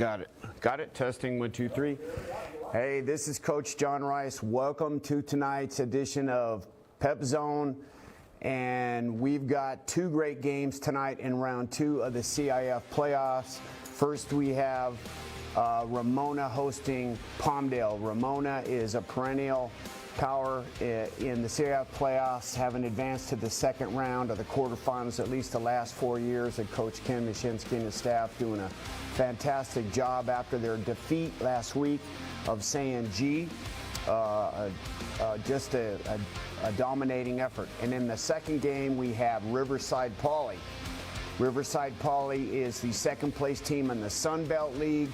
Got it. Got it. Testing 1, 2, 3. Hey, this is Coach John Rice. Welcome to tonight's edition of Pep Zone. And we've got two great games tonight in round 2 of the CIF playoffs. First, we have Ramona hosting Palmdale. Ramona is a perennial power in the CIF playoffs, having advanced to the second round of the quarterfinals at least the last 4 years, and Coach Ken Mashinsky and his staff doing a fantastic job after their defeat last week of Saint-G. Just a dominating effort. And in the second game, we have Riverside Poly. Riverside Poly is the second place team in the Sun Belt League.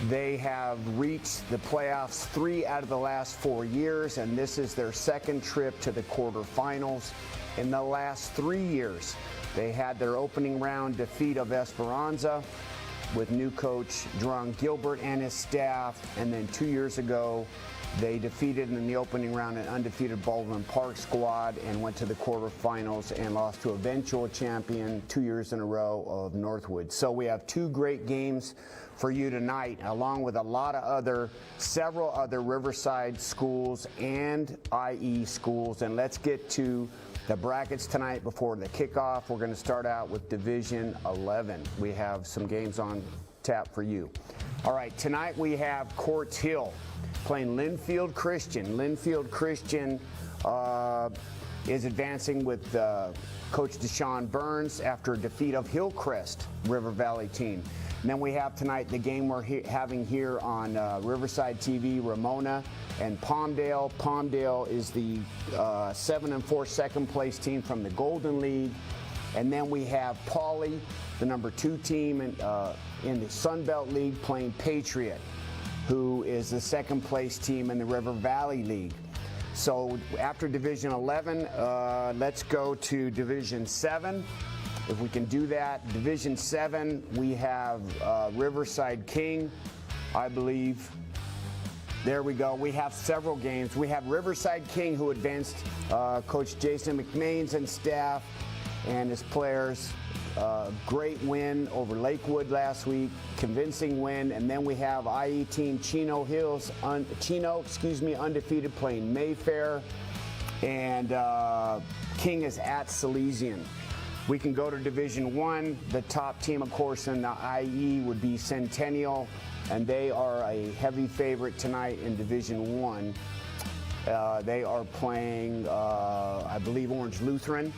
They have reached the playoffs 3 out of the last 4 years, and this is their second trip to the quarterfinals. In the last 3 years, they had their opening round defeat of Esperanza with new coach Jerron Gilbert and his staff, and then 2 years ago, they defeated in the opening round an undefeated Baldwin Park squad and went to the quarterfinals and lost to eventual champion 2 years in a row of Northwood. So we have two great games for you tonight, along with several other Riverside schools and IE schools. And let's get to the brackets tonight before the kickoff. We're going to start out with Division 11. We have some games on tap for you. All right, tonight we have Quartz Hill playing Linfield Christian. Linfield Christian is advancing with Coach Deshaun Burns after a defeat of Hillcrest River Valley team. And then we have tonight the game we're having here on Riverside TV, Ramona and Palmdale. Palmdale is the 7-4 second place team from the Golden League. And then we have Poly, the number 2 team in the Sun Belt League, playing Patriot, who is the second place team in the River Valley League. So after Division 11, let's go to Division 7. If we can do that, Division 7, we have Riverside King, I believe. There we go. We have several games. We have Riverside King, who advanced Coach Jason McMains and staff and his players. Great win over Lakewood last week, convincing win. And then we have IE team Chino Hills, undefeated, playing Mayfair, and King is at Salesian. We can go to Division 1. The top team, of course, in the IE would be Centennial, and they are a heavy favorite tonight in Division 1. They are playing, I believe, Orange Lutheran.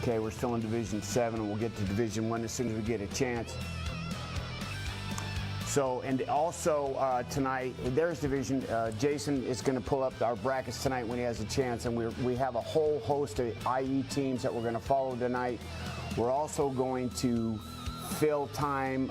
Okay, we're still in Division 7, and we'll get to Division 1 as soon as we get a chance. So, and also tonight, there's Division. Jason is going to pull up our brackets tonight when he has a chance, and we have a whole host of IE teams that we're going to follow tonight. We're also going to fill time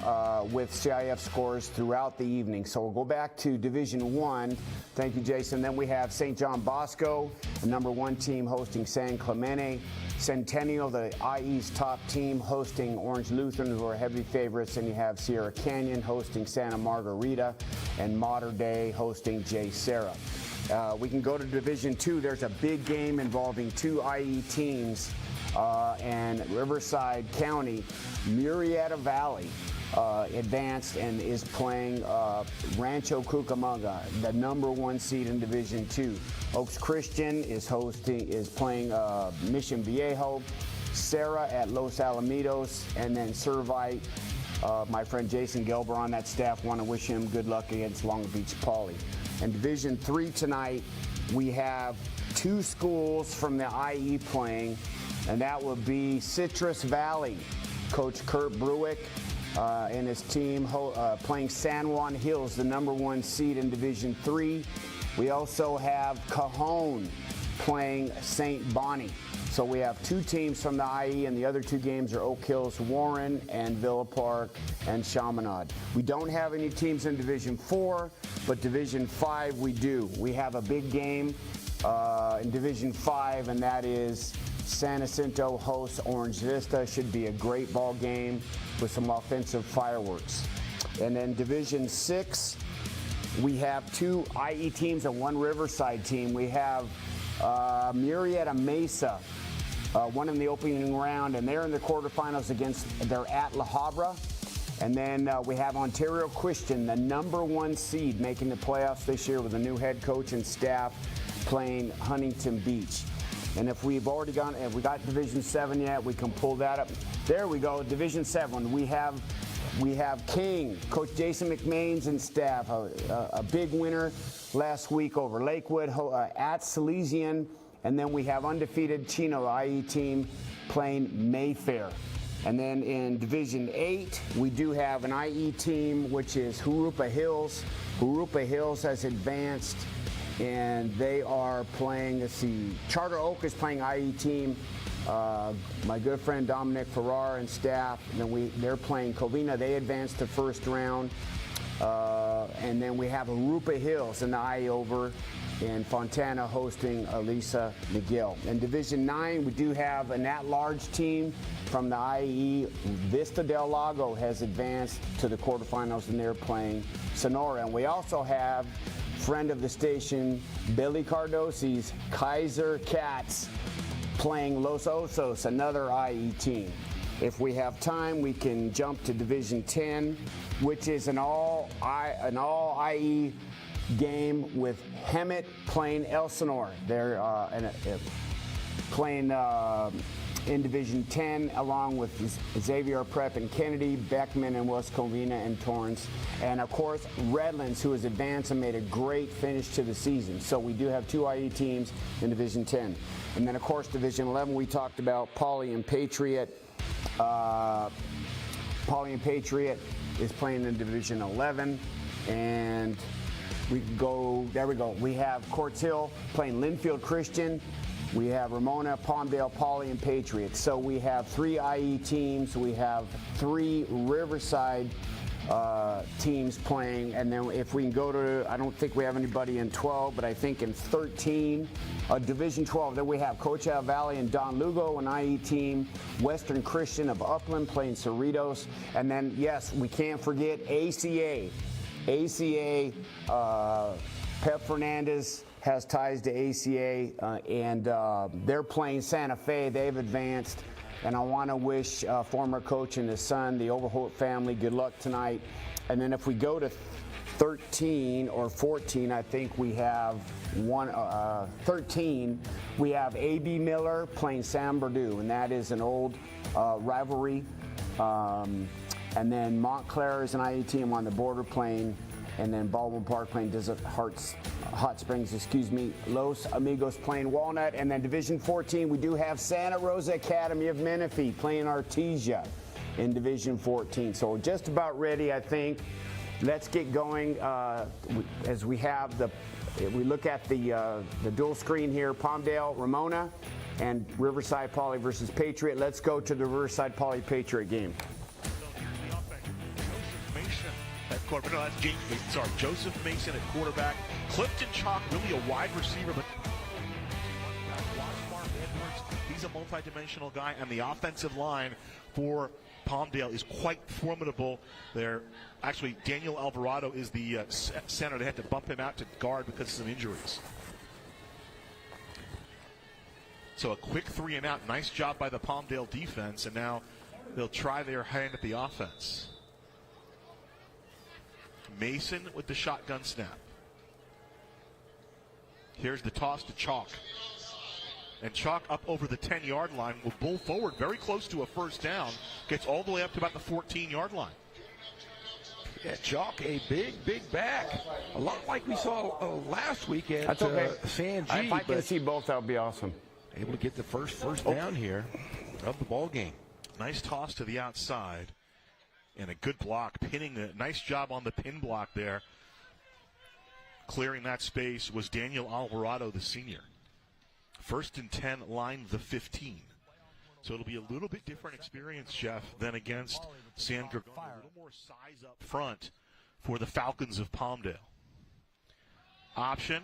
with CIF scores throughout the evening. So we'll go back to Division 1. Thank you, Jason. Then we have St. John Bosco, the number 1 team, hosting San Clemente. Centennial, the IE's top team, hosting Orange Lutheran, who are heavy favorites. And you have Sierra Canyon hosting Santa Margarita, and Mater Dei hosting J. Sarah. We can go to Division 2. There's a big game involving 2 IE teams and Riverside County. Murrieta Valley advanced and is playing Rancho Cucamonga, the number 1 seed in Division 2. Oaks Christian is playing Mission Viejo, Sarah at Los Alamitos, and then Servite. My friend Jason Gelber on that staff, want to wish him good luck against Long Beach Poly. In Division 3 tonight, we have 2 schools from the IE playing, and that will be Citrus Valley. Coach Kurt Bruick and his team playing San Juan Hills, the number 1 seed in Division 3. We also have Cajon playing St. Bonnie. So we have 2 teams from the IE, and the other 2 games are Oak Hills, Warren, and Villa Park, and Chaminade. We don't have any teams in Division 4, but Division 5 we do. We have a big game in Division 5, and that is San Jacinto hosts Orange Vista. Should be a great ball game with some offensive fireworks. And then Division 6, we have 2 IE teams and 1 Riverside team. We have Murrieta Mesa, won in the opening round, and they're in the quarterfinals against, they're at La Habra. And then we have Ontario Christian, the #1 seed, making the playoffs this year with a new head coach and staff, playing Huntington Beach. And if we've already gone, if we got Division 7 yet, we can pull that up. There we go, Division 7. We have King, Coach Jason McMains and staff, a big winner last week over Lakewood at Salesian. And then we have undefeated Chino IE team playing Mayfair. And then in Division 8, we do have an IE team, which is Jurupa Hills. Jurupa Hills has advanced, and they are playing, let's see, Charter Oak is playing IE team. My good friend Dominic Farrar and staff, and then they're playing Covina. They advanced to first round. And then we have Jurupa Hills in the IE over in Fontana hosting Elisa McGill. In Division 9, we do have an at-large team from the IE. Vista Del Lago has advanced to the quarterfinals, and they're playing Sonora. And we also have friend of the station, Billy Cardosi's Kaiser Cats, playing Los Osos, another IE team. If we have time, we can jump to Division 10, which is an all IE game with Hemet playing Elsinore. They're playing in Division 10 along with Xavier Prep and Kennedy, Beckman and West Covina and Torrance. And of course, Redlands, who has advanced and made a great finish to the season. So we do have 2 IE teams in Division 10. And then of course, Division 11, we talked about Poly and Patriot. Poly and Patriot is playing in Division 11, and we go, there we go. We have Quartz Hill playing Linfield Christian. We have Ramona, Palmdale, Poly, and Patriots. So we have 3 IE teams. We have 3 Riverside teams playing. And then if we can go to, I don't think we have anybody in 12, but I think in 13, Division 12, then we have Coachella Valley and Don Lugo, an IE team. Western Christian of Upland playing Cerritos. And then, yes, we can't forget ACA. Pep Fernandez has ties to ACA, and they're playing Santa Fe. They've advanced, and I want to wish former coach and his son, the Overholt family, good luck tonight. And then if we go to 13 or 14, I think we have 13. We have A.B. Miller playing San Bernardino, and that is an old rivalry. And then Montclair is an IE team on the border playing, and then Baldwin Park playing Hot Springs, Los Amigos playing Walnut. And then Division 14, we do have Santa Rosa Academy of Menifee playing Artesia in Division 14. So we're just about ready, I think. Let's get going as we have we look at the dual screen here, Palmdale, Ramona, and Riverside Poly versus Patriot. Let's go to the Riverside Poly Patriot game. That's Joseph Mason at quarterback. Clifton Chalk, really a wide receiver, but he's a multi-dimensional guy, and the offensive line for Palmdale is quite formidable. There, actually, Daniel Alvarado is the center. They had to bump him out to guard because of some injuries. So a quick 3 and out. Nice job by the Palmdale defense, and now they'll try their hand at the offense. Mason with the shotgun snap. Here's the toss to Chalk. And Chalk up over the 10-yard line will bull forward very close to a first down. Gets all the way up to about the 14-yard line. Yeah, Chalk, a big back. A lot like we saw last week at San G. If I can see both, that would be awesome. Able to get the first down here of the ball game. Nice toss to the outside. And a good block, pinning a nice job on the pin block there. Clearing that space was Daniel Alvarado, the senior. 1st and 10, line the 15. So it'll be a little bit different experience, Jeff, than against San Gorgonio. A little more size up front for the Falcons of Palmdale. Option,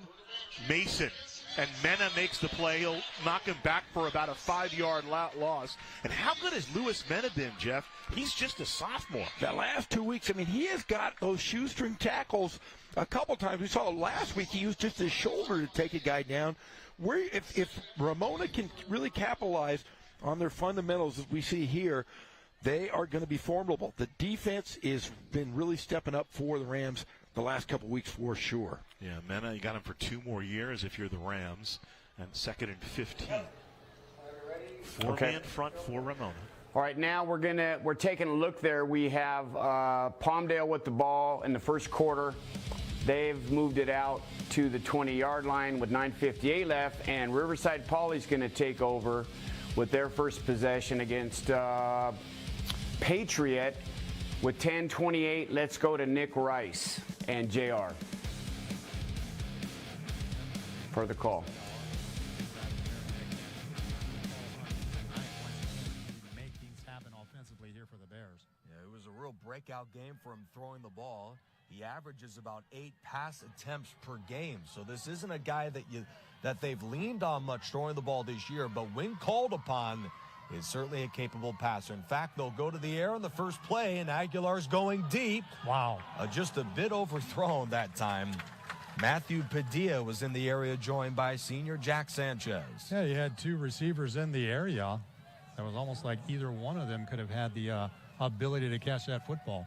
Mason. And Mena makes the play. He'll knock him back for about a 5-yard loss. And how good has Lewis Mena been, Jeff? He's just a sophomore. The last 2 weeks, I mean, he has got those shoestring tackles a couple times. We saw last week he used just his shoulder to take a guy down. If Ramona can really capitalize on their fundamentals, as we see here, they are going to be formidable. The defense has been really stepping up for the Rams the last couple weeks for sure. Yeah, Mena, you got him for 2 more years if you're the Rams, and 2nd and 15. 4-man front for Ramona. All right, now we're taking a look there. We have Palmdale with the ball in the first quarter. They've moved it out to the 20-yard line with 9:58 left, and Riverside Poly's going to take over with their first possession against Patriot with 10:28. Let's go to Nick Rice and JR for the call. Make things happen offensively here for the Bears. Yeah, it was a real breakout game for him throwing the ball. He averages about 8 pass attempts per game. So this isn't a guy that they've leaned on much throwing the ball this year, but when called upon, is certainly a capable passer. In fact, they'll go to the air on the first play, and Aguilar's going deep. Wow. Just a bit overthrown that time. Matthew Padilla was in the area, joined by senior Jack Sanchez. Yeah, you had 2 receivers in the area. It was almost like either one of them could have had the ability to catch that football.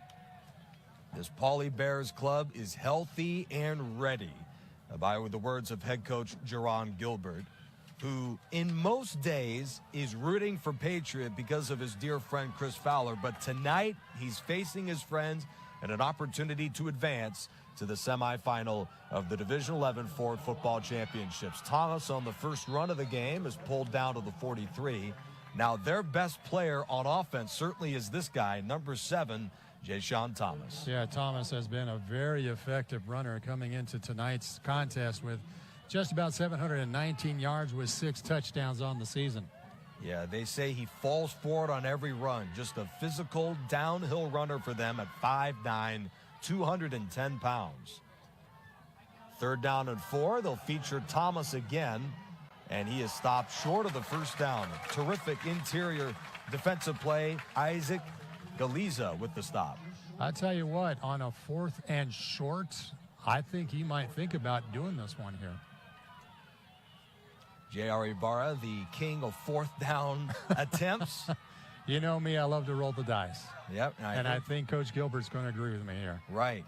This Pauley Bears club is healthy and ready, by the words of head coach Jerron Gilbert, who in most days is rooting for Patriot because of his dear friend Chris Fowler. But tonight he's facing his friends and an opportunity to advance to the semifinal of the Division 11 Ford Football Championships. Thomas on the first run of the game is pulled down to the 43. Now their best player on offense certainly is this guy, number 7, Ja'Shawn Thomas. Yeah, Thomas has been a very effective runner coming into tonight's contest with just about 719 yards with 6 touchdowns on the season. Yeah, they say he falls forward on every run. Just a physical downhill runner for them at 5'9", 210 pounds. 3rd down and 4. They'll feature Thomas again, and he is stopped short of the first down. Terrific interior defensive play. Isaac Galiza with the stop. I tell you what, on a 4th and short, I think he might think about doing this one here. J.R. Ibarra, the king of 4th down attempts. You know me, I love to roll the dice. Yep. I think Coach Gilbert's going to agree with me here. Right.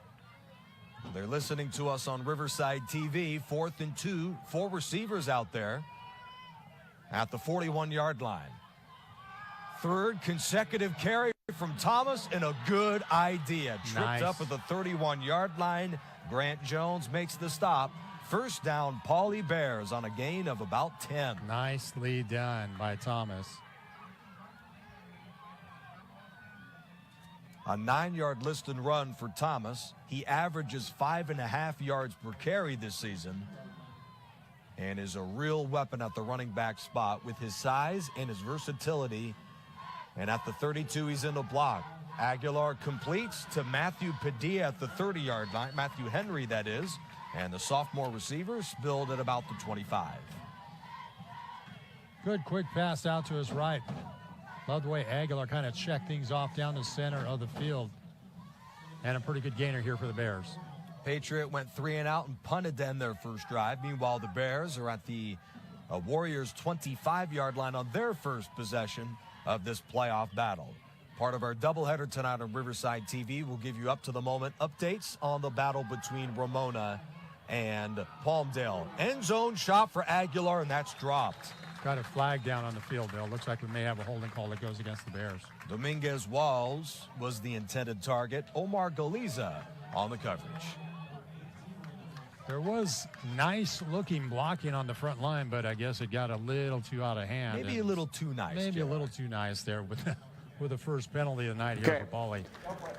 They're listening to us on Riverside TV. 4th and 2, 4 receivers out there at the 41-yard line. 3rd consecutive carry from Thomas, and a good idea. Tripped up at the 31-yard line. Grant Jones makes the stop. First down, Pauley Bears on a gain of about 10. Nicely done by Thomas. A 9-yard list and run for Thomas. He averages 5.5 yards per carry this season and is a real weapon at the running back spot with his size and his versatility. And at the 32, he's in the block. Aguilar completes to Matthew Padilla at the 30-yard line. Matthew Henry, that is. And the sophomore receiver spilled at about the 25. Good quick pass out to his right. Love the way Aguilar kind of checked things off down the center of the field. And a pretty good gainer here for the Bears. Patriot went 3 and out and punted then their first drive. Meanwhile, the Bears are at the Warriors' 25-yard line on their first possession of this playoff battle. Part of our doubleheader tonight on Riverside TV. We'll give you up-to-the-moment updates on the battle between Ramona and Palmdale. End zone shot for Aguilar, and that's dropped. Got a flag down on the field, Bill. Looks like we may have a holding call that goes against the Bears. Dominguez Walls was the intended target. Omar Galiza on the coverage. There was nice-looking blocking on the front line, but I guess it got a little too out of hand. Maybe a little too nice. Maybe a little too nice there with the first penalty of the night here for Pauley.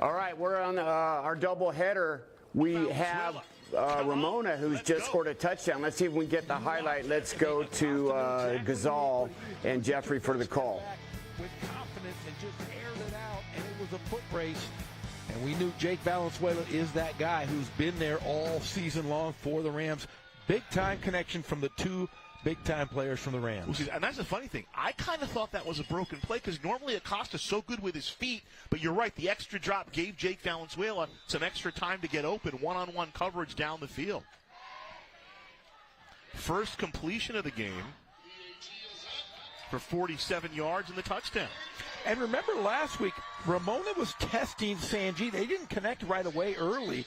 All right, we're on our doubleheader. We have Ramona, who's just scored a touchdown. Let's see if we can get the highlight. Let's go to Gazal and Jeffrey for the call. With confidence and just aired it out, and it was a foot race. And we knew Jake Valenzuela is that guy who's been there all season long for the Rams. Big-time connection from the 2 big-time players from the Rams. And that's the funny thing. I kind of thought that was a broken play because normally Acosta's so good with his feet, but you're right. The extra drop gave Jake Valenzuela some extra time to get open, one-on-one coverage down the field. First completion of the game for 47 yards and the touchdown. And remember last week, Ramona was testing Sanji. They didn't connect right away early,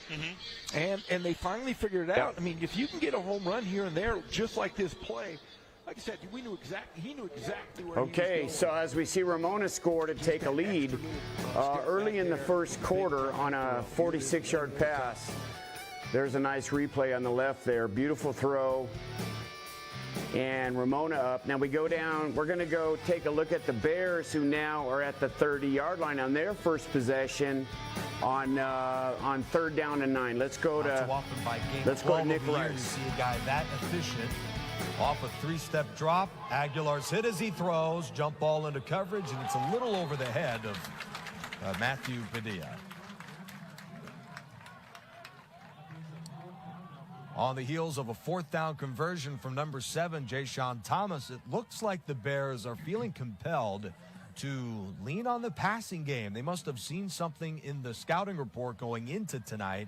and they finally figured it out. I mean, if you can get a home run here and there, just like this play, like I said, he knew exactly where he was going. So as we see Ramona score to take a lead early in the first quarter on a 46-yard pass. There's a nice replay on the left there. Beautiful throw. And Ramona up. Now we go down. We're going to go take a look at the Bears, who now are at the 30-yard line on their first possession on 3rd down and 9. Let's go to Nick Rice. You see a guy that efficient off a 3-step drop. Aguilar's hit as he throws. Jump ball into coverage, and it's a little over the head of Matthew Padilla. On the heels of a 4th down conversion from number 7, Jayshon Thomas, it looks like the Bears are feeling compelled to lean on the passing game. They must have seen something in the scouting report going into tonight,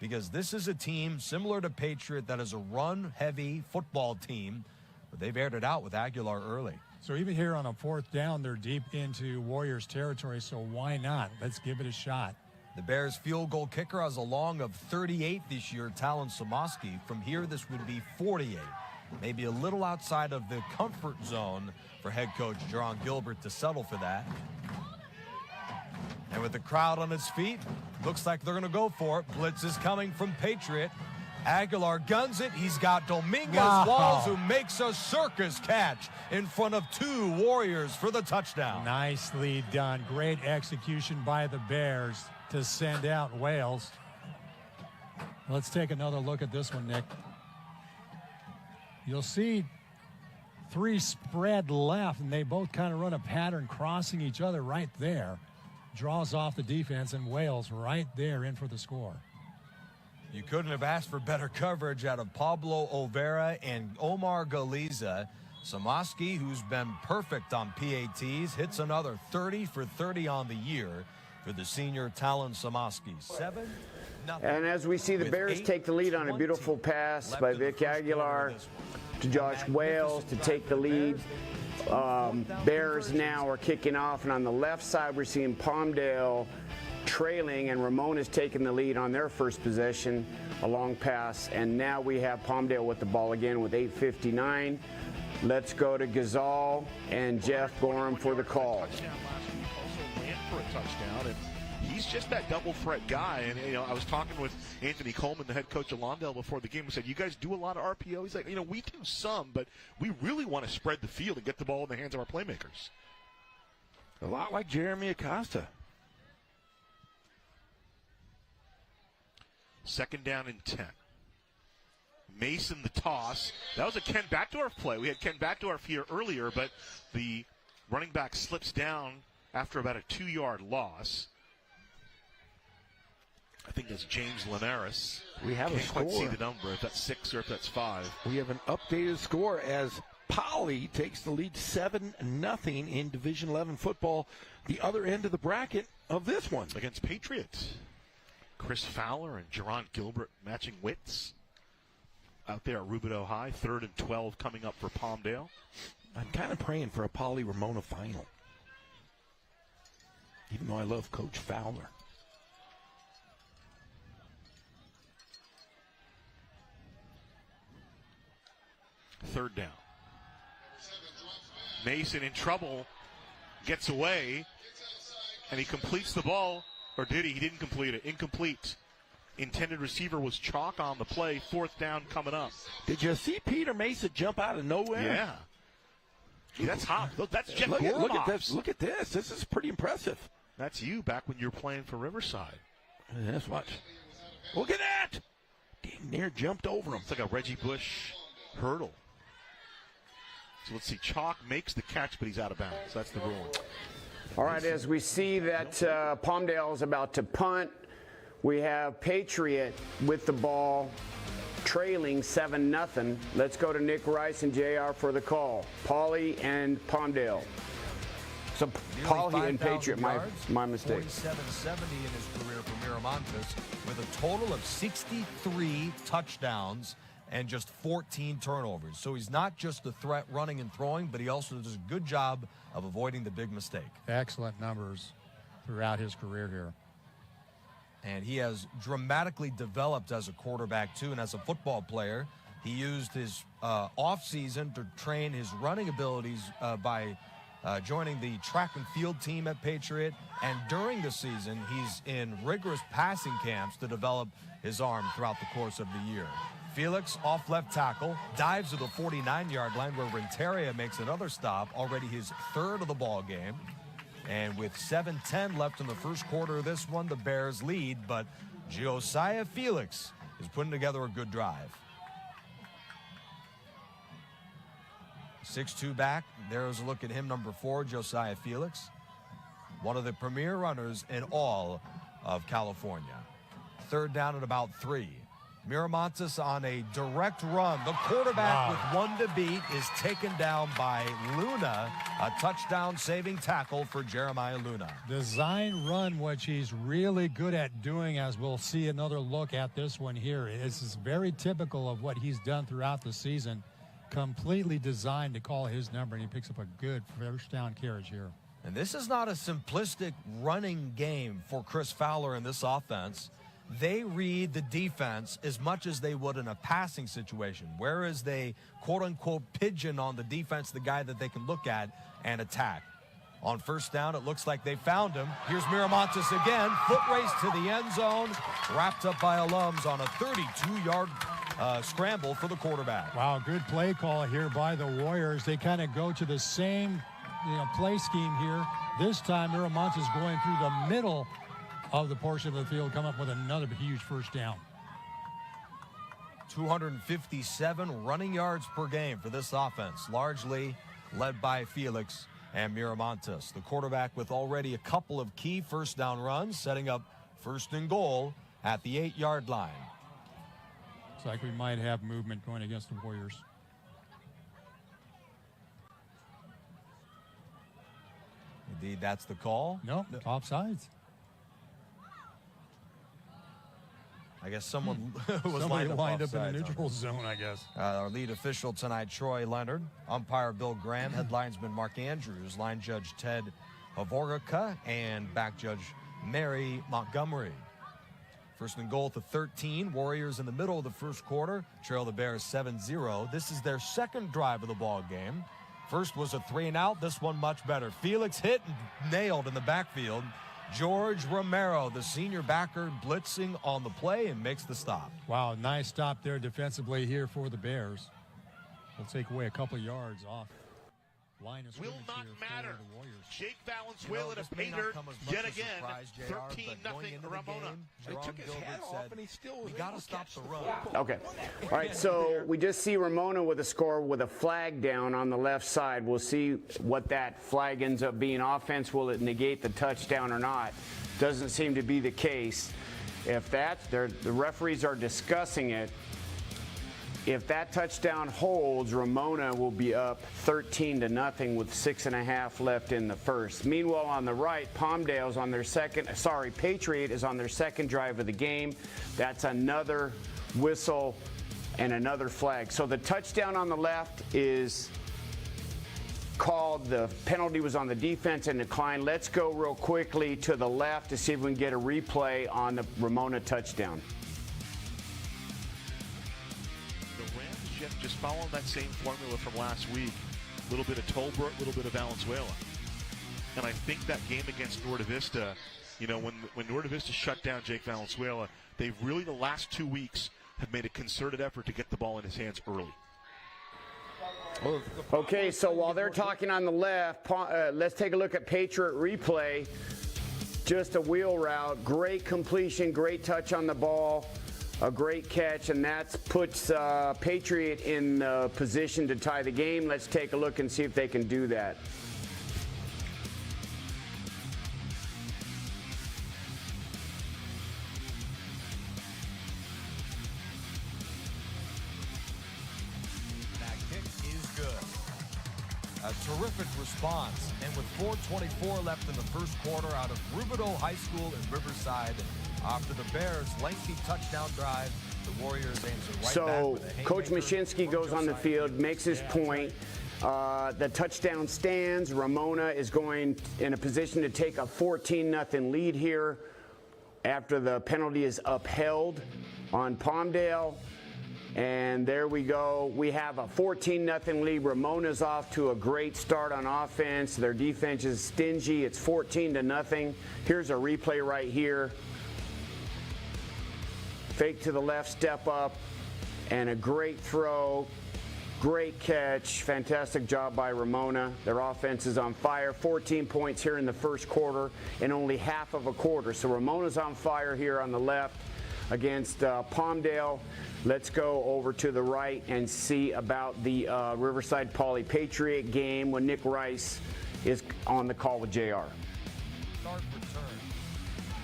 because this is a team similar to Patriot that is a run-heavy football team, but they've aired it out with Aguilar early. So even here on a 4th down, they're deep into Warriors territory, so why not? Let's give it a shot. The Bears field goal kicker has a long of 38 this year, Talon Samoski. From here, this would be 48. Maybe a little outside of the comfort zone for head coach Jaron Gilbert to settle for that. And with the crowd on its feet, looks like they're going to go for it. Blitz is coming from Patriot. Aguilar guns it. He's got Dominguez Walls, who makes a circus catch in front of 2 Warriors for the touchdown. Nicely done. Great execution by the Bears to send out Wales. Let's take another look at this one, Nick. You'll see 3 spread left, and they both kind of run a pattern crossing each other right there. Draws off the defense, and Wales right there in for the score. You couldn't have asked for better coverage out of Pablo Olvera and Omar Galiza. Samoski, who's been perfect on PATs, hits another 30 for 30 on the year for the senior Talon Samoski. 7-0. And as we see the Bears take the lead on a beautiful pass by Vic Aguilar to Josh Wales to take the lead. Bears now are kicking off, and on the left side we're seeing Palmdale trailing, and Ramona's taking the lead on their first possession, a long pass, and now we have Palmdale with the ball again with 8:59. Let's go to Gazal and Jeff Gorham for the call. For a touchdown, and he's just that double threat guy. And I was talking with Anthony Coleman, the head coach of Lawndale, before the game. We said, "You guys do a lot of RPO." He's like, "We do some, but we really want to spread the field and get the ball in the hands of our playmakers." A lot like Jeremy Acosta. 2nd down and 10. Mason the toss. That was a Ken Backdorf play. We had Ken Backdorf here earlier, but the running back slips down after about a 2-yard loss. I think that's James Linares. We have Can't a score. quite see the number, if that's 6 or if that's 5. We have an updated score as Poly takes the lead 7-0 in Division 11 football, the other end of the bracket of this one. Against Patriots. Chris Fowler and Jaron Gilbert matching wits out there at Rubidoux High. 3rd and 12 coming up for Palmdale. I'm kind of praying for a Poly Ramona final, even though I love Coach Fowler. Third down. Mason in trouble, gets away, and he completes the ball. Or did he? He didn't complete it. Incomplete. Intended receiver was Chalk on the play. 4th down coming up. Did you see Peter Mason jump out of nowhere? Yeah. Gee, that's hot. That's Jeff Look Gorham. at this. Look at this. This is pretty impressive. That's you back when you were playing for Riverside. That's what. Look at that. Dang near jumped over him. It's like a Reggie Bush hurdle. So let's see. Chalk makes the catch, but he's out of bounds. That's the rule. All right, as we see that Palmdale is about to punt, we have Patriot with the ball, trailing 7-0. Let's go to Nick Rice and JR for the call. Pauly and Palmdale. So Pauly and Patriot, my mistake. 4770 in his career for Miramontes, with a total of 63 touchdowns and just 14 turnovers. So he's not just a threat running and throwing, but he also does a good job of avoiding the big mistake. Excellent numbers throughout his career here. And he has dramatically developed as a quarterback, too, and as a football player. He used his offseason to train his running abilities by joining the track and field team at Patriot. And during the season, he's in rigorous passing camps to develop his arm throughout the course of the year. Felix, off left tackle, dives to the 49-yard line where Renteria makes another stop, already his third of the ball game. And with 7:10 left in the first quarter of this one, the Bears lead, but Josiah Felix is putting together a good drive. 6'2" back. There's a look at him, number 4, Josiah Felix. One of the premier runners in all of California. Third down at about 3. Miramontes on a direct run. The quarterback with one to beat is taken down by Luna. A touchdown saving tackle for Jeremiah Luna. Design run, which he's really good at doing, as we'll see another look at this one here. This is very typical of what he's done throughout the season. Completely designed to call his number, and he picks up a good first down carriage here. And this is not a simplistic running game for Chris Fowler in this offense. They read the defense as much as they would in a passing situation, whereas they quote-unquote pigeon on the defense, the guy that they can look at and attack. On first down, it looks like they found him. Here's Miramontes again. Foot race to the end zone, wrapped up by Alums on a 32-yard scramble for the quarterback. Wow, good play call here by the Warriors. They kind of go to the same play scheme here. This time, Miramontes going through the middle of the portion of the field, come up with another huge first down. 257 running yards per game for this offense, largely led by Felix and Miramontes. The quarterback with already a couple of key first down runs, setting up first and goal at the 8-yard line. Looks like we might have movement going against the Warriors. Indeed, that's the call. No, offsides. I guess someone was Somebody lined up in the offsides neutral zone, I guess. Our lead official tonight, Troy Leonard. Umpire Bill Graham. Head linesman Mark Andrews. Line judge Ted Havorka. And back judge Mary Montgomery. First and goal to 13. Warriors in the middle of the first quarter. Trail the Bears 7-0. This is their second drive of the ball game. First was a 3-and-out. This one much better. Felix hit and nailed in the backfield. George Romero, the senior backer, blitzing on the play and makes the stop. Wow, nice stop there defensively here for the Bears. We'll take away a couple of yards off line of scrimmage Will not here matter. for the Warriors. Jake Valenzuela to Painter yet again. 13-0 Ramona. They took his hat off, and he still was we got able to stop catch the the run. football. Okay. All right, so we just see Ramona with a score with a flag down on the left side. We'll see what that flag ends up being. Offense, will it negate the touchdown or not? Doesn't seem to be the case. If that's the referees are discussing it. If that touchdown holds, Ramona will be up 13-0 with 6.5 left in the first. Meanwhile, on the right, Palmdale's on their Patriot is on their second drive of the game. That's another whistle and another flag. So the touchdown on the left is called. The penalty was on the defense and declined. Let's go real quickly to the left to see if we can get a replay on the Ramona touchdown. Just following that same formula from last week. A little bit of Tolbert, a little bit of Valenzuela. And I think that game against Norte Vista, when Norte Vista shut down Jake Valenzuela, they've really, the last 2 weeks, have made a concerted effort to get the ball in his hands early. Okay, so while they're talking on the left, let's take a look at Patriot replay. Just a wheel route, great completion, great touch on the ball. A great catch, and that puts Patriot in position to tie the game. Let's take a look and see if they can do that. That kick is good. A terrific response, and with 4:24 left in the first quarter out of Rubidoux High School in Riverside, after the Bears' lengthy touchdown drive, The Warriors answer right back So with a Coach haymaker Mashinsky from goes on the Josiah field, makes his point. The touchdown stands. Ramona is going in a position to take a 14-0 lead here after the penalty is upheld on Palmdale. And there we go. We have a 14-0 lead. Ramona's off to a great start on offense. Their defense is stingy. It's 14-0. Here's a replay right here. Fake to the left, step up, and a great throw. Great catch. Fantastic job by Ramona. Their offense is on fire. 14 points here in the first quarter in only half of a quarter. So Ramona's on fire here on the left against Palmdale. Let's go over to the right and see about the Riverside Poly Patriot game when Nick Rice is on the call with JR. Start return.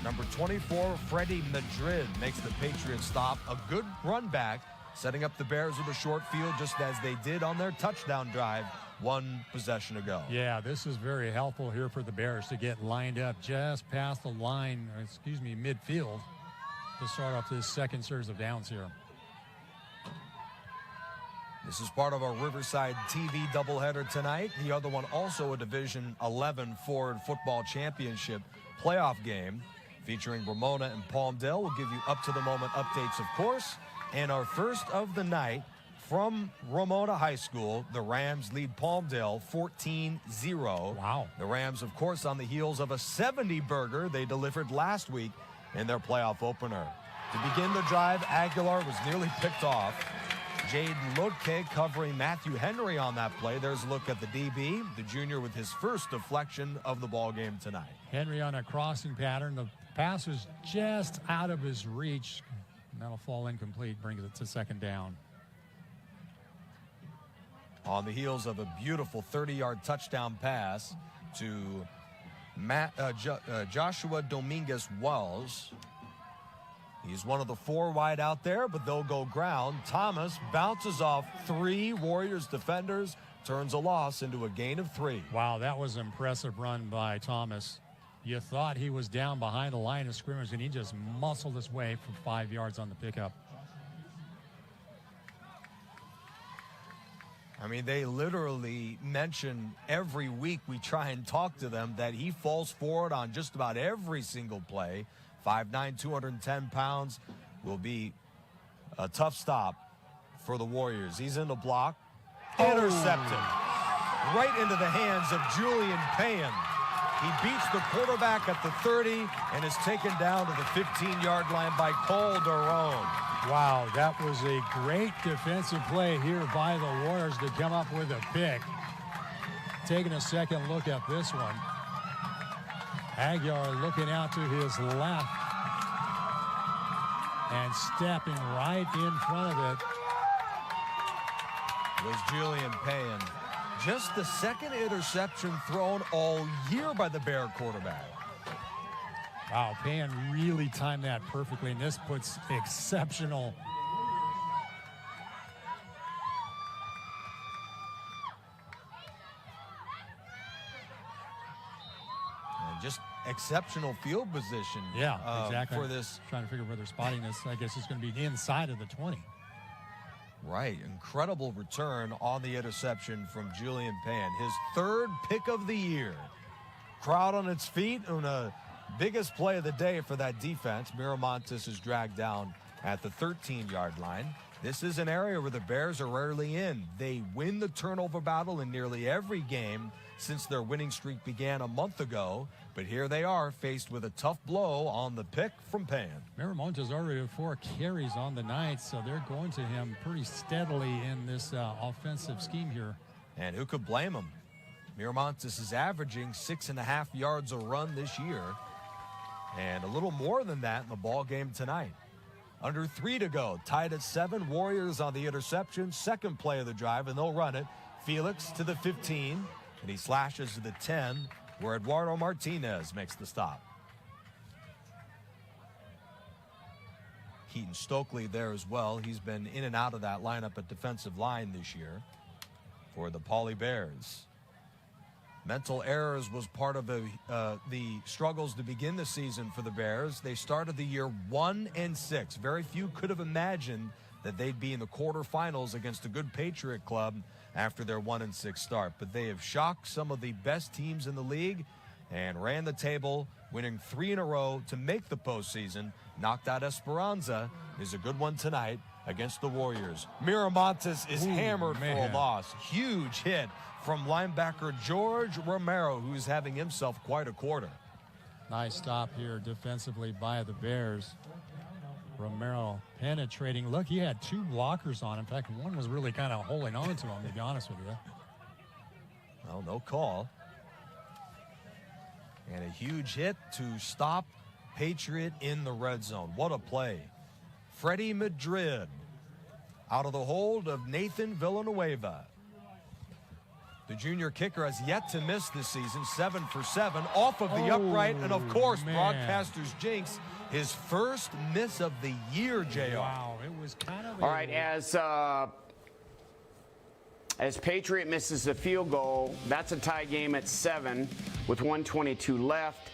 Number 24, Freddie Madrid makes the Patriots stop. A good run back, setting up the Bears with a short field just as they did on their touchdown drive one possession ago. Yeah, this is very helpful here for the Bears to get lined up just past the line, midfield, to start off this second series of downs here. This is part of our Riverside TV doubleheader tonight. The other one also a Division 11 Ford Football Championship playoff game featuring Ramona and Palmdale. We'll give you up-to-the-moment updates, of course. And our first of the night from Ramona High School, the Rams lead Palmdale 14-0. Wow. The Rams, of course, on the heels of a 70-burger they delivered last week in their playoff opener. To begin the drive, Aguilar was nearly picked off. Jade Lutke covering Matthew Henry on that play. There's a look at the DB, the junior with his first deflection of the ball game tonight. Henry on a crossing pattern. The pass was just out of his reach. And that'll fall incomplete, brings it to second down. On the heels of a beautiful 30-yard touchdown pass to Joshua Dominguez-Wells. He's one of the four wide out there, but they'll go ground. Thomas bounces off three Warriors defenders, turns a loss into a gain of 3. Wow, that was an impressive run by Thomas. You thought he was down behind the line of scrimmage, and he just muscled his way for 5 yards on the pickup. I mean, they literally mention every week we try and talk to them that he falls forward on just about every single play. 5'9", 210 pounds, will be a tough stop for the Warriors. He's in the block. Intercepted. Right into the hands of Julian Payan. He beats the quarterback at the 30 and is taken down to the 15-yard line by Cole Derone. Wow, that was a great defensive play here by the Warriors to come up with a pick. Taking a second look at this one. Aguilar looking out to his left and stepping right in front of it. Was Julian Payan. Just the second interception thrown all year by the Bear quarterback. Wow, Payan really timed that perfectly, and this puts exceptional. Just exceptional field position. Yeah, exactly. For this. Trying to figure where they're spotting this. I guess it's going to be inside of the 20. Right. Incredible return on the interception from Julian Payan. His third pick of the year. Crowd on its feet and a biggest play of the day for that defense. Miramontes is dragged down at the 13-yard line. This is an area where the Bears are rarely in. They win the turnover battle in nearly every game since their winning streak began a month ago. But here they are faced with a tough blow on the pick from Payan. Miramontes already have 4 carries on the night, so they're going to him pretty steadily in this offensive scheme here. And who could blame him? Miramontes is averaging 6.5 yards a run this year, and a little more than that in the ball game tonight. Under 3 to go, tied at 7. Warriors on the interception, second play of the drive, and they'll run it. Felix to the 15, and he slashes to the 10, where Eduardo Martinez makes the stop. Keaton Stokely there as well. He's been in and out of that lineup at defensive line this year for the Poly Bears. Mental errors was part of the struggles to begin the season for the Bears. They started the year 1-6. Very few could have imagined that they'd be in the quarterfinals against a good Patriot club after their 1-6 start. But they have shocked some of the best teams in the league and ran the table, winning 3 in a row to make the postseason. Knocked out Esperanza. Is a good one tonight against the Warriors. Miramontes is hammered for a loss. Huge hit from linebacker George Romero, who's having himself quite a quarter. Nice stop here defensively by the Bears. Romero penetrating. Look, he had 2 blockers on. In fact, one was really kind of holding on to him, to be honest with you. Well, no call. And a huge hit to stop Patriot in the red zone. What a play. Freddie Madrid out of the hold of Nathan Villanueva. The junior kicker has yet to miss this season, 7 for 7, off of the upright, and of course, broadcaster's jinx, his first miss of the year, JR. Wow, it was kind of all right, as Patriot misses the field goal, that's a tie game at 7 with 1:22 left.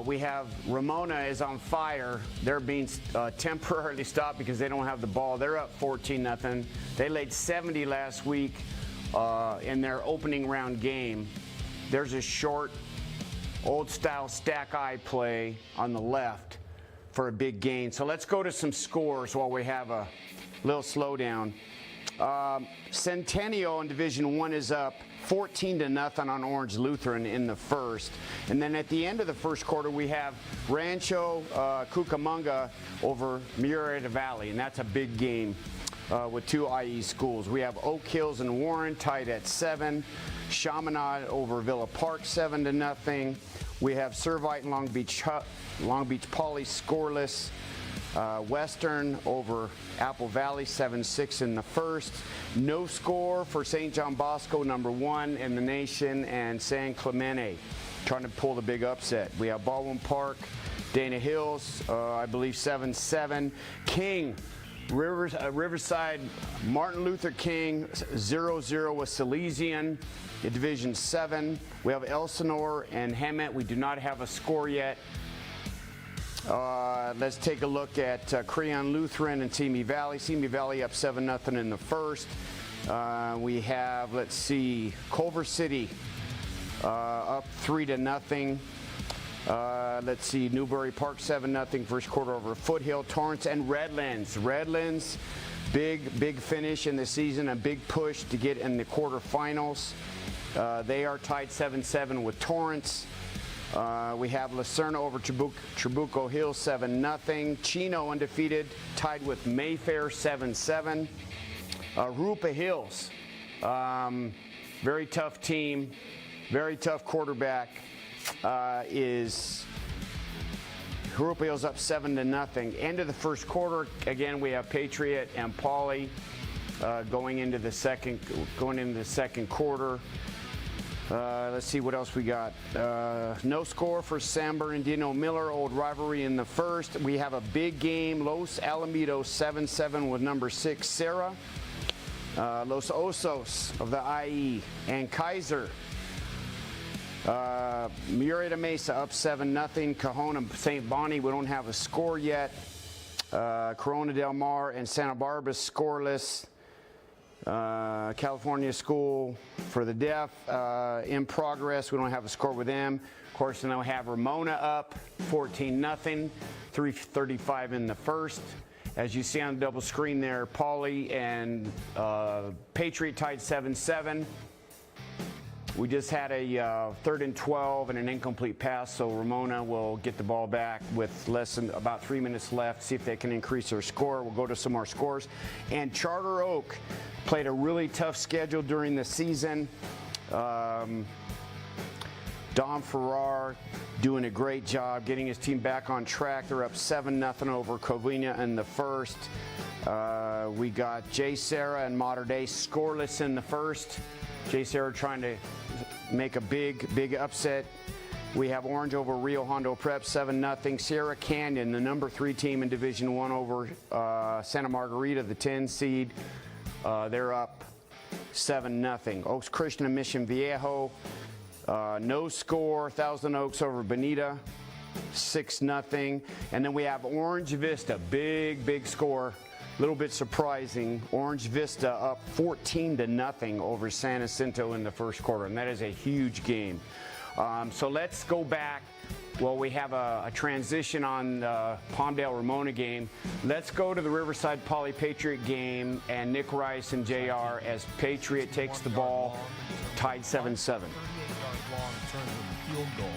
We have Ramona is on fire. They're being temporarily stopped because they don't have the ball. They're up 14-0. They laid 70 last week in their opening round game. There's a short, old-style stack-eye play on the left for a big gain. So let's go to some scores while we have a little slowdown. Centennial in Division I is up 14-0 on Orange Lutheran in the first. And then at the end of the first quarter, we have Rancho Cucamonga over Murrieta Valley, and that's a big game with 2 IE schools. We have Oak Hills and Warren tied at 7. Chaminade over Villa Park 7-0. We have Servite and Long Beach Poly scoreless. Western over Apple Valley 7-6 in the first. No score for St. John Bosco, number 1 in the nation, and San Clemente trying to pull the big upset. We have Baldwin Park, Dana Hills, I believe 7-7. King, Riverside, Martin Luther King 0-0 with Salesian in Division 7. We have Elsinore and Hemet. We do not have a score yet. Let's take a look at Creon Lutheran and Simi Valley. Simi Valley up 7-0 in the first. We have, let's see, Culver City up 3-0. Let's see, Newbury Park 7-0 first quarter over Foothill. Torrance and Redlands. Redlands, big finish in the season, a big push to get in the quarterfinals. They are tied 7-7 with Torrance. We have Lucerne over Trabuco Hills 7-0. Chino undefeated, tied with Mayfair 7-7. Rupa Hills, very tough team, very tough quarterback. Is Rupa Hills up 7-0. End of the first quarter. Again, we have Patriot and Pauley going into the second quarter. Let's see what else we got. No score for San Bernardino Miller, old rivalry in the first. We have a big game, Los Alamitos 7-7 with number 6 Sarah. Los Osos of the IE and Kaiser. Murrieta Mesa up 7-0. Cajon and St. Bonnie, we don't have a score yet. Corona Del Mar and Santa Barbara scoreless. California School for the Deaf in progress. We don't have a score with them. Of course, then we have Ramona up 14-0, 3:35 in the first. As you see on the double screen there, Pauley and Patriot tied 7-7. We just had a 3rd and 12 and an incomplete pass, so Ramona will get the ball back with less than about 3 minutes left, see if they can increase their score. We'll go to some more scores. And Charter Oak played a really tough schedule during the season. Don Farrar doing a great job getting his team back on track. They're up 7-0 over Covina in the first. We got J. Sarah and Mater Dei scoreless in the first. J. Sarah trying to make a big upset. We have Orange over Rio Hondo Prep 7-0. Sierra Canyon, the number 3 team in Division 1 over Santa Margarita, the 10 seed. They're up 7-0. Oaks Christian and Mission Viejo No score, Thousand Oaks over Bonita, 6-0. And then we have Orange Vista, big score. A little bit surprising. Orange Vista up 14-0 over San Jacinto in the first quarter, and that is a huge game. So let's go back. Well, we have a transition on the Palmdale-Ramona game. Let's go to the Riverside Poly-Patriot game and Nick Rice and JR as Patriot takes the ball, tied 7-7. 38-yard long turn from the field goal.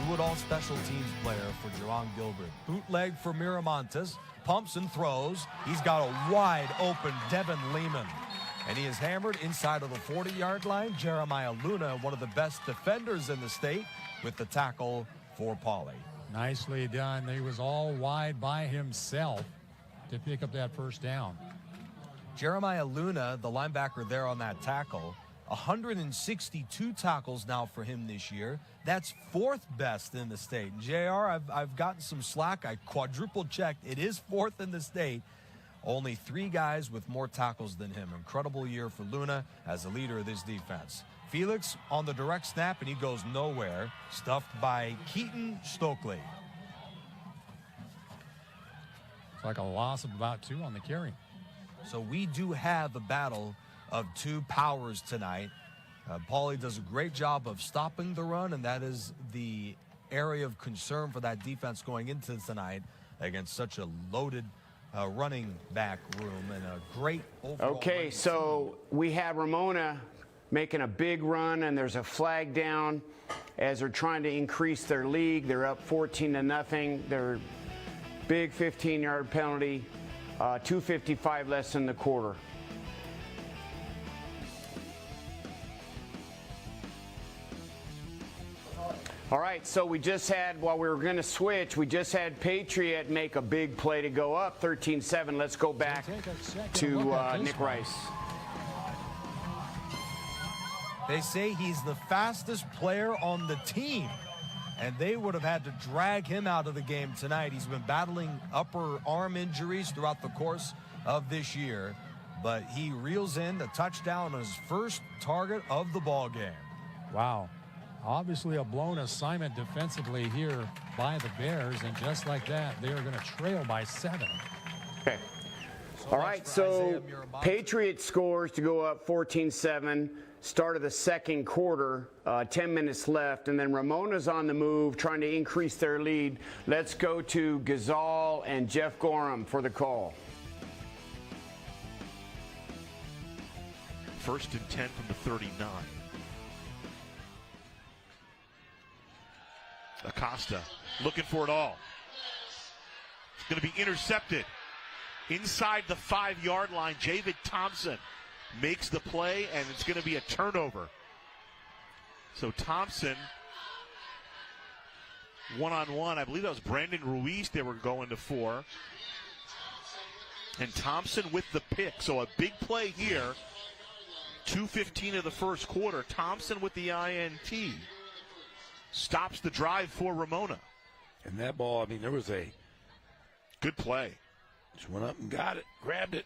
Do-it-all special teams player for Jerron Gilbert. Bootleg for Miramontes. Pumps and throws. He's got a wide open Devin Lehman. And he is hammered inside of the 40-yard line. Jeremiah Luna, one of the best defenders in the state, with the tackle for Pauley. Nicely done. He was all wide by himself to pick up that first down. Jeremiah Luna, the linebacker there on that tackle, 162 tackles now for him this year. That's 4th best in the state. JR, I've gotten some slack. I quadruple checked. It is 4th in the state. Only 3 guys with more tackles than him. Incredible year for Luna as the leader of this defense. Felix on the direct snap, and he goes nowhere. Stuffed by Keaton Stokely. It's like a loss of about 2 on the carry. So we do have a battle of 2 powers tonight. Pauley does a great job of stopping the run, and that is the area of concern for that defense going into tonight against such a loaded running back room and a great overall. Okay, so we have Ramona making a big run, and there's a flag down as they're trying to increase their lead. They're up 14-0. Their big 15-yard penalty, 2:55 less than the quarter. All right, so we just had, while we were going to switch, we just had Patriot make a big play to go up 13-7. Let's go back to Nick Rice. They say he's the fastest player on the team, and they would have had to drag him out of the game tonight. He's been battling upper arm injuries throughout the course of this year, but he reels in the touchdown on his first target of the ball game. Wow. Obviously a blown assignment defensively here by the Bears, and just like that, they are going to trail by 7. Okay. All right, so Patriot scores to go up 14-7. Start of the second quarter, 10 minutes left, and then Ramona's on the move trying to increase their lead. Let's go to Gazal and Jeff Gorham for the call. 1st and 10 from the 39. Acosta looking for it all. It's going to be intercepted. Inside the 5-yard line, Javid Thompson makes the play, and it's going to be a turnover. So Thompson, one-on-one, I believe that was Brandon Ruiz they were going to for. And Thompson with the pick. So a big play here. 2:15 of the first quarter. Thompson with the INT. Stops the drive for Ramona. And that ball, I mean, there was a good play. Just went up and got it, grabbed it.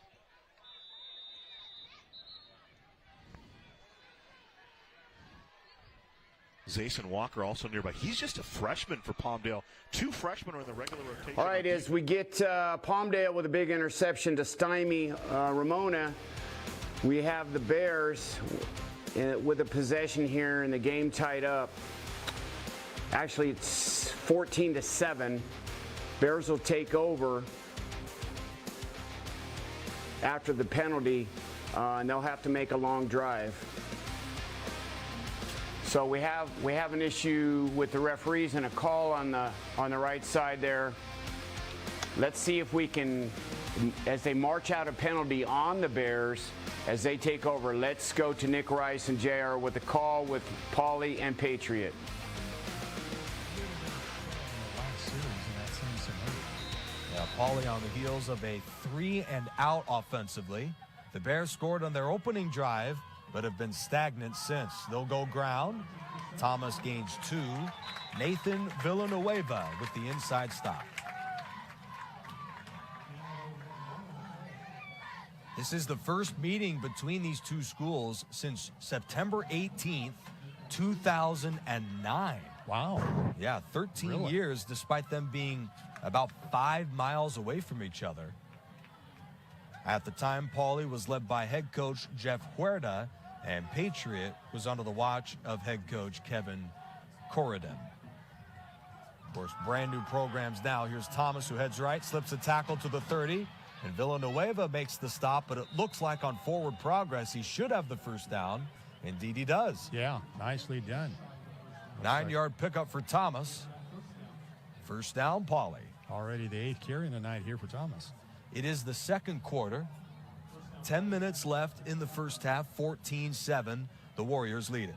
Zason Walker also nearby. He's just a freshman for Palmdale. 2 freshmen are in the regular rotation. All right, as we get Palmdale with a big interception to stymie Ramona, we have the Bears with a possession here and the game tied up. Actually, it's 14-7. Bears will take over after the penalty, and they'll have to make a long drive. So we have an issue with the referees and a call on the right side there. Let's see if we can, as they march out a penalty on the Bears, as they take over. Let's go to Nick Rice and JR with a call with Pauley and Patriot. Yeah, Pauley on the heels of a 3-and-out offensively. The Bears scored on their opening drive, but have been stagnant since. They'll go ground. Thomas gains 2. Nathan Villanueva with the inside stop. This is the first meeting between these two schools since September 18th, 2009. Wow. Yeah, 13 Really? years despite them being about 5 miles away from each other. At the time, Pauley was led by head coach Jeff Huerta, and Patriot was under the watch of head coach Kevin Corridon. Of course, brand new programs now. Here's Thomas, who heads right, slips a tackle to the 30, and Villanueva makes the stop, but it looks like on forward progress he should have the first down. Indeed he does. Yeah, nicely done. 9-yard pickup for Thomas. First down, Pauley. Already the 8th carry in the night here for Thomas. It is the second quarter. 10 minutes left in the first half. 14-7. The Warriors lead it.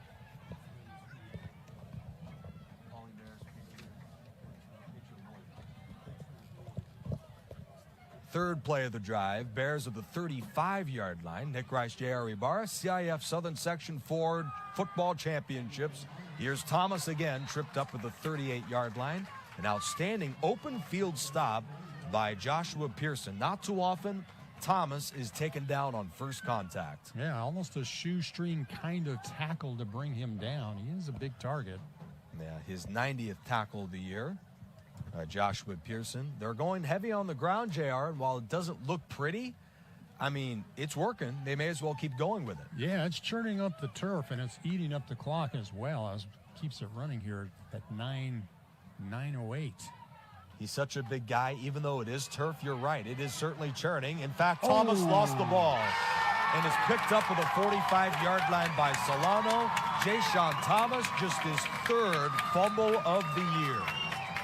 Third play of the drive. Bears at the 35-yard line. Nick Rice, J.R. Ibarra, CIF Southern Section 4 Football Championships. Here's Thomas again, tripped up at the 38-yard line. An outstanding open field stop by Joshua Pearson. Not too often, Thomas is taken down on first contact. Yeah, almost a shoestring kind of tackle to bring him down. He is a big target. Yeah, his 90th tackle of the year. Joshua Pearson. They're going heavy on the ground, JR, and while it doesn't look pretty, I mean, it's working. They may as well keep going with it. Yeah, it's churning up the turf, and it's eating up the clock as well, as keeps it running here at 9:08. He's such a big guy, even though it is turf, you're right. It is certainly churning. In fact, Thomas lost the ball and is picked up at the 45-yard line by Solano. Jayshon Thomas, just his third fumble of the year.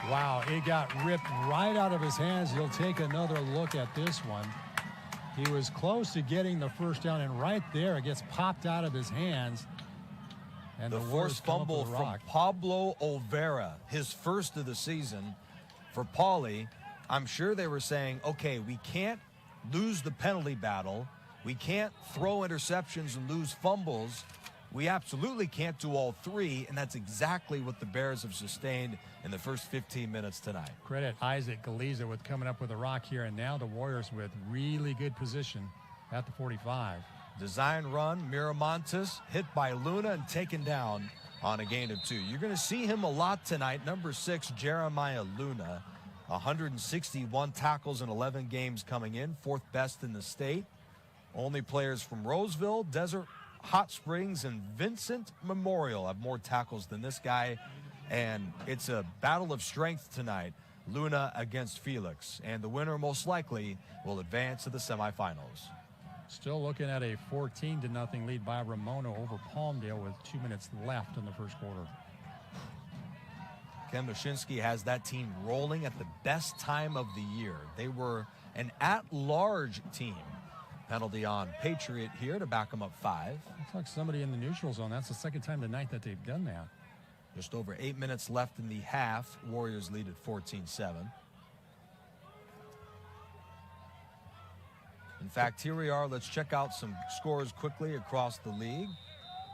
Wow, it got ripped right out of his hands. He'll take another look at this one. He was close to getting the first down, and right there it gets popped out of his hands. And The Warriors forced come up fumble with a from rock. Pablo Olvera, his first of the season. For Pauley, I'm sure they were saying, okay, we can't lose the penalty battle. We can't throw interceptions and lose fumbles. We absolutely can't do all three, and that's exactly what the Bears have sustained in the first 15 minutes tonight. Credit Isaac Galiza with coming up with a rock here, and now the Warriors with really good position at the 45. Design run, Miramontes hit by Luna and taken down on a gain of 2. You're going to see him a lot tonight. Number 6, Jeremiah Luna, 161 tackles in 11 games coming in, 4th best in the state. Only players from Roseville, Desert Hot Springs, and Vincent Memorial have more tackles than this guy, and it's a battle of strength tonight. Luna against Felix, and the winner most likely will advance to the semifinals. Still looking at a 14-0 lead by Ramona over Palmdale with 2 minutes left in the first quarter. Ken Mushinski has that team rolling at the best time of the year. They were an at-large team. Penalty on Patriot here to back them up 5. Looks like somebody in the neutral zone. That's the second time tonight that they've done that. Just over 8 minutes left in the half. Warriors lead at 14-7. In fact, here we are. Let's check out some scores quickly across the league.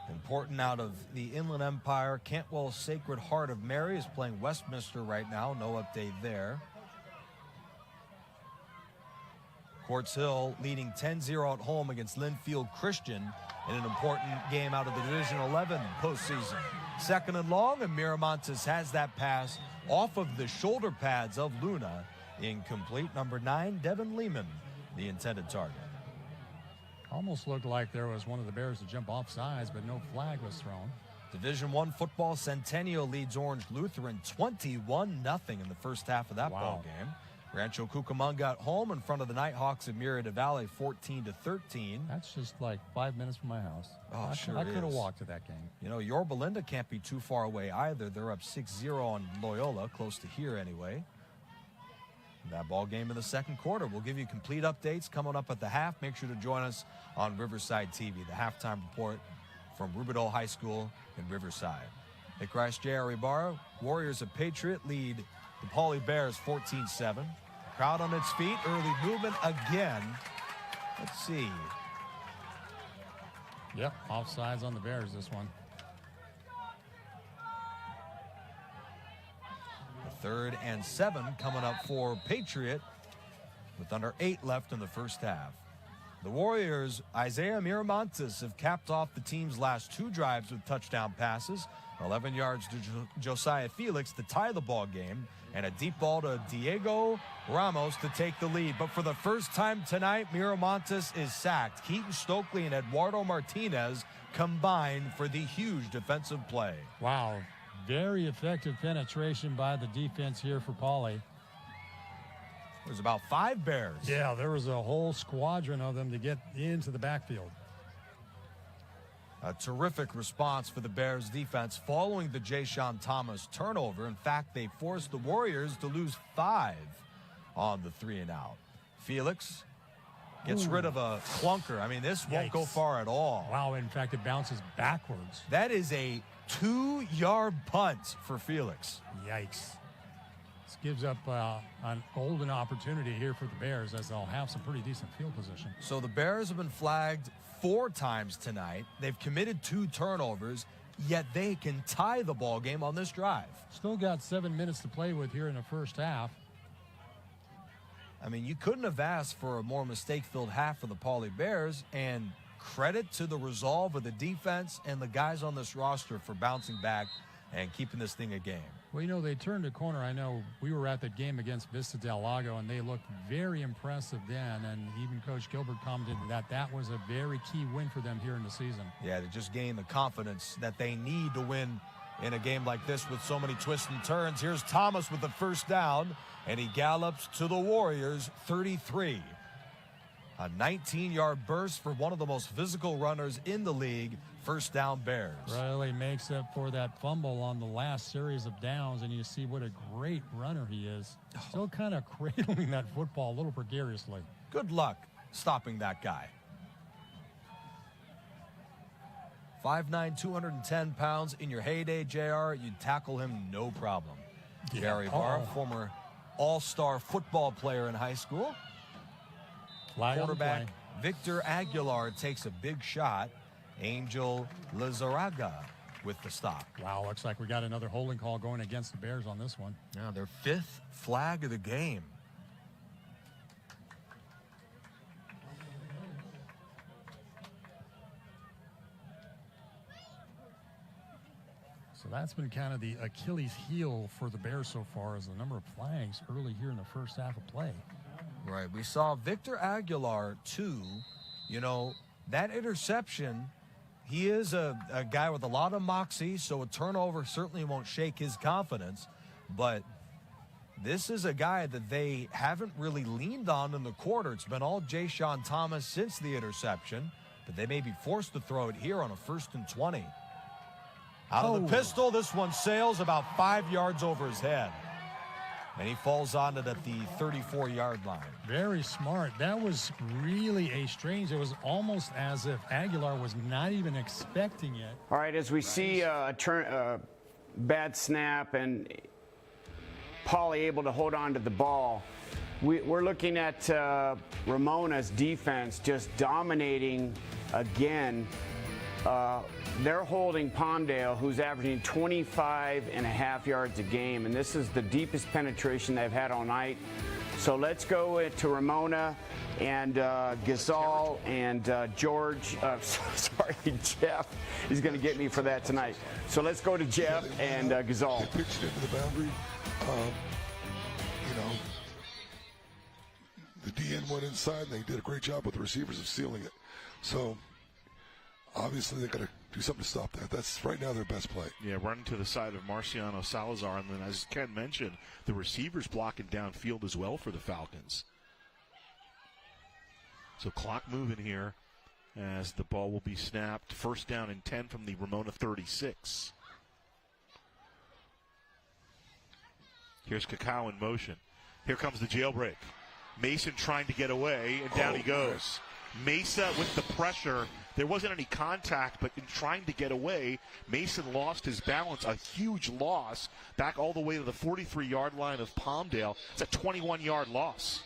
Important out of the Inland Empire. Cantwell Sacred Heart of Mary is playing Westminster right now. No update there. Quartz Hill leading 10-0 at home against Linfield Christian in an important game out of the Division 11 postseason. Second and long, and Miramontes has that pass off of the shoulder pads of Luna. Incomplete. Number 9, Devin Lehman, the intended target. Almost looked like there was one of the Bears to jump off sides, but no flag was thrown. Division I football, Centennial leads Orange Lutheran 21-0 in the first half of that ball game. Rancho Cucamonga at home in front of the Nighthawks of Murrieta Valley, 14-13. That's just like 5 minutes from my house. Oh, I could have walked to that game. You know, Yorba Linda can't be too far away either. They're up 6-0 on Loyola, close to here anyway. That ball game in the second quarter. We'll give you complete updates coming up at the half. Make sure to join us on Riverside TV, the halftime report from Rubidoux High School in Riverside. Nick Rice, J.R. Ibarra, Warriors of Patriot lead the Pauley Bears 14-7. Crowd on its feet, early movement again. Let's see. Yep, offsides on the Bears this one. Third and 7 coming up for Patriot with under 8 left in the first half. The Warriors, Isaiah Miramontes, have capped off the team's last 2 drives with touchdown passes. 11 yards to Josiah Felix to tie the ball game, and a deep ball to Diego Ramos to take the lead. But for the first time tonight, Miramontes is sacked. Keaton Stokely and Eduardo Martinez combined for the huge defensive play. Wow, very effective penetration by the defense here for Pauley. There's about 5 Bears. Yeah, there was a whole squadron of them to get into the backfield. A terrific response for the Bears defense following the Jayshon Thomas turnover. In fact, they forced the Warriors to lose 5 on the 3-and-out. Felix gets rid of a clunker. I mean, this won't go far at all. Wow, in fact, it bounces backwards. That is a 2-yard punt for Felix. Yikes. This gives up an golden opportunity here for the Bears, as they'll have some pretty decent field position. So the Bears have been flagged 4 times tonight. They've committed 2 turnovers, yet they can tie the ball game on this drive. Still got 7 minutes to play with here in the first half. I mean, you couldn't have asked for a more mistake-filled half for the Pauley Bears, and credit to the resolve of the defense and the guys on this roster for bouncing back and keeping this thing a game. Well, you know, they turned a corner. I know we were at that game against Vista Del Lago, and they looked very impressive then, and even Coach Gilbert commented that that was a very key win for them here in the season. Yeah, to just gain the confidence that they need to win in a game like this with so many twists and turns. Here's Thomas with the first down, and he gallops to the Warriors' 33. A 19-yard burst for one of the most physical runners in the league. First down, Bears. Really makes up for that fumble on the last series of downs, and you see what a great runner he is. Still kind of cradling that football a little precariously. Good luck stopping that guy. 5'9", 210 pounds. In your heyday, JR, you'd tackle him no problem. Yeah. Gary Barr, former all-star football player in high school. Flag on the play. Quarterback Victor Aguilar takes a big shot. Angel Lizarraga with the stop. Wow, looks like we got another holding call going against the Bears on this one. Now their 5th flag of the game. So that's been kind of the Achilles heel for the Bears so far, is the number of flags early here in the first half of play. Right, we saw Victor Aguilar too. You know, that interception, he is a guy with a lot of moxie, so a turnover certainly won't shake his confidence. But this is a guy that they haven't really leaned on in the quarter. It's been all Jayshon Thomas since the interception, but they may be forced to throw it here on a 1st and 20. Out of the pistol, this one sails about 5 yards over his head. And he falls on it at the 34-yard line. Very smart. That was really a strange. It was almost as if Aguilar was not even expecting it. All right, as we see a bad snap and Pauley able to hold on to the ball, we're looking at Ramona's defense just dominating again. They're holding Palmdale, who's averaging 25.5 yards a game, and this is the deepest penetration they've had all night. So let's go to Ramona and Gasol and George. Sorry, Jeff is going to get me for that tonight. So let's go to Jeff and Gasol. They pitched into the boundary. The DN went inside, and they did a great job with the receivers of sealing it. So obviously they got to do something to stop that. That's right now their best play. Yeah, running to the side of Marciano Salazar, and then as Ken mentioned, the receivers blocking downfield as well for the Falcons. So clock moving here as the ball will be snapped. First down and 10 from the Ramona 36. Here's Cacao in motion. Here comes the jailbreak. Mason trying to get away, and down he goes. Mesa with the pressure. There wasn't any contact, but in trying to get away, Mason lost his balance. A huge loss back all the way to the 43-yard line of Palmdale. It's a 21-yard loss.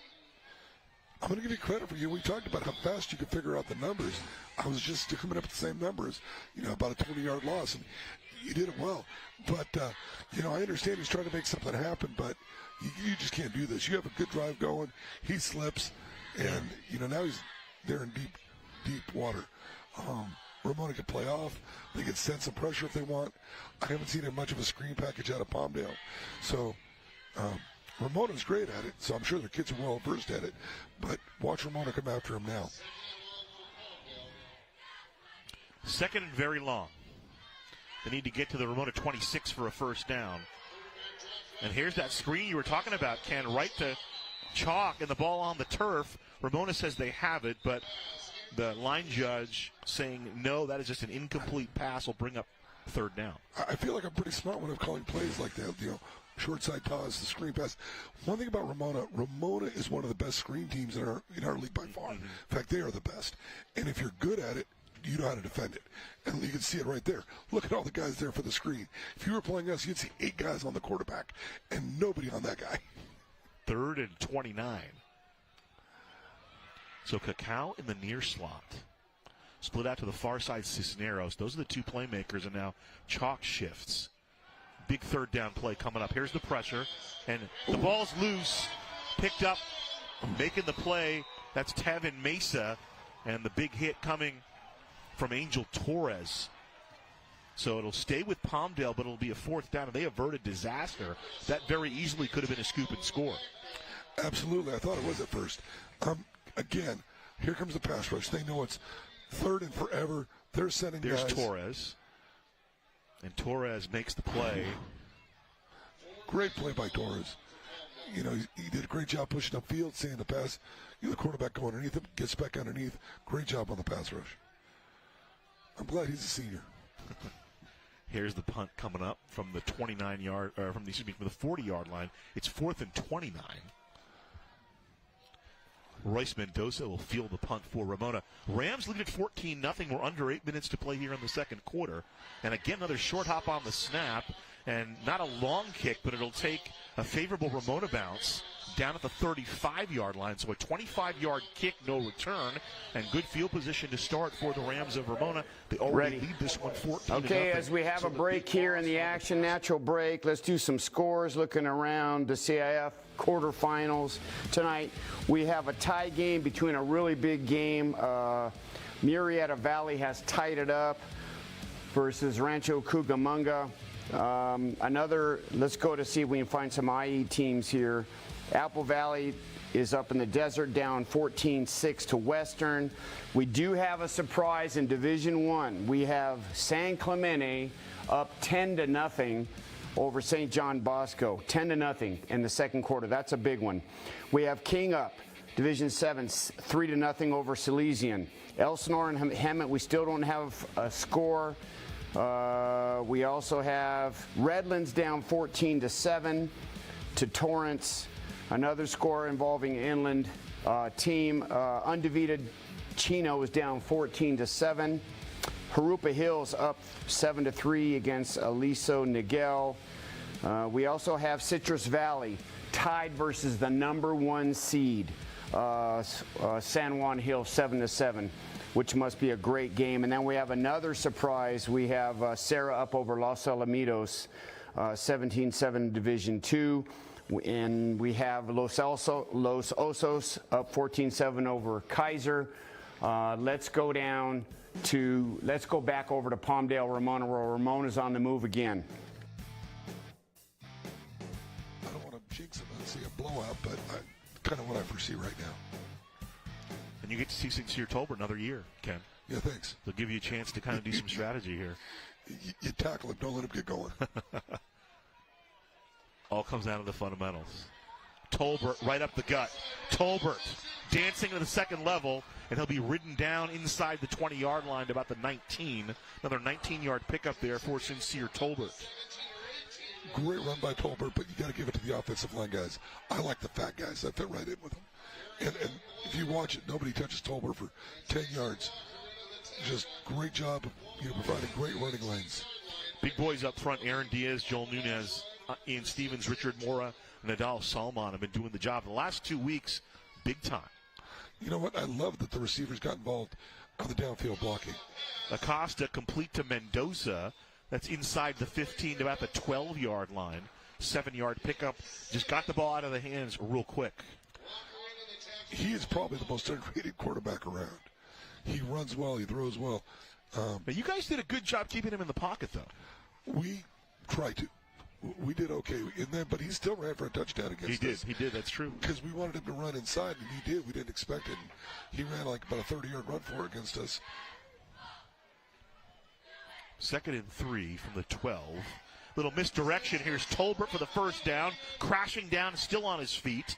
I'm going to give you credit for you. We talked about how fast you could figure out the numbers. I was just coming up with the same numbers, about a 20-yard loss, and you did it well. But, I understand he's trying to make something happen, but you just can't do this. You have a good drive going. He slips, and, now he's they're in deep water. Ramona can play off. They can send some pressure if they want. I haven't seen much of a screen package out of Palmdale. So Ramona's great at it, so I'm sure their kids are well versed at it. But watch Ramona come after him now. Second and very long. They need to get to the Ramona 26 for a first down. And here's that screen you were talking about, Ken, right to Chalk and the ball on the turf. Ramona says they have it, but the line judge saying, no, that is just an incomplete pass, will bring up third down. I feel like I'm pretty smart when I'm calling plays like that, short side toss, the screen pass. One thing about Ramona is one of the best screen teams in our league by far. Mm-hmm. In fact, they are the best. And if you're good at it, you know how to defend it. And you can see it right there. Look at all the guys there for the screen. If you were playing us, you'd see 8 guys on the quarterback and nobody on that guy. Third and 29. So Cacao in the near slot. Split out to the far side, Cisneros. Those are the two playmakers, and now Chalk shifts. Big third down play coming up. Here's the pressure, and the ball's loose. Picked up, making the play. That's Tevin Mesa, and the big hit coming from Angel Torres. So it'll stay with Palmdale, but it'll be a fourth down, and they averted disaster. That very easily could have been a scoop and score. Absolutely. I thought it was at first. Again, here comes the pass rush. They know it's third and forever. They're sending There's guys. Torres. And Torres makes the play. Great play by Torres. He did a great job pushing upfield, seeing the pass. The quarterback go underneath him, gets back underneath. Great job on the pass rush. I'm glad he's a senior. Here's the punt coming up from the 29-yard, or from the 40-yard line. It's 4th and 29. Royce Mendoza will field the punt for Ramona. Rams lead at 14-0. We're under 8 minutes to play here in the second quarter. And again, another short hop on the snap. And not a long kick, but it'll take a favorable Ramona bounce down at the 35-yard line. So a 25-yard kick, no return, and good field position to start for the Rams of Ramona. They already lead this one 14-0. Okay, as we have a break here in the action, natural break, let's do some scores looking around the CIF quarterfinals. Tonight, we have a tie game between a really big game. Murrieta Valley has tied it up versus Rancho Cucamonga. Let's go to see if we can find some IE teams here. Apple Valley is up in the desert, down 14-6 to Western. We do have a surprise in Division I. We have San Clemente up 10-0 over St. John Bosco, 10-0 in the second quarter. That's a big one. We have King up, Division 7, 3-0 over Salesian. Elsinore and Hemet, we still don't have a score. We also have Redlands down 14-7 to Torrance. Another score involving Inland team. Undefeated Chino is down 14-7. Harupa Hills up 7-3 against Aliso Niguel. We also have Citrus Valley tied versus the number 1 seed, San Juan Hills 7-7. Which must be a great game. And then we have another surprise. We have Serra up over Los Alamitos, 17-7 Division 2. And we have Los Osos up 14-7 over Kaiser. Let's go back over to Palmdale Ramona, where Ramona's on the move again. I don't want to jinx it and see a blowout, but kind of what I foresee right now. And you get to see Sincere Tolbert another year, Ken. Yeah, thanks. They'll give you a chance to kind of do some strategy here. You tackle him, don't let him get going. All comes down to the fundamentals. Tolbert right up the gut. Tolbert dancing to the second level, and he'll be ridden down inside the 20-yard line to about the 19. Another 19-yard pickup there for Sincere Tolbert. Great run by Tolbert, but you got to give it to the offensive line guys. I like the fat guys. I fit right in with them. And if you watch it, nobody touches Tolbert for 10 yards. Just great job of providing great running lanes. Big boys up front, Aaron Diaz, Joel Nunez, Ian Stevens, Richard Mora, Nadal Salmon have been doing the job. The last 2 weeks, big time. You know what? I love that the receivers got involved on the downfield blocking. Acosta complete to Mendoza. That's inside the 15 to about the 12-yard line. 7-yard pickup. Just got the ball out of the hands real quick. he is probably the most underrated quarterback around. He runs well. He throws well. But you guys did a good job keeping him in the pocket, though. We tried to. We did okay, but he still ran for a touchdown against us. He did. That's true. Because we wanted him to run inside, and he did. We didn't expect it. He ran like about a 30-yard run for it against us. 2nd and 3 from the 12. Little misdirection. Here's Tolbert for the first down. Crashing down, still on his feet.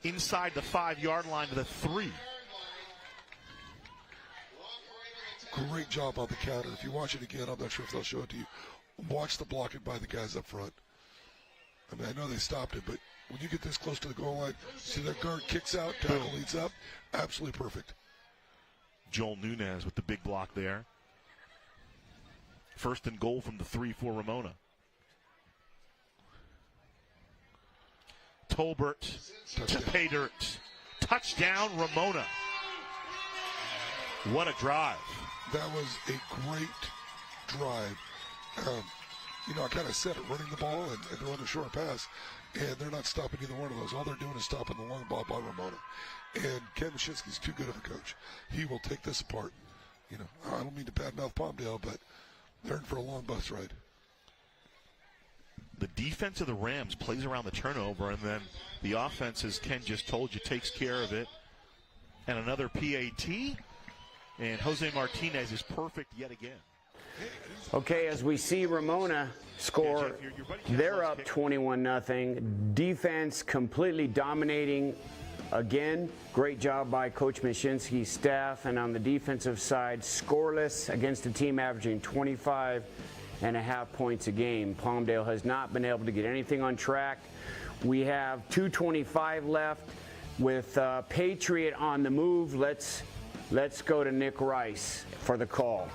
Inside the 5-yard line to the 3. Great job on the counter. If you watch it again, I'm not sure if they'll show it to you. Watch the blocking by the guys up front. I mean, I know they stopped it, but when you get this close to the goal line, see that guard kicks out, tackle leads up. Absolutely perfect. Joel Nunez with the big block there. 1st and goal from the 3 for Ramona. Tolbert to pay dirt. Touchdown, Ramona. What a drive. That was a great drive. I kind of said it, running the ball and throwing a short pass, and they're not stopping either one of those. All they're doing is stopping the long ball by Ramona. And Ken Mashinsky's too good of a coach. He will take this apart. I don't mean to badmouth Palmdale, but they're in for a long bus ride. The defense of the Rams plays around the turnover, and then the offense, as Ken just told you, takes care of it. And another PAT, and Jose Martinez is perfect yet again. Okay, as we see Ramona score, they're up 21-0. Defense completely dominating again. Great job by Coach Mashinsky's staff. And on the defensive side, scoreless against a team averaging 25.5 points a game. Palmdale has not been able to get anything on track. We have 2:25 left with Patriot on the move. Let's go to Nick Rice for the call.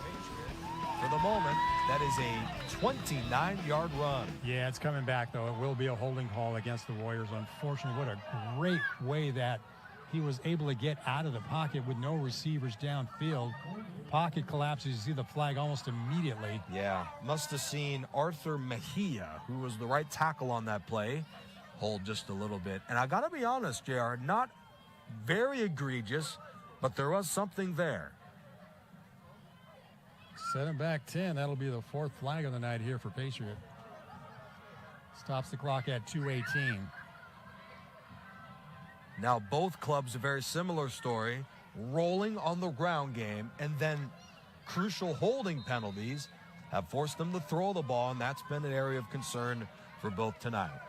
For the moment, that is a 29-yard run. Yeah, it's coming back, though. It will be a holding call against the Warriors. Unfortunately, what a great way that he was able to get out of the pocket with no receivers downfield. Pocket collapses. You see the flag almost immediately. Yeah, must have seen Arthur Mejia, who was the right tackle on that play, hold just a little bit. And I got to be honest, JR, not very egregious, but there was something there. Set him back 10. That'll be the 4th flag of the night here for Patriot. Stops the clock at 2:18. Now both clubs a very similar story, rolling on the ground game, and then crucial holding penalties have forced them to throw the ball, and that's been an area of concern for both tonight.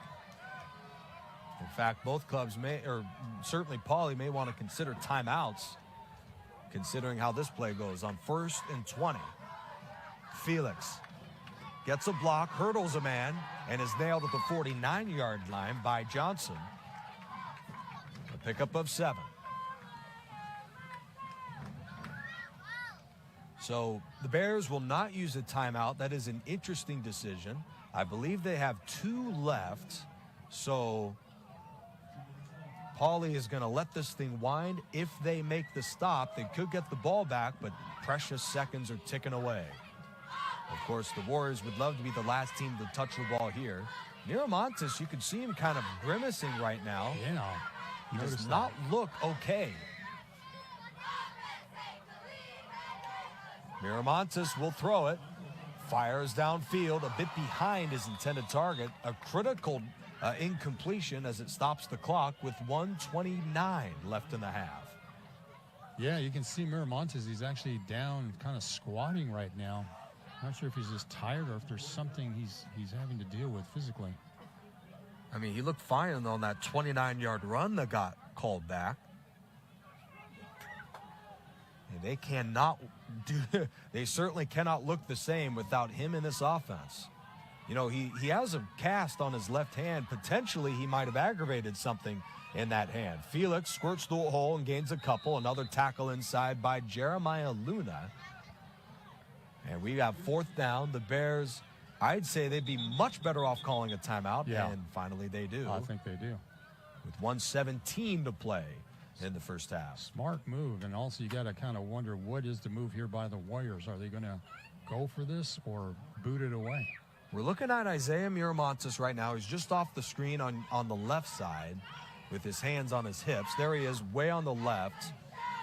In fact, both clubs may, or certainly Pauley may want to consider timeouts, considering how this play goes on 1st and 20. Felix gets a block, hurdles a man, and is nailed at the 49-yard line by Johnson. A pickup of 7. So the Bears will not use a timeout. That is an interesting decision. I believe they have 2 left. So Pauley is going to let this thing wind. If they make the stop, they could get the ball back, but precious seconds are ticking away. Of course, the Warriors would love to be the last team to touch the ball here. Miramontes, you can see him kind of grimacing right now. Yeah. He does not look okay. Miramontes will throw it. Fires downfield, a bit behind his intended target. A critical incompletion as it stops the clock with 1:29 left in the half. Yeah, you can see Miramontes. He's actually down, kind of squatting right now. Not sure if he's just tired or if there's something he's having to deal with physically. I mean, he looked fine on that 29-yard run that got called back. And they cannot do. They certainly cannot look the same without him in this offense. You know, he has a cast on his left hand. Potentially, he might have aggravated something in that hand. Felix squirts through a hole and gains a couple. Another tackle inside by Jeremiah Luna. And we have 4th down. The Bears, I'd say they'd be much better off calling a timeout. Yeah. And finally they do. I think they do. With 1:17 to play in the first half. Smart move. And also you got to kind of wonder, what is the move here by the Warriors? Are they going to go for this or boot it away? We're looking at Isaiah Miramontes right now. He's just off the screen on the left side. with his hands on his hips. There he is, way on the left.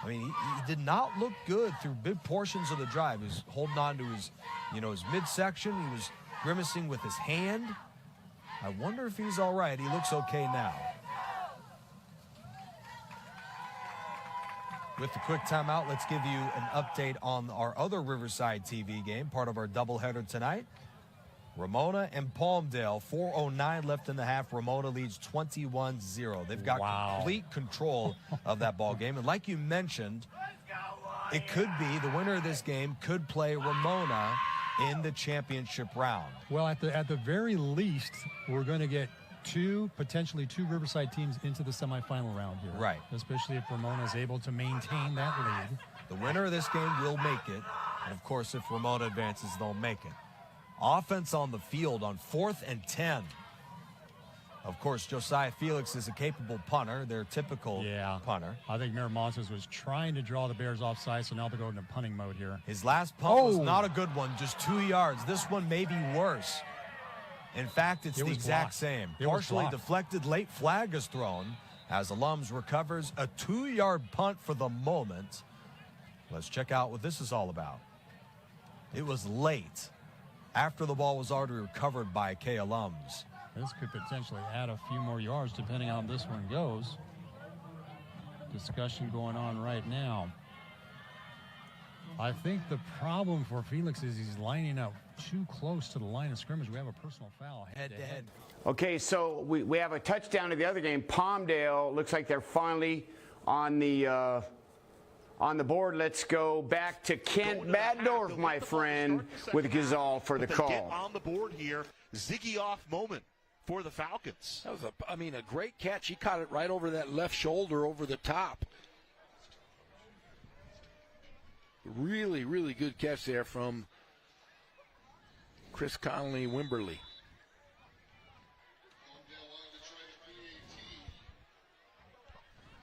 I mean, he did not look good through big portions of the drive. He was holding on to his, his midsection. He was grimacing with his hand. I wonder if he's all right. He looks okay now. With the quick timeout, let's give you an update on our other Riverside TV game, part of our doubleheader tonight. Ramona and Palmdale, 4:09 left in the half. Ramona leads 21-0. They've got complete control of that ball game. And like you mentioned, it could be the winner of this game could play Ramona in the championship round. Well, at the very least, we're going to get potentially two Riverside teams into the semifinal round here. Right. Especially if Ramona is able to maintain that lead. The winner of this game will make it. And, of course, if Ramona advances, they'll make it. Offense on the field on 4th and 10. Of course, Josiah Felix is a capable punter, their typical punter. I think Miramontes was trying to draw the Bears offside, so now they're going into punting mode here. His last punt was not a good one, just 2 yards. This one may be worse. In fact, it's the exact same. Partially deflected, late flag is thrown as Alums recovers a 2-yard punt for the moment. Let's check out what this is all about. It was late, after the ball was already recovered by K Alums. This could potentially add a few more yards depending on how this one goes. Discussion going on right now. I think the problem for Felix is he's lining up too close to the line of scrimmage. We have a personal foul head-to-head. Okay, so we have a touchdown to the other game. Palmdale looks like they're finally on the board. Let's go back to Kent Baddorf, my friend, with Gazal for the call. Get on the board here. Ziggy off moment for the Falcons. That was a great catch. He caught it right over that left shoulder, over the top. Really, really good catch there from Chris Conley Wimberly.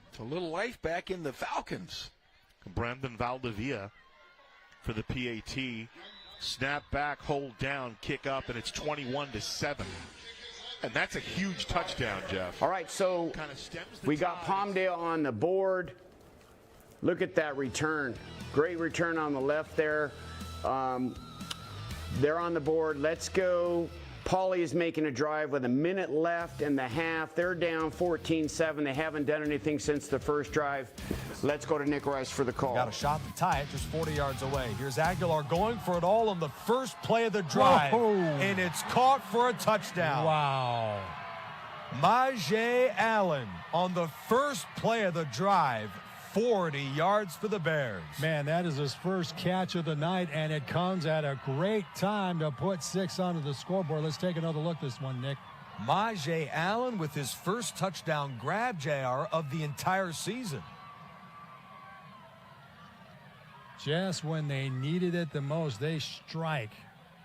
It's a little life back in the Falcons. Brandon Valdivia for the PAT. Snap back, hold down, kick up, and it's 21-7. And that's a huge touchdown, Jeff. All right, so we got Palmdale on the board. Look at that return. Great return on the left there. They're on the board. Let's go. Pauley is making a drive with a minute left in the half. They're down 14-7. They haven't done anything since the first drive. Let's go to Nick Rice for the call. Got a shot to tie it just 40 yards away. Here's Aguilar going for it all on the first play of the drive. Whoa. And it's caught for a touchdown. Wow. Majay Allen on the first play of the drive. 40 yards for the Bears. Man, that is his first catch of the night, and it comes at a great time to put 6 onto the scoreboard. Let's take another look at this one, Nick. Majay Allen with his first touchdown grab, JR, of the entire season. Just when they needed it the most, they strike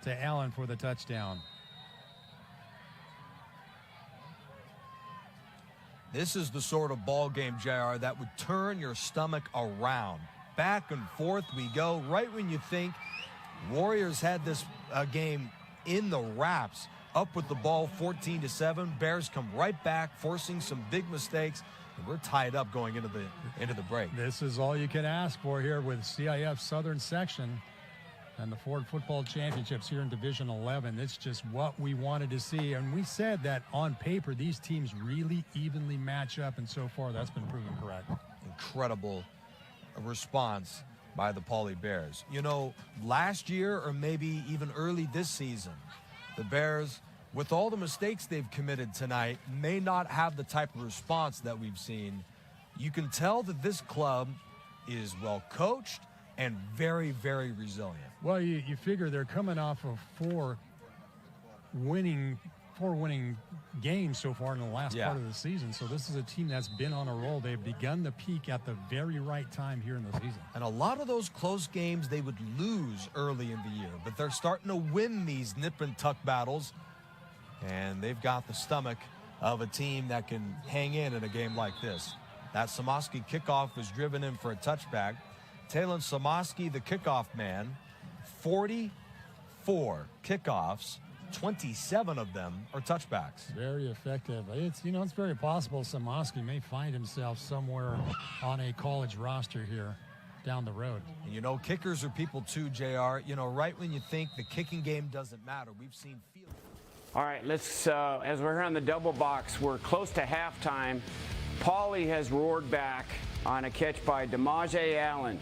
to Allen for the touchdown. This is the sort of ball game, JR, that would turn your stomach around. Back and forth we go. Right when you think Warriors had this game in the wraps, up with the ball 14-7. Bears come right back, forcing some big mistakes. And we're tied up going into the break. This is all you can ask for here with CIF Southern Section and the Ford Football Championships here in Division 11. It's just what we wanted to see. And we said that on paper, these teams really evenly match up. And so far, that's been proven correct. Incredible response by the Pauley Bears. You know, last year or maybe even early this season, the Bears, with all the mistakes they've committed tonight, may not have the type of response that we've seen. You can tell that this club is well coached and very, very resilient. Well, you figure they're coming off of four winning games so far in the last part of the season. So this is a team that's been on a roll. They've begun the peak at the very right time here in the season. And a lot of those close games they would lose early in the year, but they're starting to win these nip and tuck battles. And they've got the stomach of a team that can hang in a game like this. That Samoski kickoff was driven in for a touchback. Talon Samoski, the kickoff man, 44 kickoffs 27 of them are touchbacks. Very effective. It's it's very possible Samoski may find himself somewhere on a college roster here down the road. And kickers are people too, JR. Right when you think the kicking game doesn't matter, we've seen field. All right, let's, as we're here on the double box, we're close to halftime. Pauly has roared back on a catch by DeMaje Allen.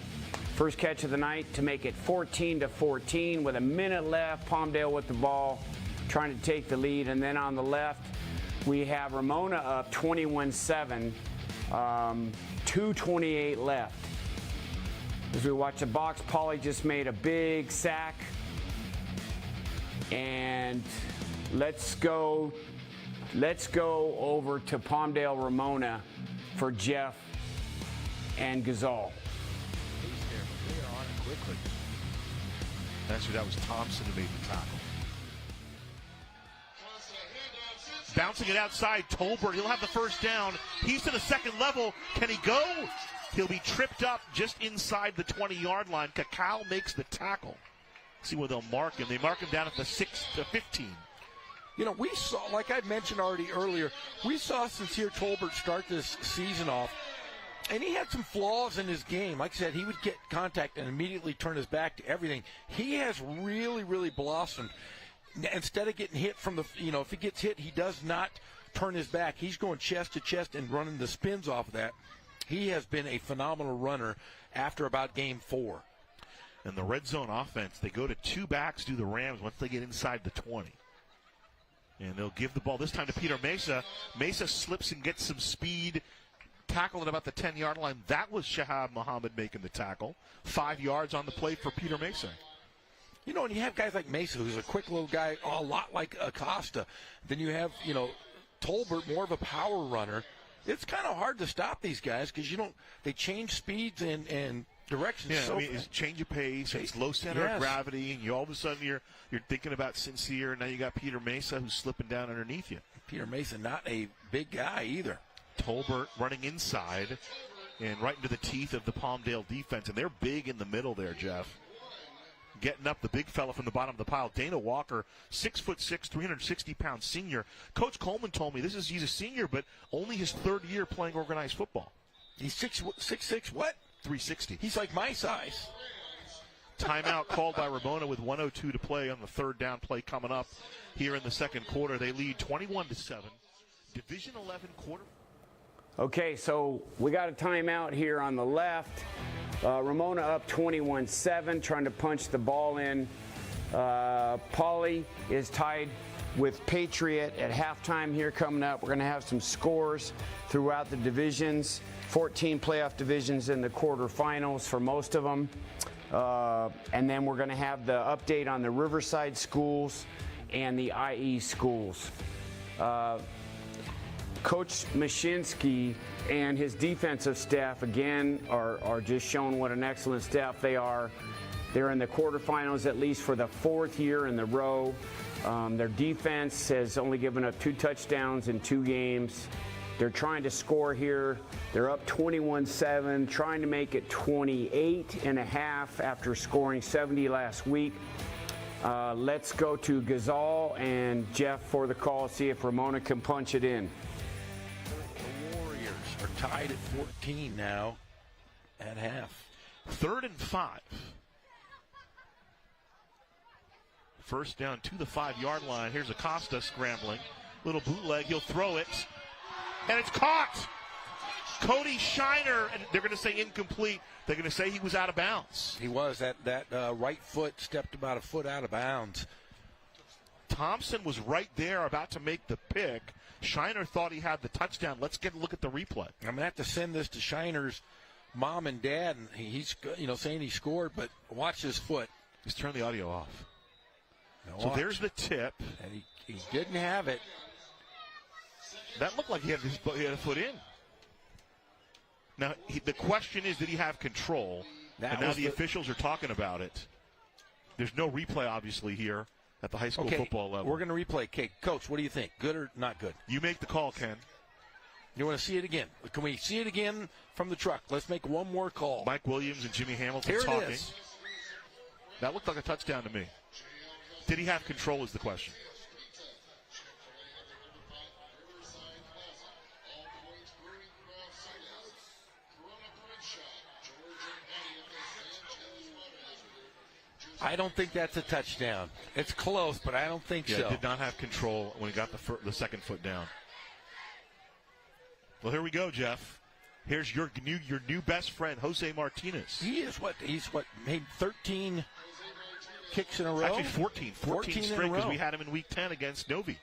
First catch of the night to make it 14-14 with a minute left. Palmdale with the ball, trying to take the lead. And then on the left, we have Ramona up 21-7, 2:28 left. As we watch the box, Pauly just made a big sack. And let's go over to Palmdale Ramona for Jeff and Gazal. Actually, that was Thompson who made the tackle. Bouncing it outside, Tolbert, he'll have the first down. He's to the second level. Can he go? He'll be tripped up just inside the 20-yard line. Cacao makes the tackle. See where they'll mark him. They mark him down at the 6 to 15. We saw, like I mentioned already earlier, we saw Sincere Tolbert start this season off, and he had some flaws in his game. Like I said, he would get contact and immediately turn his back to everything. He has really, really blossomed. Instead of getting hit from the, if he gets hit, he does not turn his back. He's going chest to chest and running the spins off of that. He has been a phenomenal runner after about game 4. And the red zone offense, they go to 2 backs, do the Rams once they get inside the 20. And they'll give the ball this time to Peter Mesa. Mesa slips and gets some speed. Tackled at about the 10-yard line. That was Shahab Muhammad making the tackle. 5 yards on the play for Peter Mesa. And you have guys like Mesa, who's a quick little guy, a lot like Acosta. Then you have, Tolbert, more of a power runner. It's kind of hard to stop these guys because they change speeds and directions. Yeah, it's change of pace. It's low center of gravity, and all of a sudden you're thinking about Sincere. Now you got Peter Mesa who's slipping down underneath you. Peter Mesa, not a big guy either. Tolbert running inside and right into the teeth of the Palmdale defense, and they're big in the middle there, Jeff. Getting up the big fella from the bottom of the pile, Dana Walker, 6'6", 360-pound senior. Coach Coleman told me he's a senior, but only his 3rd year playing organized football. He's 6'6", what? 360. He's like my size. Timeout called by Ramona with 1:02 to play on the 3rd down play coming up here in the second quarter. They lead 21-7. Division 11 quarter. Okay, so we got a timeout here on the left. Ramona up 21-7, trying to punch the ball in. Pauly is tied with Patriot at halftime here coming up. We're going to have some scores throughout the divisions. 14 playoff divisions in the quarterfinals for most of them. And then we're going to have the update on the Riverside schools and the IE schools. Coach Mashinsky and his defensive staff, again, are just showing what an excellent staff they are. They're in the quarterfinals at least for the 4th year in the row. Their defense has only given up 2 touchdowns in 2 games. They're trying to score here. They're up 21-7, trying to make it 28.5 after scoring 70 last week. Let's go to Gazal and Jeff for the call, see if Ramona can punch it in. The Warriors are tied at 14 now at half. 3rd and 5. First down to the 5-yard line. Here's Acosta scrambling. Little bootleg. He'll throw it. And it's caught. Cody Shiner, and they're going to say incomplete. They're going to say he was out of bounds. He was. That right foot stepped about a foot out of bounds. Thompson was right there about to make the pick. Shiner thought he had the touchdown. Let's get a look at the replay. I'm going to have to send this to Shiner's mom and dad, and he's saying he scored, but watch his foot. Just turn the audio off. Now so there's the tip. And he didn't have it. That looked like he had a foot in. Now, the question is, did he have control? And now the officials are talking about it. There's no replay, obviously, here at the high school football level. We're going to replay. Okay, Coach, what do you think? Good or not good? You make the call, Ken. You want to see it again? Can we see it again from the truck? Let's make one more call. Mike Williams and Jimmy Hamilton here talking. It is. That looked like a touchdown to me. Did he have control is the question. I don't think that's a touchdown. It's close, but I don't think so. Did not have control when he got the second foot down. Well, here we go, Jeff. Here's your new best friend, Jose Martinez. He's made 13 kicks in a row? Actually, 14 straight, because we had him in Week 10 against Novi.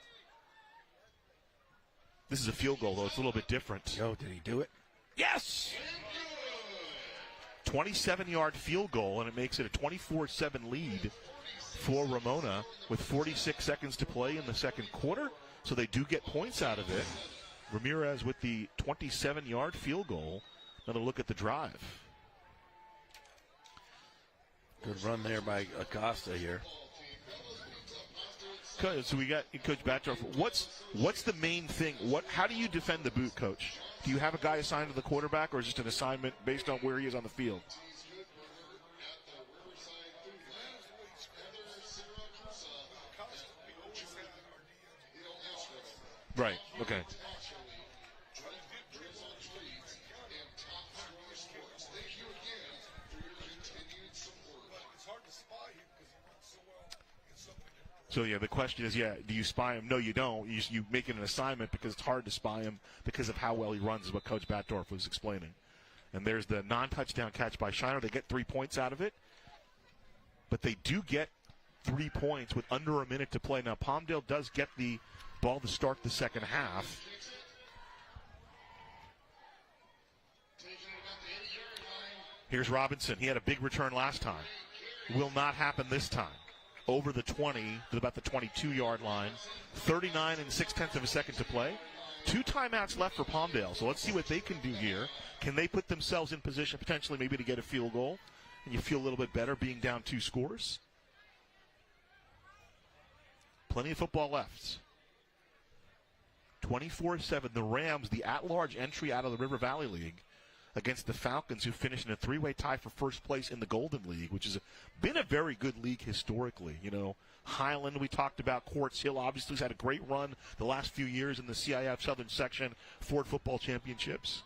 This is a field goal, though. It's a little bit different. Oh, did he do it? Yes! 27-yard field goal, and it makes it a 24-7 lead for Ramona with 46 seconds to play in the second quarter. So they do get points out of it. Ramirez with the 27-yard field goal. Another look at the drive. Good run there by Acosta here. So we got Coach Batdorf. What's the main thing? How do you defend the boot, Coach? Do you have a guy assigned to the quarterback, or is it just an assignment based on where he is on the field? Right. Okay. So, the question is, do you spy him? No, you don't. You make it an assignment because it's hard to spy him because of how well he runs, is what Coach Batdorf was explaining. And there's the non-touchdown catch by Shiner. They get 3 points out of it. But they do get 3 points with under a minute to play. Now, Palmdale does get the ball to start the second half. Here's Robinson. He had a big return last time. Will not happen this time. Over the 20 to about the 22-yard line. 39 and 6/10 of a second to play. 2 timeouts left for Palmdale. So let's see what they can do here. Can they put themselves in position potentially maybe to get a field goal? And you feel a little bit better being down 2 scores? Plenty of football left. 24-7. The Rams, the at-large entry out of the River Valley League, against the Falcons, who finished in a 3-way tie for first place in the Golden League, which has been a very good league historically. Highland, we talked about. Quartz Hill obviously has had a great run the last few years in the CIF Southern Section Ford Football Championships.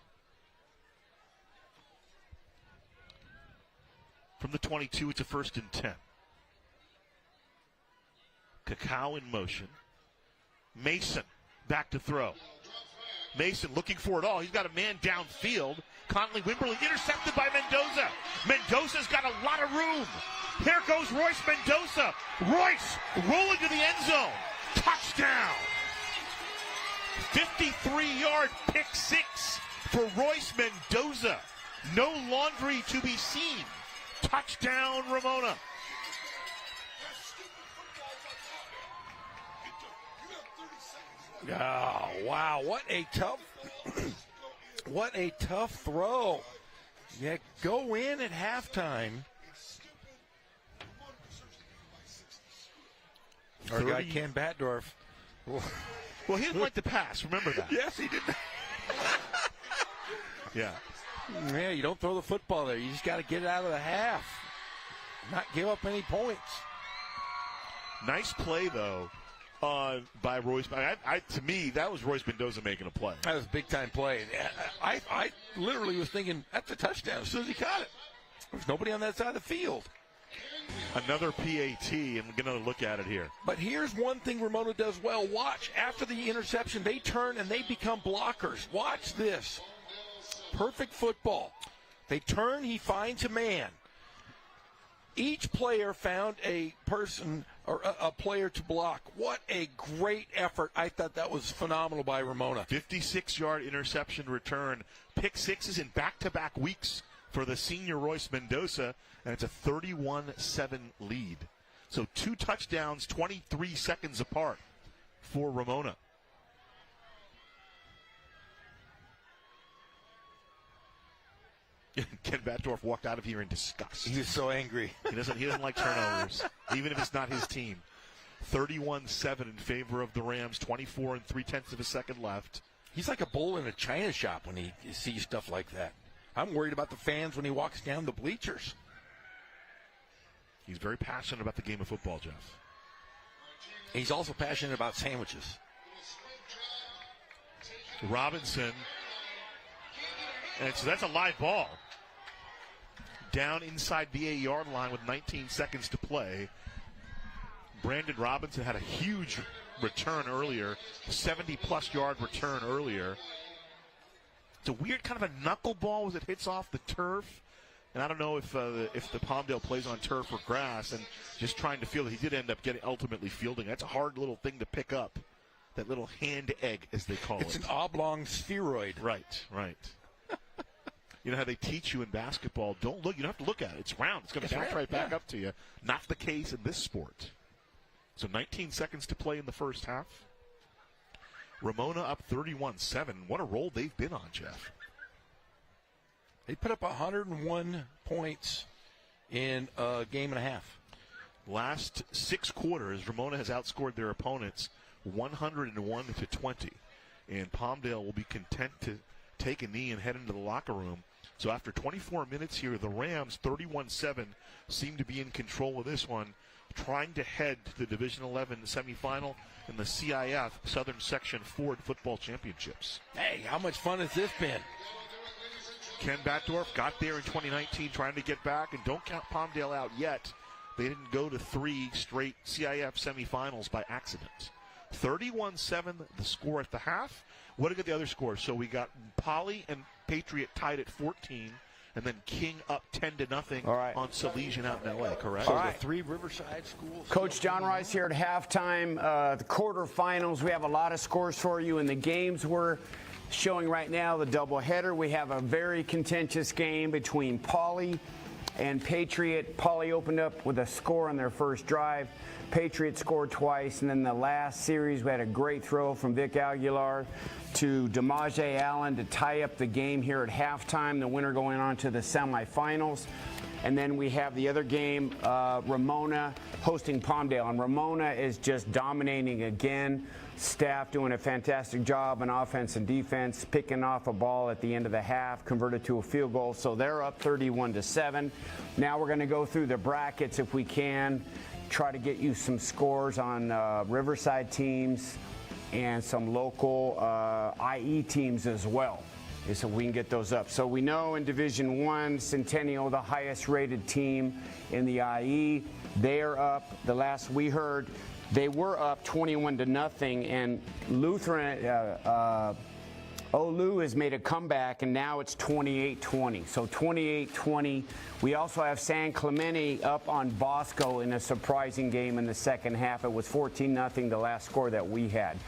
From the 22, it's a 1st and 10. Cacao in motion. Mason back to throw. Mason looking for it all. He's got a man downfield. Conley Wimberly intercepted by Mendoza. Mendoza's got a lot of room. Here goes Royce Mendoza. Royce rolling to the end zone. Touchdown. 53-yard pick 6 for Royce Mendoza. No laundry to be seen. Touchdown, Ramona. Oh, wow. What a tough throw. Yeah, go in at halftime. Our guy Ken Batdorf. Well, he didn't like to pass. Remember that. Yes, he did. Yeah. Yeah, you don't throw the football there. You just got to get it out of the half. Not give up any points. Nice play, though. By Royce. To me, that was Royce Mendoza making a play. That was a big-time play. I literally was thinking, that's a touchdown as soon as he caught it. There's nobody on that side of the field. Another PAT, and we're going to look at it here. But here's one thing Ramona does well. Watch, after the interception, they turn and they become blockers. Watch this. Perfect football. They turn, he finds a man. Each player found a person or a player to block. What a great effort. I thought that was phenomenal by Ramona. 56-yard interception return. Pick 6s in back-to-back weeks for the senior Royce Mendoza, and it's a 31-7 lead. So 2 touchdowns, 23 seconds apart for Ramona. Ken Batdorf walked out of here in disgust. He was so angry. He doesn't like turnovers, even if it's not his team. 31-7 in favor of the Rams. 24 and 3/10 of a second left. He's like a bull in a china shop when he sees stuff like that. I'm worried about the fans when he walks down the bleachers. He's very passionate about the game of football, Jeff. He's also passionate about sandwiches. Robinson. And so that's a live ball. down inside the 8-yard line with 19 seconds to play. Brandon Robinson had a huge return earlier, 70-plus yard return earlier. It's a weird kind of a knuckleball as it hits off the turf. And I don't know if the Palmdale plays on turf or grass, and just trying to field it. He did end up ultimately fielding. That's a hard little thing to pick up. That little hand egg, as they call it. It's an oblong spheroid. Right. You know how they teach you in basketball, don't look, you don't have to look at it. It's round. It's going to bounce right back up to you. Not the case in this sport. So 19 seconds to play in the first half. Ramona up 31-7. What a roll they've been on, Jeff. They put up 101 points in a game and a half. Last 6 quarters, Ramona has outscored their opponents 101-20. And Palmdale will be content to take a knee and head into the locker room. So after 24 minutes here, the Rams, 31-7, seem to be in control of this one, trying to head to the Division 11 semifinal in the CIF Southern Section Ford Football Championships. Hey, how much fun has this been? Ken Batdorf got there in 2019 trying to get back, and don't count Palmdale out yet. They didn't go to 3 straight CIF semifinals by accident. 31-7, the score at the half. What did the other scores? So we got Poly and Patriot tied at 14, and then King up 10-0 on Salesian out in L.A., correct? All right. The 3 Riverside schools. Coach John Rice here at halftime. The quarterfinals, we have a lot of scores for you, and the games we're showing right now, the doubleheader. We have a very contentious game between Poly and Patriot. Poly opened up with a score on their first drive. Patriot scored twice, and then the last series we had a great throw from Vic Aguilar to Demaje Allen to tie up the game here at halftime, the winner going on to the semifinals. And then we have the other game, Ramona hosting Palmdale, and Ramona is just dominating again. Staff doing a fantastic job on offense and defense, picking off a ball at the end of the half, converted to a field goal, so they're up 31-7. Now we're going to go through the brackets if we can, try to get you some scores on Riverside teams and some local IE teams as well, so we can get those up. So we know in Division 1, Centennial, the highest rated team in the IE, they are up. The last we heard, they were up 21-0, and Lutheran, Olu has made a comeback, and now it's 28-20. So 28-20. We also have San Clemente up on Bosco in a surprising game in the second half. It was 14-0, the last score that we had.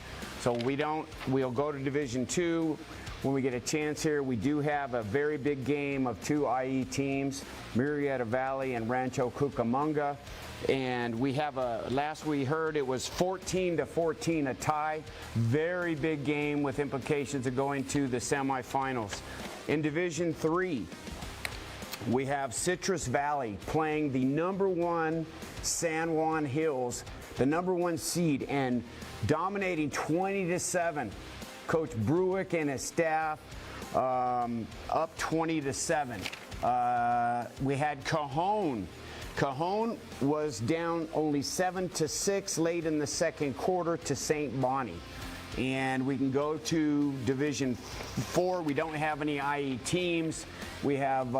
So we'll go to Division 2 when we get a chance here. We do have a very big game of 2 IE teams, Murrieta Valley and Rancho Cucamonga. And we have last we heard it was 14-14, a tie. Very big game with implications of going to the semifinals. In Division 3, we have Citrus Valley playing the #1 San Juan Hills, the #1 seed, and dominating 20-7. Coach Bruick and his staff up 20-7. We had Cajon. Cajon was down only 7-6 late in the second quarter to St. Bonnie. And we can go to Division 4. We don't have any IE teams. We have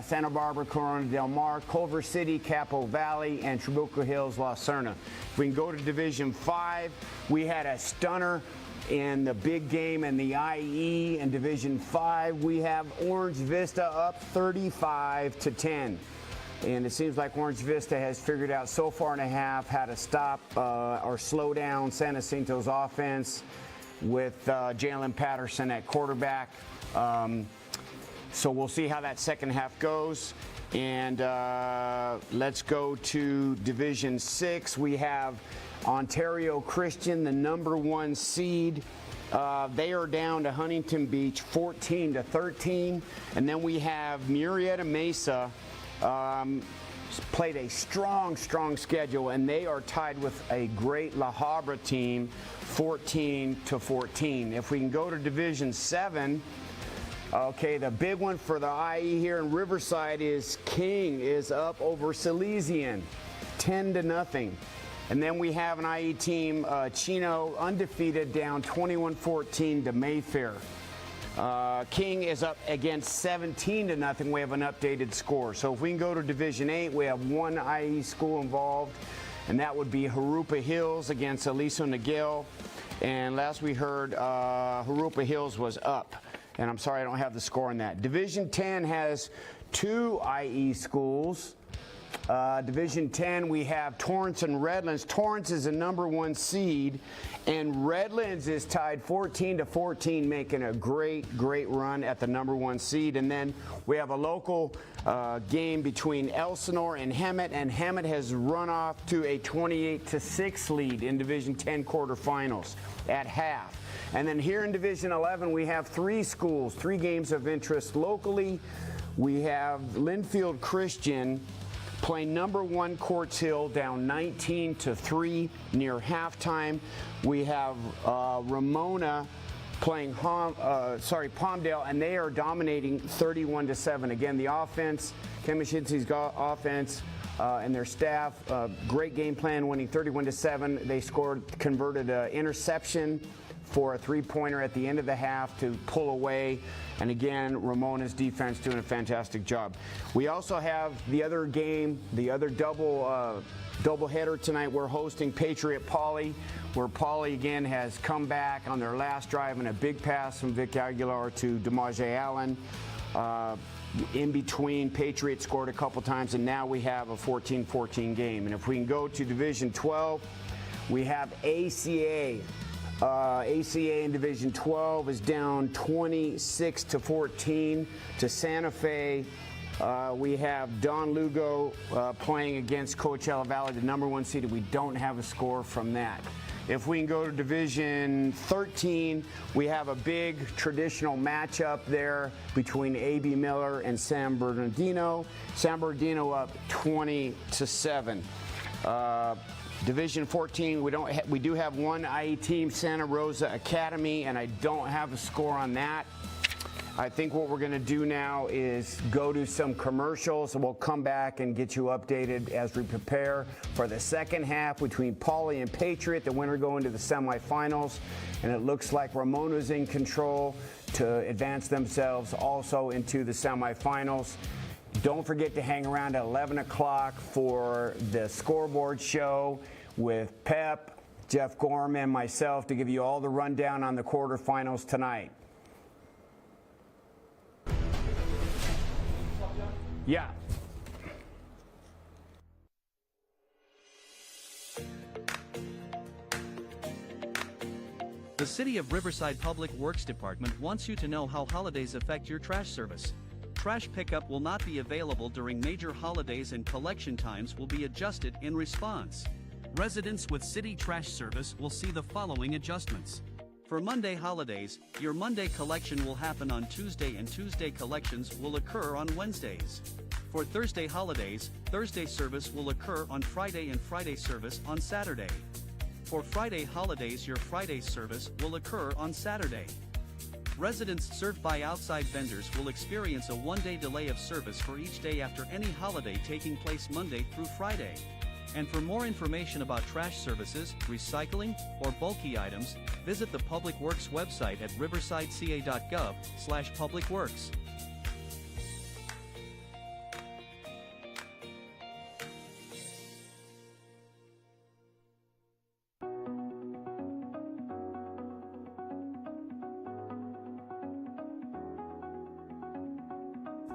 Santa Barbara, Corona Del Mar, Culver City, Capo Valley, and Trabuco Hills, La Serna. If we can go to Division 5, we had a stunner in the big game in the IE. In Division 5, we have Orange Vista up 35-10. And it seems like Orange Vista has figured out so far in a half how to stop or slow down San Jacinto's offense with Jalen Patterson at quarterback. So we'll see how that second half goes. And let's go to Division 6. We have Ontario Christian, the #1 seed. They are down to Huntington Beach 14-13. And then we have Murrieta Mesa. Played a strong schedule, and they are tied with a great La Habra team, 14-14. If we can go to Division 7, okay, the big one for the IE here in Riverside is King is up over Salesian, 10-0. And then we have an IE team, Chino, undefeated, down 21-14 to Mayfair. King is up against 17-0. We have an updated score. So if we can go to Division 8, we have one IE school involved, and that would be Harupa Hills against Aliso Niguel. And last we heard, Harupa Hills was up. And I'm sorry I don't have the score on that. Division 10 has two IE schools. Division 10, we have Torrance and Redlands. Torrance is a #1 seed, and Redlands is tied 14-14, making a great run at the #1 seed. And then we have a local game between Elsinore and Hemet has run off to a 28-6 lead in Division 10 quarterfinals at half. And then here in Division 11, we have three schools, three games of interest locally. We have Linfield Christian playing `1 Quartz Hill down 19-3 near halftime. We have Ramona playing Palmdale, and they are dominating 31-7. Again, the offense, Ken Mashinski's offense and their staff, great game plan, winning 31-7. They converted an interception for a three-pointer at the end of the half to pull away. And again, Ramona's defense doing a fantastic job. We also have the other game, the other double header tonight. We're hosting Patriot Poly, where Poly again has come back on their last drive and a big pass from Vic Aguilar to DeMaje Allen. In between, Patriot scored a couple times, and now we have a 14-14 game. And if we can go to Division 12, we have ACA. ACA in Division 12 is down 26-14 to Santa Fe. We have Don Lugo playing against Coachella Valley, the #1 seed. We don't have a score from that. If we can go to Division 13, we have a big traditional matchup there between A.B. Miller and San Bernardino. San Bernardino up 20-7. Division 14, we do have one IE team, Santa Rosa Academy, and I don't have a score on that. I think what we're going to do now is go to some commercials, and we'll come back and get you updated as we prepare for the second half between Poly and Patriot. The winner going to the semifinals, and it looks like Ramona's in control to advance themselves also into the semifinals. Don't forget to hang around at 11 o'clock for the scoreboard show with Pep, Jeff Gorman, and myself to give you all the rundown on the quarterfinals tonight. Yeah. The City of Riverside Public Works Department wants you to know how holidays affect your trash service. Trash pickup will not be available during major holidays, and collection times will be adjusted in response. Residents with city trash service will see the following adjustments. For Monday holidays, your Monday collection will happen on Tuesday, and Tuesday collections will occur on Wednesdays. For Thursday holidays, Thursday service will occur on Friday and Friday service on Saturday. For Friday holidays, your Friday service will occur on Saturday. Residents served by outside vendors will experience a one-day delay of service for each day after any holiday taking place Monday through Friday. And for more information about trash services, recycling, or bulky items, visit the Public Works website at riversideca.gov/publicworks.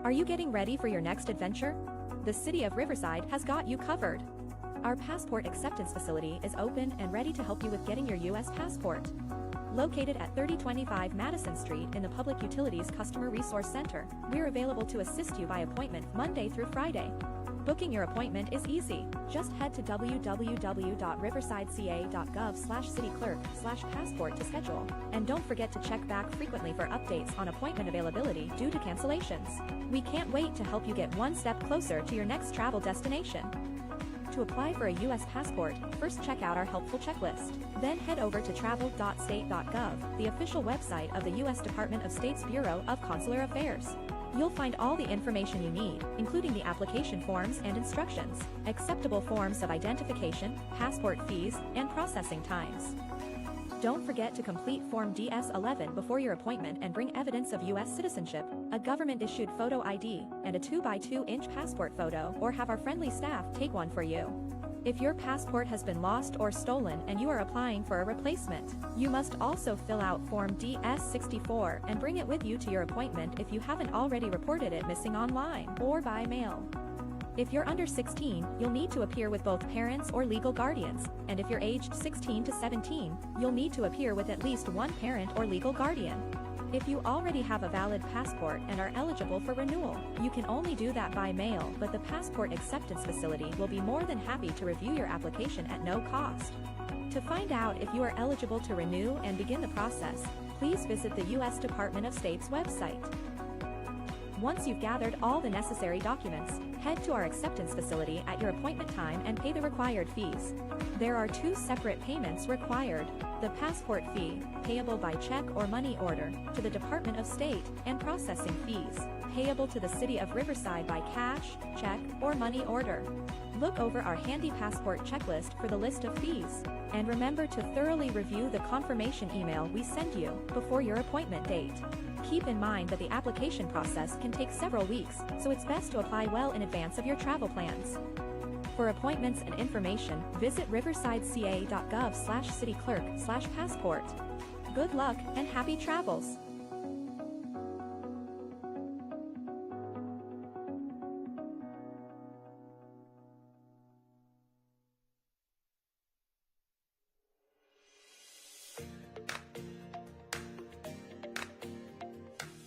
Are you getting ready for your next adventure? The City of Riverside has got you covered. Our passport acceptance facility is open and ready to help you with getting your U.S. passport. Located at 3025 Madison Street in the Public Utilities Customer Resource Center, we're available to assist you by appointment Monday through Friday. Booking your appointment is easy. Just head to www.riversideca.gov/cityclerk/passport to schedule. And don't forget to check back frequently for updates on appointment availability due to cancellations. We can't wait to help you get one step closer to your next travel destination. To apply for a U.S. passport, first check out our helpful checklist. Then head over to travel.state.gov, the official website of the U.S. Department of State's Bureau of Consular Affairs. You'll find all the information you need, including the application forms and instructions, acceptable forms of identification, passport fees, and processing times. Don't forget to complete Form DS-11 before your appointment and bring evidence of U.S. citizenship, a government-issued photo ID, and a 2x2-inch passport photo, or have our friendly staff take one for you. If your passport has been lost or stolen and you are applying for a replacement, you must also fill out Form DS-64 and bring it with you to your appointment if you haven't already reported it missing online or by mail. If you're under 16, you'll need to appear with both parents or legal guardians, and if you're aged 16 to 17, you'll need to appear with at least one parent or legal guardian. If you already have a valid passport and are eligible for renewal, you can only do that by mail, but the Passport Acceptance Facility will be more than happy to review your application at no cost. To find out if you are eligible to renew and begin the process, please visit the U.S. Department of State's website. Once you've gathered all the necessary documents, head to our acceptance facility at your appointment time and pay the required fees. There are 2 separate payments required: the passport fee, payable by check or money order, to the Department of State, and processing fees, payable to the City of Riverside by cash, check, or money order. Look over our handy passport checklist for the list of fees, and remember to thoroughly review the confirmation email we send you before your appointment date. Keep in mind that the application process can take several weeks, so it's best to apply well in advance of your travel plans. For appointments and information, visit riversideca.gov/cityclerk/passport. Good luck and happy travels!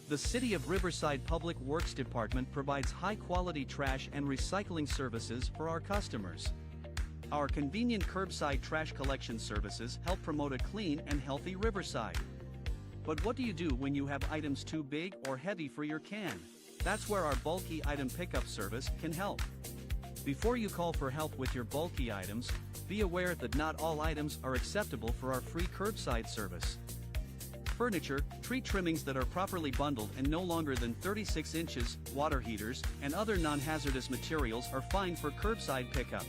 The City of Riverside Public Works Department provides high-quality trash and recycling services for our customers. Our convenient curbside trash collection services help promote a clean and healthy Riverside. But what do you do when you have items too big or heavy for your can? That's where our bulky item pickup service can help. Before you call for help with your bulky items, be aware that not all items are acceptable for our free curbside service. Furniture, tree trimmings that are properly bundled and no longer than 36 inches, water heaters, and other non-hazardous materials are fine for curbside pickup.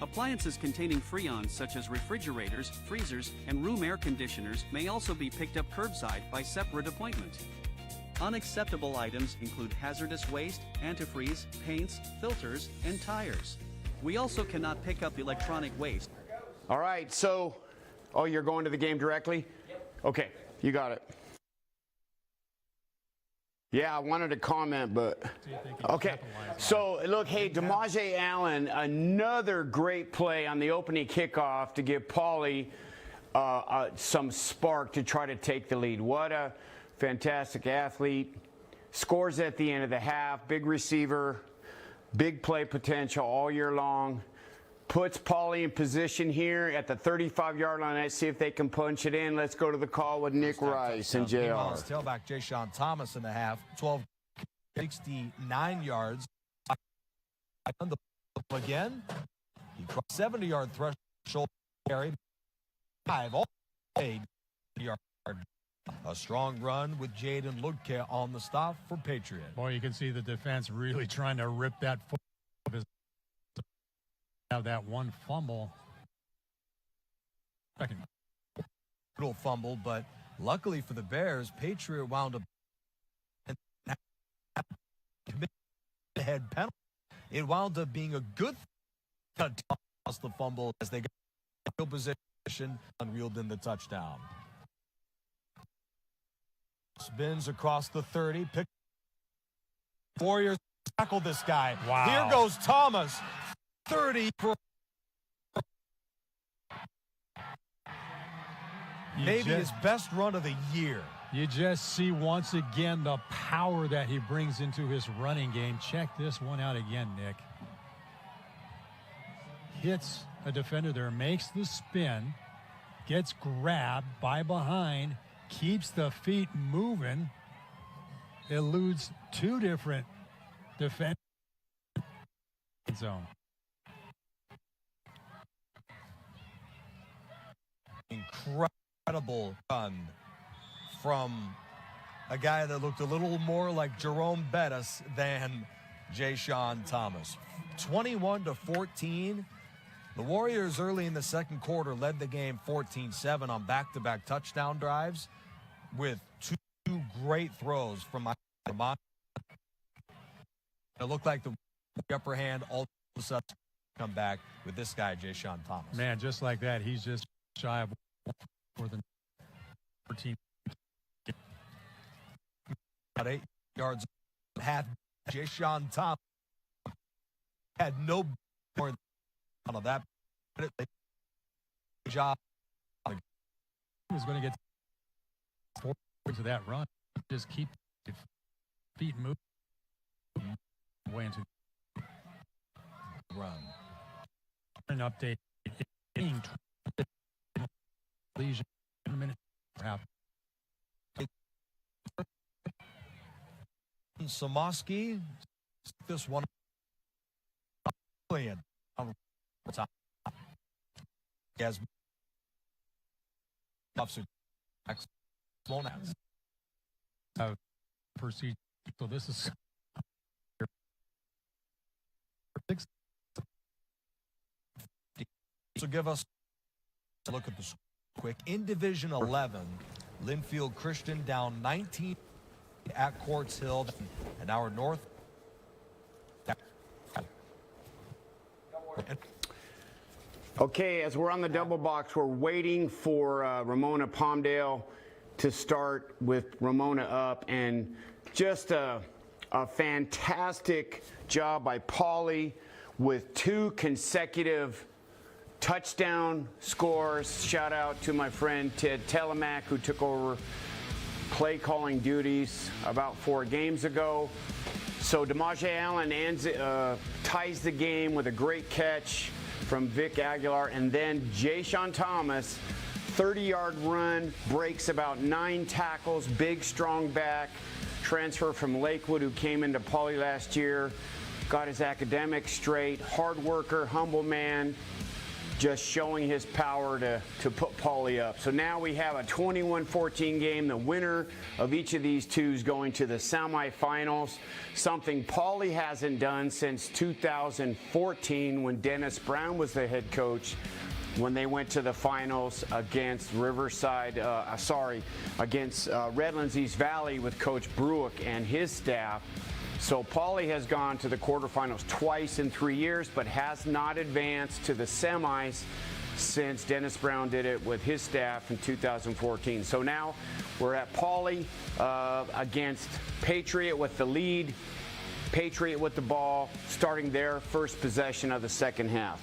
Appliances containing freons such as refrigerators, freezers, and room air conditioners may also be picked up curbside by separate appointment. Unacceptable items include hazardous waste, antifreeze, paints, filters, and tires. We also cannot pick up electronic waste. All right, so, you're going to the game directly? Yep. Okay. You got it. Yeah, I wanted to comment, but okay. So look, hey, DeMaje Allen, another great play on the opening kickoff to give Pauly some spark to try to take the lead. What a fantastic athlete. Scores at the end of the half. Big receiver, big play potential all year long. Puts Pauly in position here at the 35-yard line. Let's see if they can punch it in. Let's go to the call with Nick Rice and JR. Tailback Ja'Shawn Thomas in the half, 69 yards. Again, he crossed 70-yard threshold carry. 5 all 8 yard. A strong run with Jaden Lugke on the stop for Patriot. Boy, you can see the defense really trying to rip that foot off his. Have that one fumble. Little fumble, but luckily for the Bears, Patriot wound up committing the head penalty. It wound up being a good toss the fumble as they got field position and reeled in the touchdown. Spins across the 30. Warriors tackle this guy. Wow. Here goes Thomas. 30 for maybe his best run of the year. You just see once again the power that he brings into his running game. Check this one out again, Nick. Hits a defender there, makes the spin, gets grabbed by behind, keeps the feet moving, eludes 2 different defenders. Zone. Incredible run from a guy that looked a little more like Jerome Bettis than Ja'Shawn Thomas. 21-14. The Warriors early in the second quarter led the game 14-7 on back-to-back touchdown drives with two great throws from Montes. It looked like the upper hand all of a sudden come back with this guy, Ja'Shawn Thomas. Man, just like that, he's just shy of more than 14. About 8 yards had Ja'Shawn Thomas had no more than that job. He was going to get forward to that run. Just keep feet moving way into run. An update. Lesion in a minute. Perhaps. Samoski, this one. Yes. Proceed. So this is so give us a look at this quick. In Division 11, Linfield Christian down 19 at Quartz Hill, an hour north. Okay, as we're on the double box, we're waiting for Ramona Palmdale to start with Ramona up, and just a fantastic job by Pauly with 2 consecutive touchdown scores. Shout out to my friend Ted Telemack, who took over play calling duties about 4 games ago. So DeMaja Allen ties the game with a great catch from Vic Aguilar, and then Ja'Shawn Thomas, 30-yard run, breaks about 9 tackles, big, strong back, transfer from Lakewood, who came into Pauly last year, got his academics straight, hard worker, humble man, just showing his power to put Pauly up. So now we have a 21-14 game. The winner of each of these two is going to the semifinals, something Pauly hasn't done since 2014 when Dennis Brown was the head coach, when they went to the finals against against Redlands East Valley with Coach Bruick and his staff. So Pauly has gone to the quarterfinals twice in 3 years, but has not advanced to the semis since Dennis Brown did it with his staff in 2014. So now we're at Pauly against Patriot with the lead, Patriot with the ball, starting their first possession of the second half.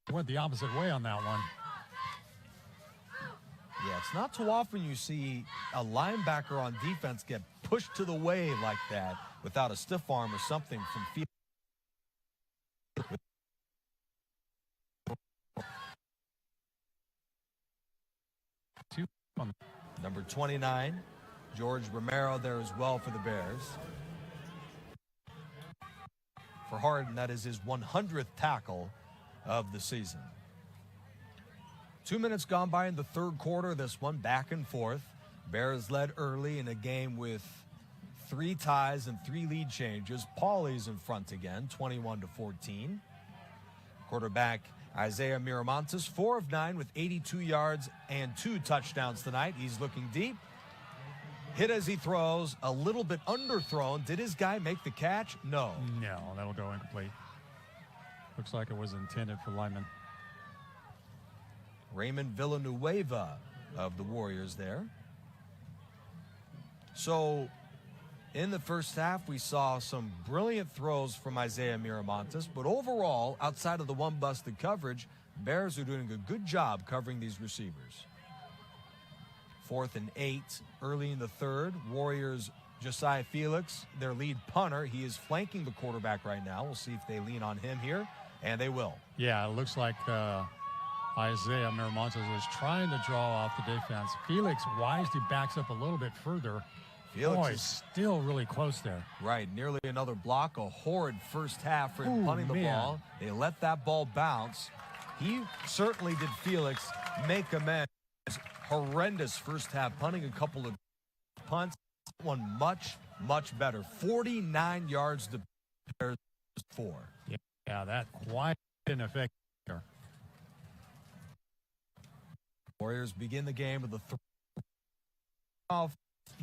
Went the opposite way on that one. Yeah, it's not too often you see a linebacker on defense get pushed to the way like that without a stiff arm or something from field. Number 29, George Romero there as well for the Bears. For Harden, that is his 100th tackle of the season. 2 minutes gone by in the third quarter. This one back and forth. Bears led early in a game with 3 ties and 3 lead changes. Pauly's in front again, 21-14. Quarterback Isaiah Miramontes, 4 of 9 with 82 yards and 2 touchdowns tonight. He's looking deep. Hit as he throws, a little bit underthrown. Did his guy make the catch? No. No, that'll go incomplete. Looks like it was intended for Lyman. Raymond Villanueva of the Warriors there. So in the first half, we saw some brilliant throws from Isaiah Miramontes, but overall, outside of the one busted coverage, Bears are doing a good job covering these receivers. 4th and 8 early in the third. Warriors, Josiah Felix, their lead punter. He is flanking the quarterback right now. We'll see if they lean on him here, and they will. Yeah, it looks like Isaiah Miramontes was trying to draw off the defense. Felix wisely backs up a little bit further. Felix Boy, is still really close there. right, nearly another block. A horrid first half for him punting the ball. They let that ball bounce. He certainly did Felix make amends. Horrendous first half, punting a couple of punts. One much, much better. 49 yards to Bears 4. Yeah, that quite an effect there. Warriors begin the game with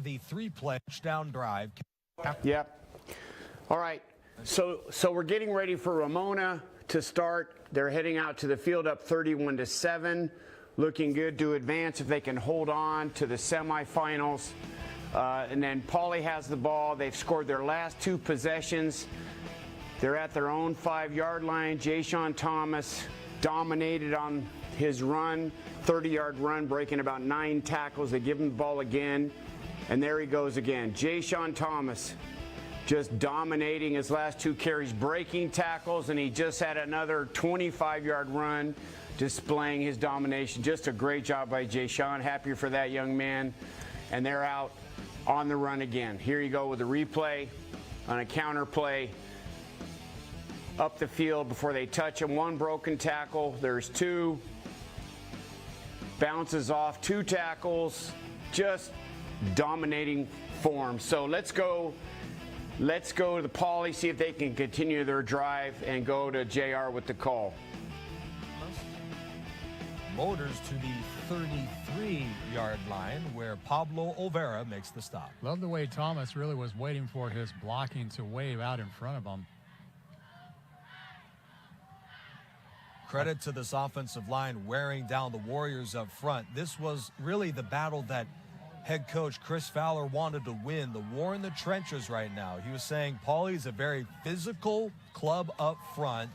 the three-play touchdown drive. Yep. All right. So we're getting ready for Ramona to start. They're heading out to the field up 31-7. Looking good to advance if they can hold on to the semifinals. And then Pauley has the ball. They've scored their last 2 possessions. They're at their own 5-yard line. Jayshon Thomas dominated on his run, 30-yard run, breaking about 9 tackles. They give him the ball again, and there he goes again. Jayshon Thomas just dominating his last 2 carries, breaking tackles, and he just had another 25-yard run, displaying his domination. Just a great job by Jayshon. Happy for that young man. And they're out on the run again. Here you go with a replay on a counter play. Up the field before they touch him. 1 broken tackle. There's 2. Bounces off 2 tackles. Just dominating form. So let's go to the Pauley, see if they can continue their drive and go to JR with the call. Motors to the 33-yard line where Pablo Olvera makes the stop. Love the way Thomas really was waiting for his blocking to wave out in front of him. Credit to this offensive line wearing down the Warriors up front. This was really the battle that head coach Chris Fowler wanted to win, the war in the trenches right now. He was saying Pauley's a very physical club up front.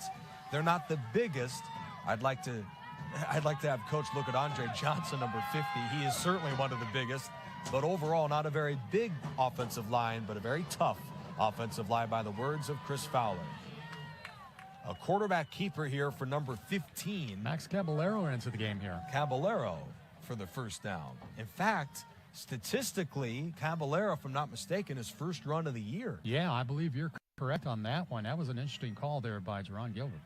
They're not the biggest. I'd like to have coach look at Andre Johnson, number 50. He is certainly one of the biggest, but overall not a very big offensive line, but a very tough offensive line by the words of Chris Fowler. A quarterback keeper here for number 15. Max Caballero into the game here. Caballero for the first down. In fact, statistically, Caballero, if I'm not mistaken, his first run of the year. Yeah, I believe you're correct on that one. That was an interesting call there by Jerron Gilbert.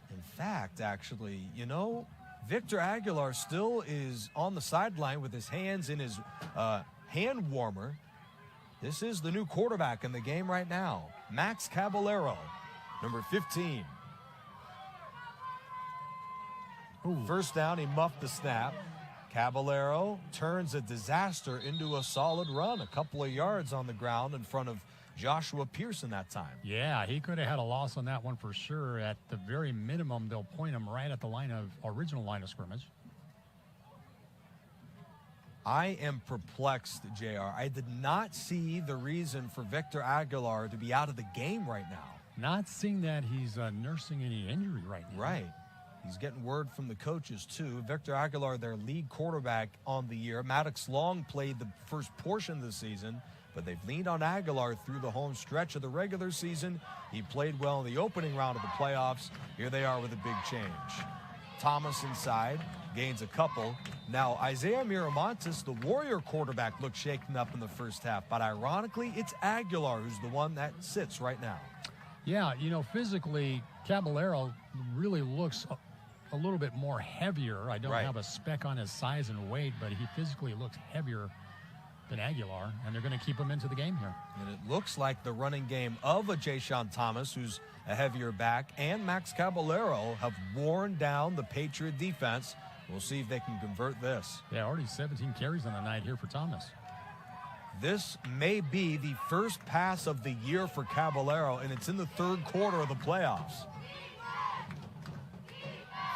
In fact, actually, you know, Victor Aguilar still is on the sideline with his hands in his hand warmer. This is the new quarterback in the game right now, Max Caballero, number 15. Ooh. First down, he muffed the snap. Caballero turns a disaster into a solid run, a couple of yards on the ground in front of Joshua Pearson that time. Yeah, he could have had a loss on that one for sure. At the very minimum, they'll point him right at the original line of scrimmage. I am perplexed, JR. I did not see the reason for Victor Aguilar to be out of the game right now. Not seeing that he's nursing any injury right now. Right. He's getting word from the coaches, too. Victor Aguilar, their lead quarterback on the year. Maddox Long played the first portion of the season, but they've leaned on Aguilar through the home stretch of the regular season. He played well in the opening round of the playoffs. Here they are with a big change. Thomas inside, gains a couple. Now, Isaiah Miramontes, the Warrior quarterback, looked shaken up in the first half, but ironically, it's Aguilar who's the one that sits right now. Yeah, you know, physically, Caballero really looks a little bit more heavier. I don't have a speck on his size and weight, but he physically looks heavier than Aguilar, and they're going to keep him into the game here. And it looks like the running game of a Jayshon Thomas, who's a heavier back, and Max Caballero have worn down the Patriot defense. We'll see if they can convert this. Yeah, already 17 carries on the night here for Thomas. This may be the first pass of the year for Caballero, and it's in the third quarter of the playoffs.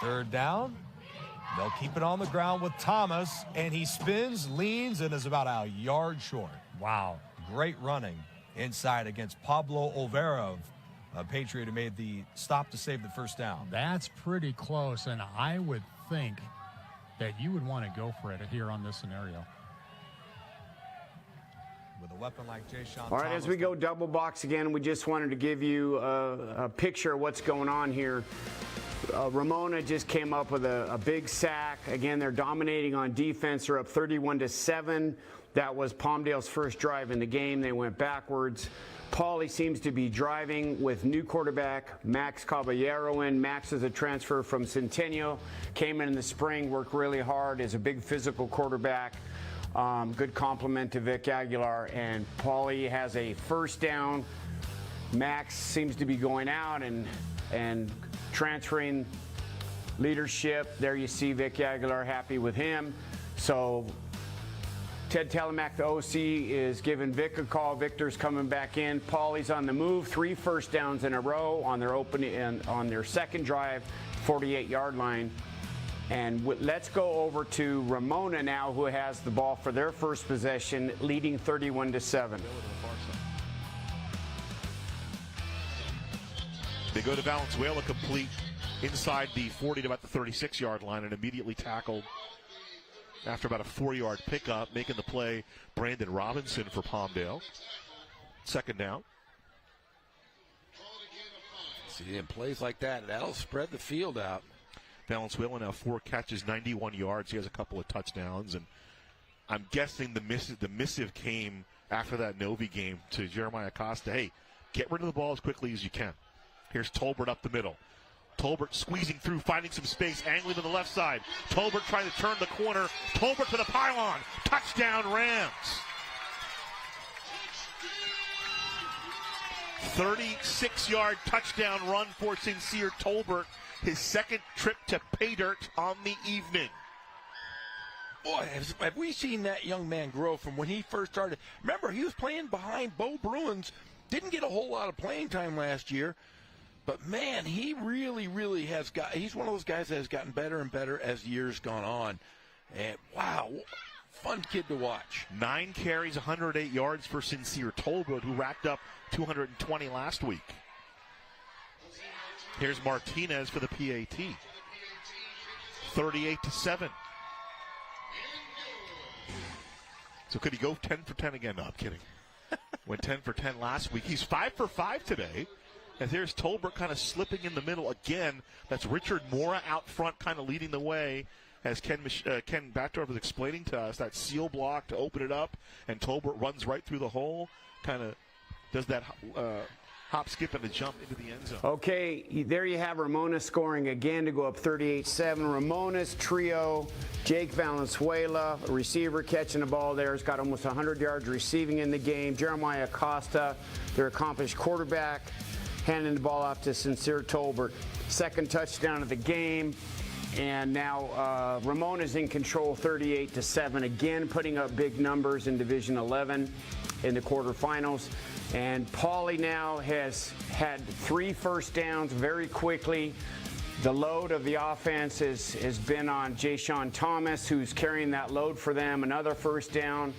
Third down. They'll keep it on the ground with Thomas, and he spins, leans, and is about a yard short. Wow. Great running inside against Pablo Olvera, a Patriot who made the stop to save the first down. That's pretty close, and I would think that you would want to go for it here on this scenario. With a weapon like Jayshon All right, Thomas, as we go double box again, we just wanted to give you a picture of what's going on here. Ramona just came up with a big sack. Again, they're dominating on defense. They're up 31-7. That was Palmdale's first drive in the game. They went backwards. Pauley seems to be driving with new quarterback Max Caballero in. Max is a transfer from Centennial. Came in the spring, worked really hard, is a big physical quarterback. Good compliment to Vic Aguilar. And Pauley has a first down. Max seems to be going out and transferring leadership. There you see Vic Aguilar happy with him. So Ted Telemack, the OC, is giving Vic a call. Victor's coming back in. Pauley's on the move. 3 first downs in a row on their opening and on their second drive, 48-yard line. And let's go over to Ramona now, who has the ball for their first possession, leading 31-7. They go to Valenzuela, complete inside the 40 to about the 36-yard line, and immediately tackled after about a 4-yard pickup, making the play Brandon Robinson for Palmdale. Second down. See, in plays like that, that'll spread the field out. Valenzuela now 4 catches, 91 yards. He has a couple of touchdowns, and I'm guessing the missive came after that Novi game to Jeremiah Costa. Hey, get rid of the ball as quickly as you can. Here's Tolbert up the middle. Tolbert squeezing through, finding some space, angling to the left side. Tolbert trying to turn the corner. Tolbert to the pylon. Touchdown, Rams. 36-yard touchdown run for Sincere Tolbert. His second trip to pay dirt on the evening. Boy, have we seen that young man grow from when he first started. Remember, he was playing behind Bo Bruins. Didn't get a whole lot of playing time last year. But, man, he really, really has got – he's one of those guys that has gotten better and better as the years gone on. And, wow, fun kid to watch. 9 carries, 108 yards for Sincere Tolbert, who racked up 220 last week. Here's Martinez for the PAT. 38-7. So could he go 10 for 10 again? No, I'm kidding. Went 10 for 10 last week. He's 5 for 5 today. And there's Tolbert kind of slipping in the middle again. That's Richard Mora out front kind of leading the way. As Ken Batdorf was explaining to us, that seal block to open it up. And Tolbert runs right through the hole. Kind of does that hop, skip, and a jump into the end zone. Okay, there you have Ramona scoring again to go up 38-7. Ramona's trio, Jake Valenzuela, a receiver catching the ball there, has got almost 100 yards receiving in the game. Jeremiah Costa, their accomplished quarterback, handing the ball off to Sincere Tolbert. Second touchdown of the game. And now Ramona's in control 38-7, again putting up big numbers in Division 11 in the quarterfinals. And Pauley now has had 3 first downs very quickly. The load of the offense has been on Jayshon Thomas, who's carrying that load for them. Another first down.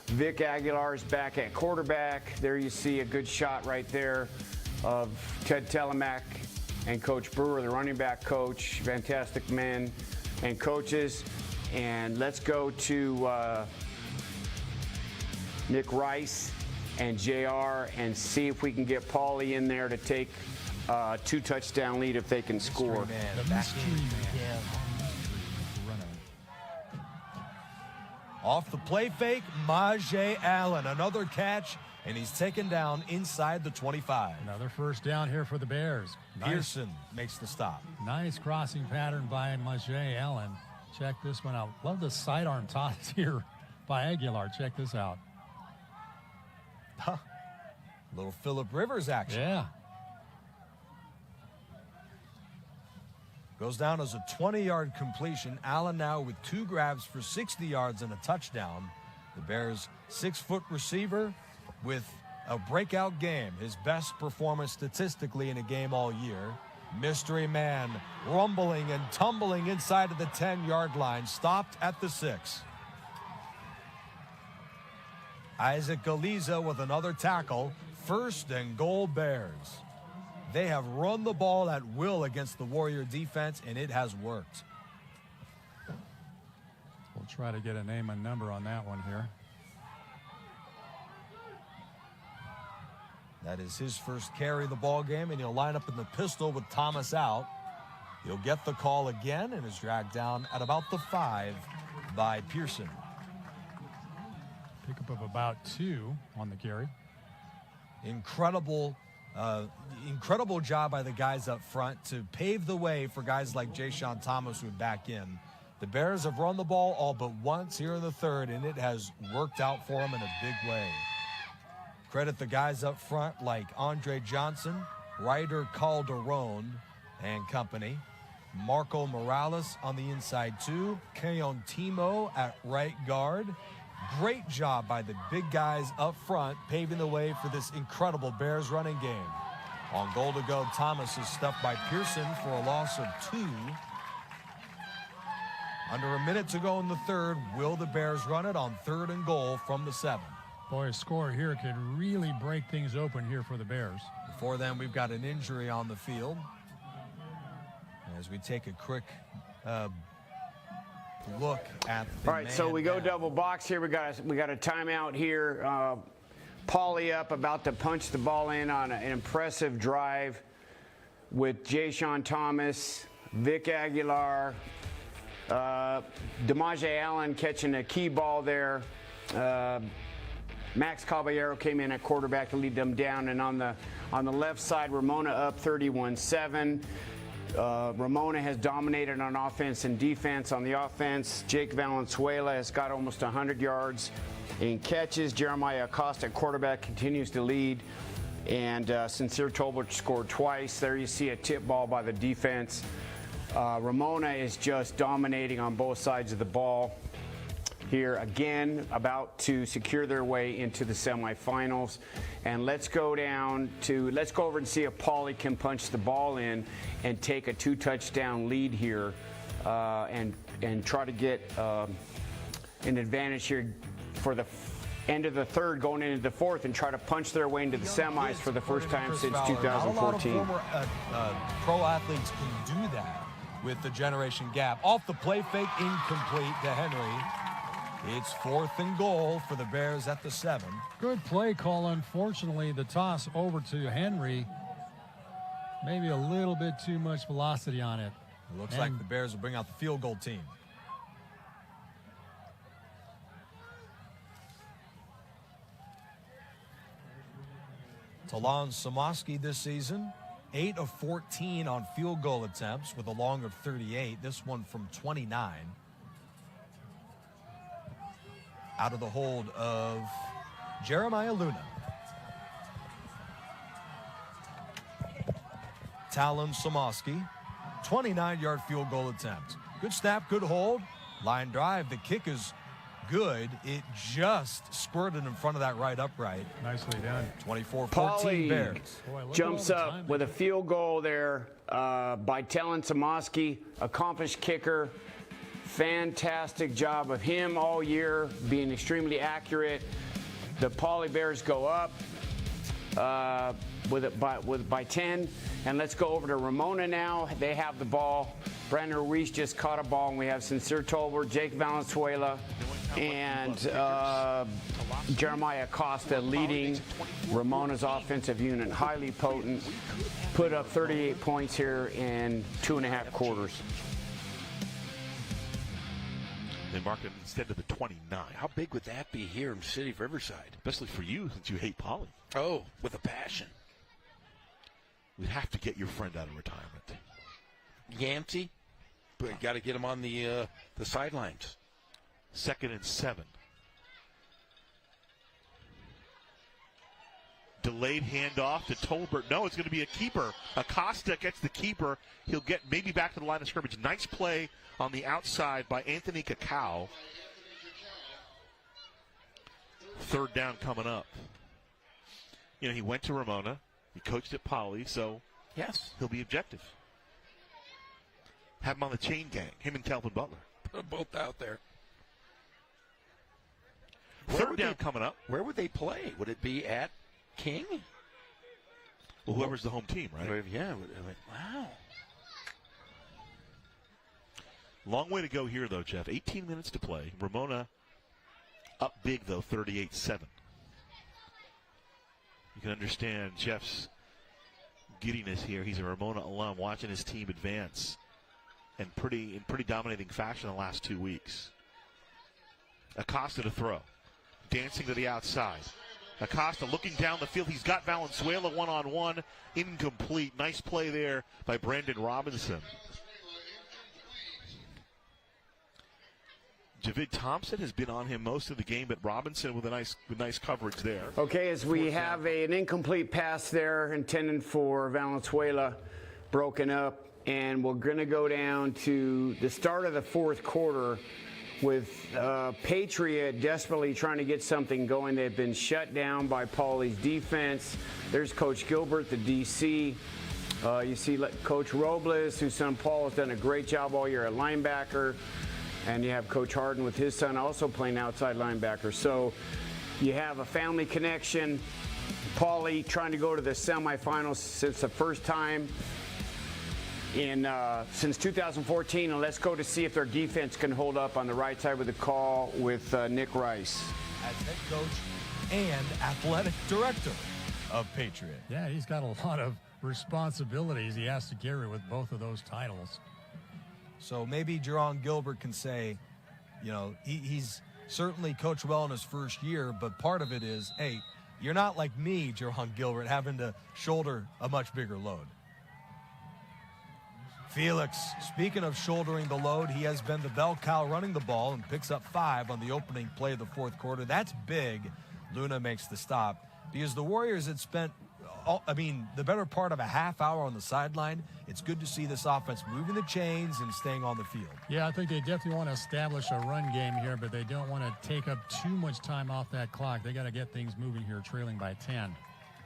Vic Aguilar is back at quarterback. There you see a good shot right there of Ted Telemack and Coach Brewer, the running back coach. Fantastic men and coaches. And let's go to Nick Rice and JR and see if we can get Pauley in there to take a 2-touchdown lead if they can score. Off the play fake, Majay Allen, another catch, and he's taken down inside the 25. Another first down here for the Bears. Pearson makes the stop. Nice crossing pattern by Majay Allen. Check this one out. Love the sidearm toss here by Aguilar. Check this out. Little Phillip Rivers action. Yeah. Goes down as a 20-yard completion. Allen now with 2 grabs for 60 yards and a touchdown. The Bears' 6-foot receiver with a breakout game, his best performance statistically in a game all year. Mystery man rumbling and tumbling inside of the 10-yard line, stopped at the 6. Isaac Galiza with another tackle. First and goal Bears. They have run the ball at will against the Warrior defense, and it has worked. We'll try to get a name and number on that one here. That is his first carry of the ball game, and he'll line up in the pistol with Thomas out. He'll get the call again and is dragged down at about the 5 by Pearson. Pickup of about 2 on the carry. Incredible job by the guys up front to pave the way for guys like Jayshon Thomas who would back in. The Bears have run the ball all but once here in the third, and it has worked out for them in a big way. Credit the guys up front like Andre Johnson, Ryder Calderon and company. Marco Morales on the inside too. Keon Timo at right guard. Great job by the big guys up front, paving the way for this incredible Bears running game. On goal to go, Thomas is stuffed by Pearson for a loss of 2. Under a minute to go in the third. Will the Bears run it on 3rd and goal from the 7? Boy, a score here could really break things open here for the Bears. Before then, we've got an injury on the field. As we take a quick look at the All right, so we go double box here. We got a timeout here. Pauly up, about to punch the ball in on an impressive drive with Jayshon Thomas, Vic Aguilar, DeMaje Allen catching a key ball there. Max Caballero came in at quarterback to lead them down, and on the left side, Ramona up 31-7. Ramona has dominated on offense and defense. On the offense, Jake Valenzuela has got almost 100 yards in catches. Jeremiah Acosta at quarterback continues to lead. And Sincere Tolbert scored twice. There you see a tip ball by the defense. Ramona is just dominating on both sides of the ball here, again about to secure their way into the semifinals. And let's go over and see if Pauly can punch the ball in and take a 2-touchdown lead here, and try to get an advantage here for the end of the third, going into the fourth, and try to punch their way into the semis for the first time since 2014. Not a lot of former pro athletes can do that with the generation gap. Off the play fake, incomplete to Henry. It's 4th and goal for the Bears at the 7. Good play call. Unfortunately, the toss over to Henry, maybe a little bit too much velocity on it. It looks like the Bears will bring out the field goal team. Talon Samoski this season, 8 of 14 on field goal attempts with a long of 38. This one from 29. Out of the hold of Jeremiah Luna. Talon Samoski, 29-yard field goal attempt. Good snap, good hold. Line drive, the kick is good. It just squirted in front of that right upright. Nicely done. 24-14 Bears. Boy, jumps up with a field goal there by Talon Samoski, accomplished kicker. Fantastic job of him all year, being extremely accurate. The Pauly Bears go up by 10. And let's go over to Ramona now. They have the ball. Brandon Ruiz just caught a ball, and we have Sincere Tolbert, Jake Valenzuela, and Jeremiah Acosta leading Ramona's offensive unit. Highly potent. Put up 38 points here in 2.5 quarters. They marked him instead of the 29. How big would that be here in City of Riverside? Especially for you, since you hate Pauly. Oh, with a passion. We'd have to get your friend out of retirement. Yancey? But got to get him on the sidelines. 2nd and 7. Delayed handoff to Tolbert. No, it's going to be a keeper. Acosta gets the keeper. He'll get maybe back to the line of scrimmage. Nice play on the outside by Anthony Cacao. 3rd down coming up. You know, he went to Ramona. He coached at Pauly, so yes, he'll be objective. Have him on the chain gang, him and Calvin Butler. Put them both out there. 3rd down coming up. Where would they play? Would it be at King? Well, whoever's the home team, right? Yeah. Wow. Long way to go here, though, Jeff. 18 minutes to play. Ramona up big, though, 38-7. You can understand Jeff's giddiness here. He's a Ramona alum watching his team advance. in pretty dominating fashion the last 2 weeks. Acosta to throw. Dancing to the outside. Acosta looking down the field. He's got Valenzuela one-on-one. Incomplete. Nice play there by Brandon Robinson. Javid Thompson has been on him most of the game, but Robinson with nice coverage there. Okay, as we have an incomplete pass there intended for Valenzuela, broken up, and we're going to go down to the start of the fourth quarter with Patriot desperately trying to get something going. They've been shut down by Pauley's defense. There's Coach Gilbert, the DC. You see Coach Robles, whose son Paul has done a great job all year at linebacker. And you have Coach Harden with his son also playing outside linebacker. So you have a family connection. Pauley trying to go to the semifinals since the first time since 2014. And let's go to see if their defense can hold up on the right side with the call with Nick Rice. As head coach and athletic director of Patriot. Yeah, he's got a lot of responsibilities he has to carry with both of those titles. So maybe Jerron Gilbert can say, you know, he's certainly coached well in his first year, but part of it is, hey, you're not like me, Jerron Gilbert, having to shoulder a much bigger load. Felix, speaking of shouldering the load, he has been the bell cow running the ball and picks up 5 on the opening play of the fourth quarter. That's big. Luna makes the stop because the Warriors had spent the better part of a half hour on the sideline. It's good to see this offense moving the chains and staying on the field. Yeah, I think they definitely want to establish a run game here, but they don't want to take up too much time off that clock. They got to get things moving here, trailing by 10.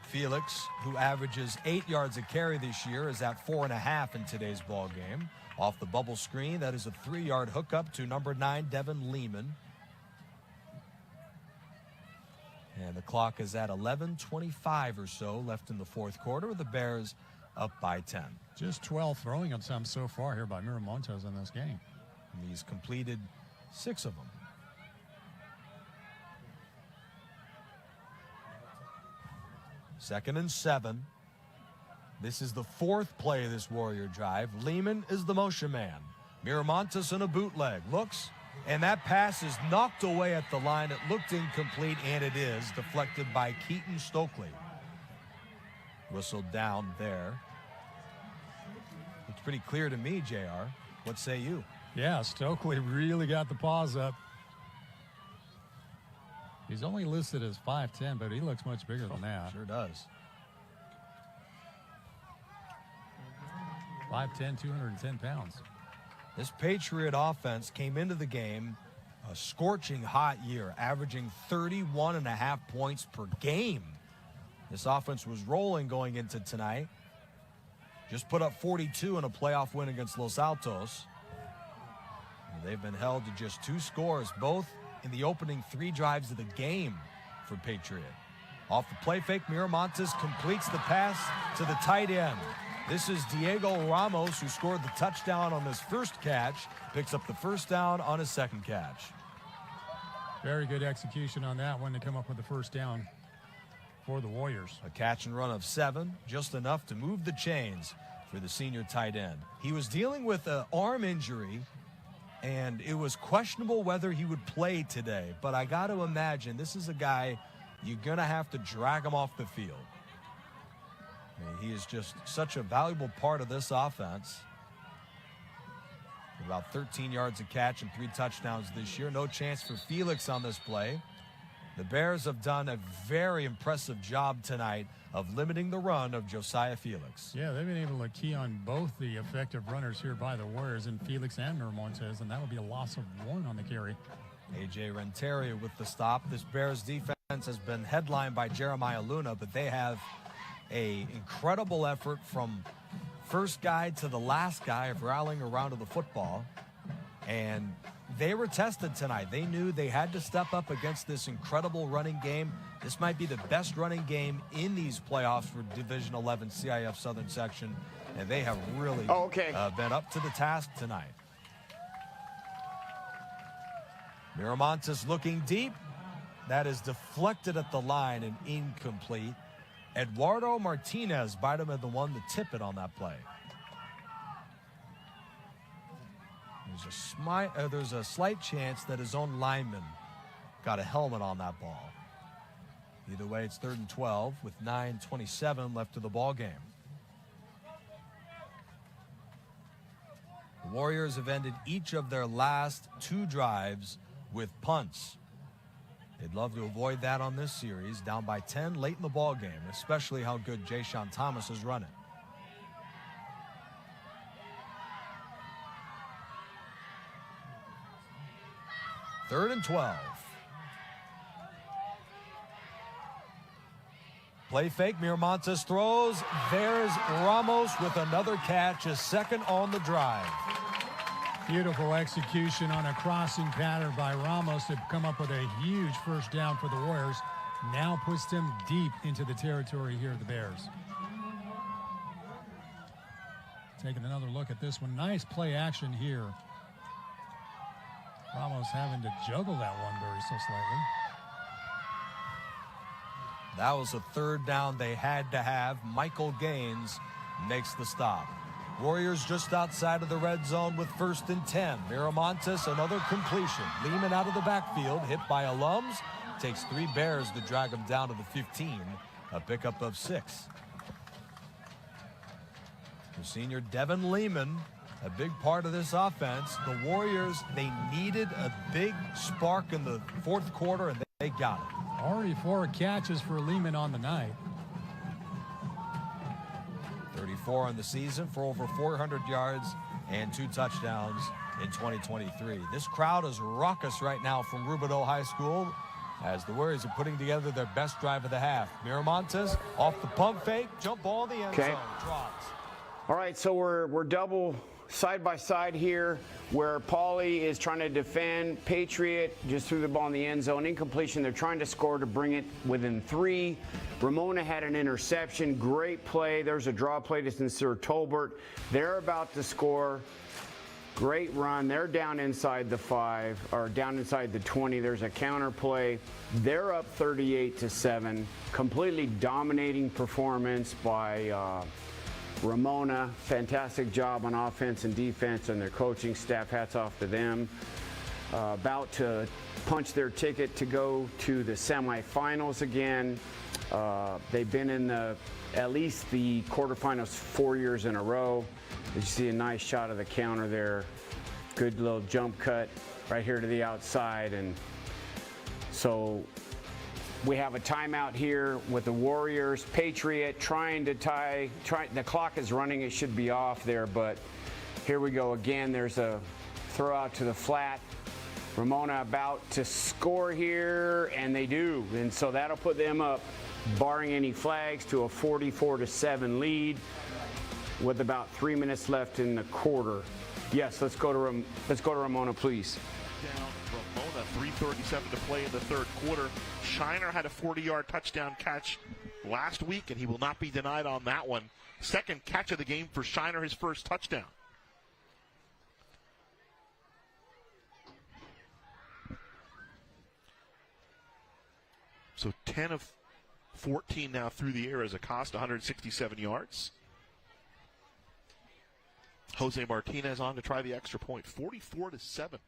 Felix, who averages 8 yards a carry this year, is at 4.5 in today's ball game. Off the bubble screen, that is a 3-yard hookup to number 9, Devin Lehman. And the clock is at 11:25 or so left in the fourth quarter. The Bears up by 10. Just 12 throwing attempts so far here by Miramontes in this game. And he's completed 6 of them. Second and 7. This is the 4th play of this Warrior drive. Lehman is the motion man. Miramontes in a bootleg. Looks. And that pass is knocked away at the line. It looked incomplete, and it is. Deflected by Keaton Stokely. Whistled down there. It's pretty clear to me, JR. What say you? Yeah, Stokely really got the paws up. He's only listed as 5'10", but he looks much bigger than that. Sure does. 5'10", 210 pounds. This Patriot offense came into the game a scorching hot year, averaging 31.5 points per game. This offense was rolling going into tonight. Just put up 42 in a playoff win against Los Altos. And they've been held to just 2 scores, both in the opening 3 drives of the game for Patriot. Off the play fake, Miramontes completes the pass to the tight end. This is Diego Ramos, who scored the touchdown on his first catch, picks up the first down on his second catch. Very good execution on that one to come up with the first down for the Warriors. A catch and run of 7, just enough to move the chains for the senior tight end. He was dealing with an arm injury, and it was questionable whether he would play today. But I got to imagine this is a guy you're going to have to drag him off the field. I mean, he is just such a valuable part of this offense. About 13 yards a catch and 3 touchdowns this year. No chance for Felix on this play. The Bears have done a very impressive job tonight of limiting the run of Josiah Felix. Yeah, they've been able to key on both the effective runners here by the Warriors, and Felix and Miramontes, and that will be a loss of 1 on the carry. A.J. Renteria with the stop. This Bears defense has been headlined by Jeremiah Luna, but they have an incredible effort from first guy to the last guy of rallying around to the football. And they were tested tonight. They knew they had to step up against this incredible running game. This might be the best running game in these playoffs for Division 11 CIF Southern Section. And they have really been up to the task tonight. Miramontes looking deep. That is deflected at the line and incomplete. Eduardo Martinez might have been the one to tip it on that play. there's a slight chance that his own lineman got a helmet on that ball. Either way, it's 3rd and 12 with 9:27 left of the ball game. The Warriors have ended each of their last 2 drives with punts. They'd love to avoid that on this series, down by 10 late in the ball game, especially how good Jayshon Thomas is running. Third and 12. Play fake. Miramontes throws. There's Ramos with another catch, his second on the drive. Beautiful execution on a crossing pattern by Ramos to come up with a huge first down for the Warriors. Now puts them deep into the territory here of the Bears. Taking another look at this one. Nice play action here. Ramos having to juggle that one very so slightly. That was a 3rd down they had to have. Michael Gaines makes the stop. Warriors just outside of the red zone with 1st and 10. Miramontes, another completion. Lehman out of the backfield, hit by Alums. Takes 3 Bears to drag him down to the 15. A pickup of 6. The senior Devin Lehman, a big part of this offense. The Warriors, they needed a big spark in the 4th quarter, and they got it. Already 4 catches for Lehman on the night. 34 on the season for over 400 yards and 2 touchdowns in 2023. This crowd is raucous right now from Rubidoux High School as the Warriors are putting together their best drive of the half. Miramontes off the pump fake, jump ball in the end zone, drops. All right, so we're double side by side here where Pauly is trying to defend. Patriot just threw the ball in the end zone. Incompletion. They're trying to score to bring it within 3. Ramona had an interception. Great play. There's a draw play to Sincere Tolbert. They're about to score. Great run. They're down inside the 5 or down inside the 20. There's a counter play. They're up 38-7. Completely dominating performance by Ramona. Fantastic job on offense and defense and their coaching staff. Hats off to them. About to punch their ticket to go to the semifinals again. They've been in at least the quarterfinals 4 years in a row. You see a nice shot of the counter there. Good little jump cut right here to the outside. And so we have a timeout here with the Warriors. Patriot trying to the clock is running. It should be off there, but here we go again. There's a throw out to the flat. Ramona about to score here, and they do. And so that'll put them up, barring any flags, to a 44-7 lead with about 3 minutes left in the quarter. Yes, let's go to Ramona, please. Down Ramona, 3:37 to play in the 3rd quarter. Shiner had a 40-yard touchdown catch last week, and he will not be denied on that one. 2nd catch of the game for Shiner, his 1st touchdown. So 10 of 14 now through the air as Acosta, 167 yards. Jose Martinez on to try the extra point, 44-7.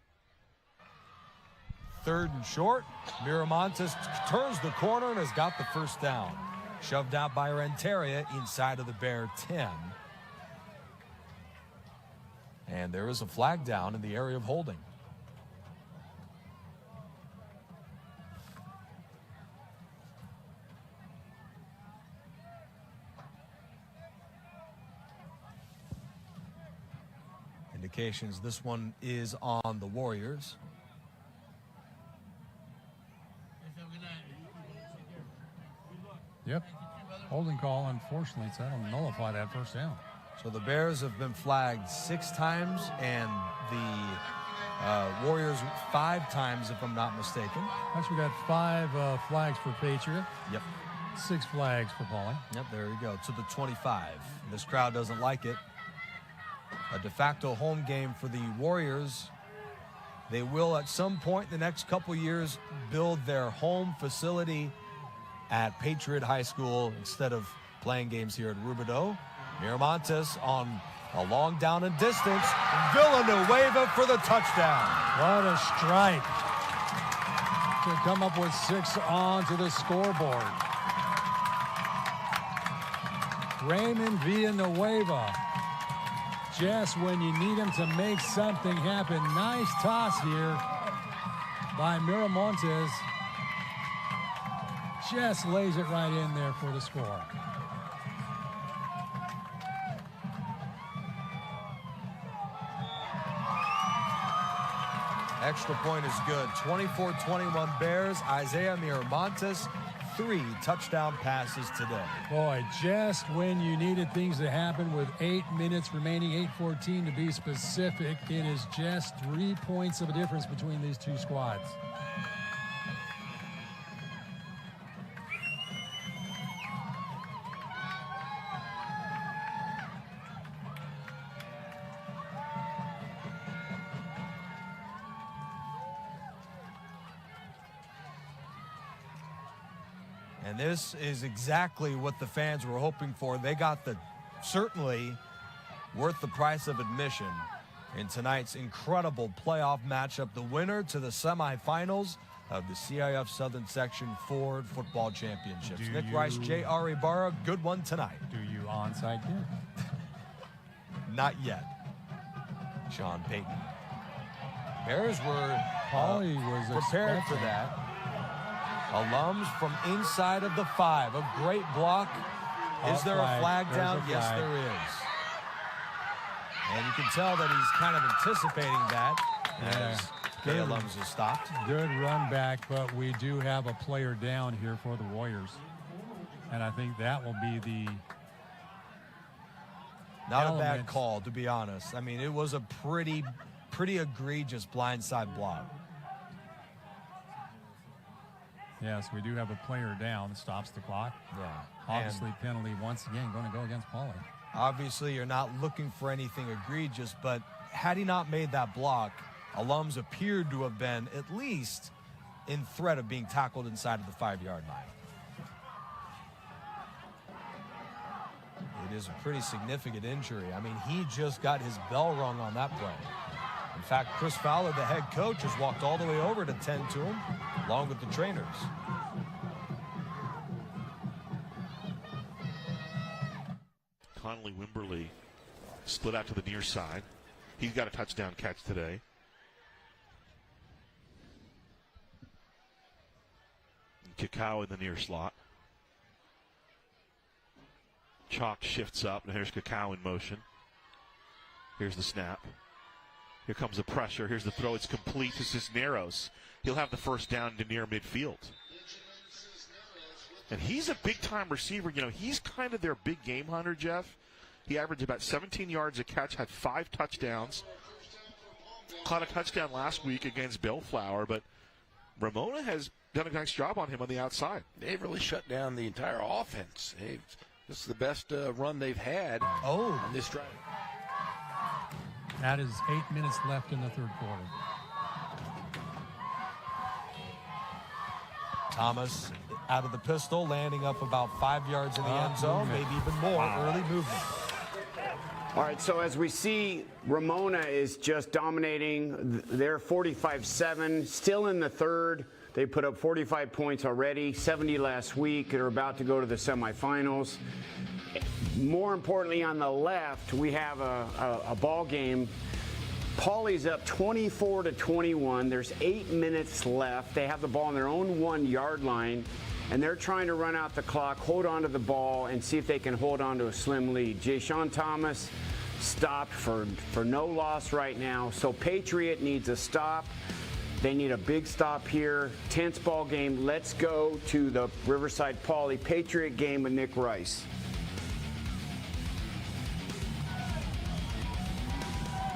3rd and short. Miramontes turns the corner and has got the 1st down. Shoved out by Renteria inside of the Bear 10. And there is a flag down in the area of holding. Indications this one is on the Warriors. Yep. Holding call, unfortunately, so that'll nullify that 1st down. So the Bears have been flagged 6 times, and the Warriors 5 times, if I'm not mistaken. Actually, we got 5 flags for Patriot. Yep. 6 flags for Pauly. Yep, there you go, to the 25. This crowd doesn't like it. A de facto home game for the Warriors. They will, at some point in the next couple years, build their home facility at Patriot High School instead of playing games here at Rubidoux. Miramontes on Along down and distance, Villanueva for the touchdown. What a strike to come up with 6 onto the scoreboard. Raymond Villanueva, just when you need him to make something happen. Nice toss here by Miramontes. Just lays it right in there for the score. Extra point is good. 24-21 Bears. Isaiah Miramontes, 3 touchdown passes today. Boy, just when you needed things to happen with 8 minutes remaining, 8:14 to be specific, it is just 3 points of a difference between these two squads. And this is exactly what the fans were hoping for. They got the certainly worth the price of admission in tonight's incredible playoff matchup. The winner to the semifinals of the CIF Southern Section Ford Football Championships. Nick Rice, J.R. Ibarra, good one tonight. Do you onside kick? Not yet. Sean Payton. Bears were Pauly was prepared for expecting. that. Alums from inside of the 5. A great block. Is there a flag down? Yes, there is. And you can tell that he's kind of anticipating that as K. Alums is stopped. Good run back, but we do have a player down here for the Warriors. And I think that will be the Not a bad call, to be honest. I mean, it was a pretty egregious blindside block. Yes, we do have a player down. Stops the clock. Yeah. Obviously, penalty once again going to go against Pauly. Obviously, you're not looking for anything egregious, but had he not made that block, Alums appeared to have been at least in threat of being tackled inside of the 5-yard line. It is a pretty significant injury. I mean, he just got his bell rung on that play. In fact, Chris Fowler, the head coach, has walked all the way over to tend to him, along with the trainers. Conley Wimberly split out to the near side. He's got a touchdown catch today. And Kakao in the near slot. Chalk shifts up, and here's Kakao in motion. Here's the snap. Here comes the pressure. Here's the throw. It's complete to Cisneros. He'll have the first down to near midfield. And he's a big-time receiver. You know, he's kind of their big game hunter, Jeff. He averaged about 17 yards a catch, had 5 touchdowns. Caught a touchdown last week against Bellflower, but Ramona has done a nice job on him on the outside. They've really shut down the entire offense. This is the best run they've had on this drive. That is 8 minutes left in the third quarter. Thomas out of the pistol, landing up about 5 yards in the end zone, maybe even more. Early movement. All right, so as we see, Ramona is just dominating. They're 45-7, still in the third. They put up 45 points already, 70 last week. They're about to go to the semifinals. More importantly, on the left, we have a ball game. Pauly's up 24-21. There's 8 minutes left. They have the ball on their own 1-yard line, and they're trying to run out the clock, hold on to the ball, and see if they can hold on to a slim lead. Ja'Shawn Thomas stopped for no loss right now, so Patriot needs a stop. They need a big stop here. Tense ball game. Let's go to the Riverside Pauly Patriot game with Nick Rice.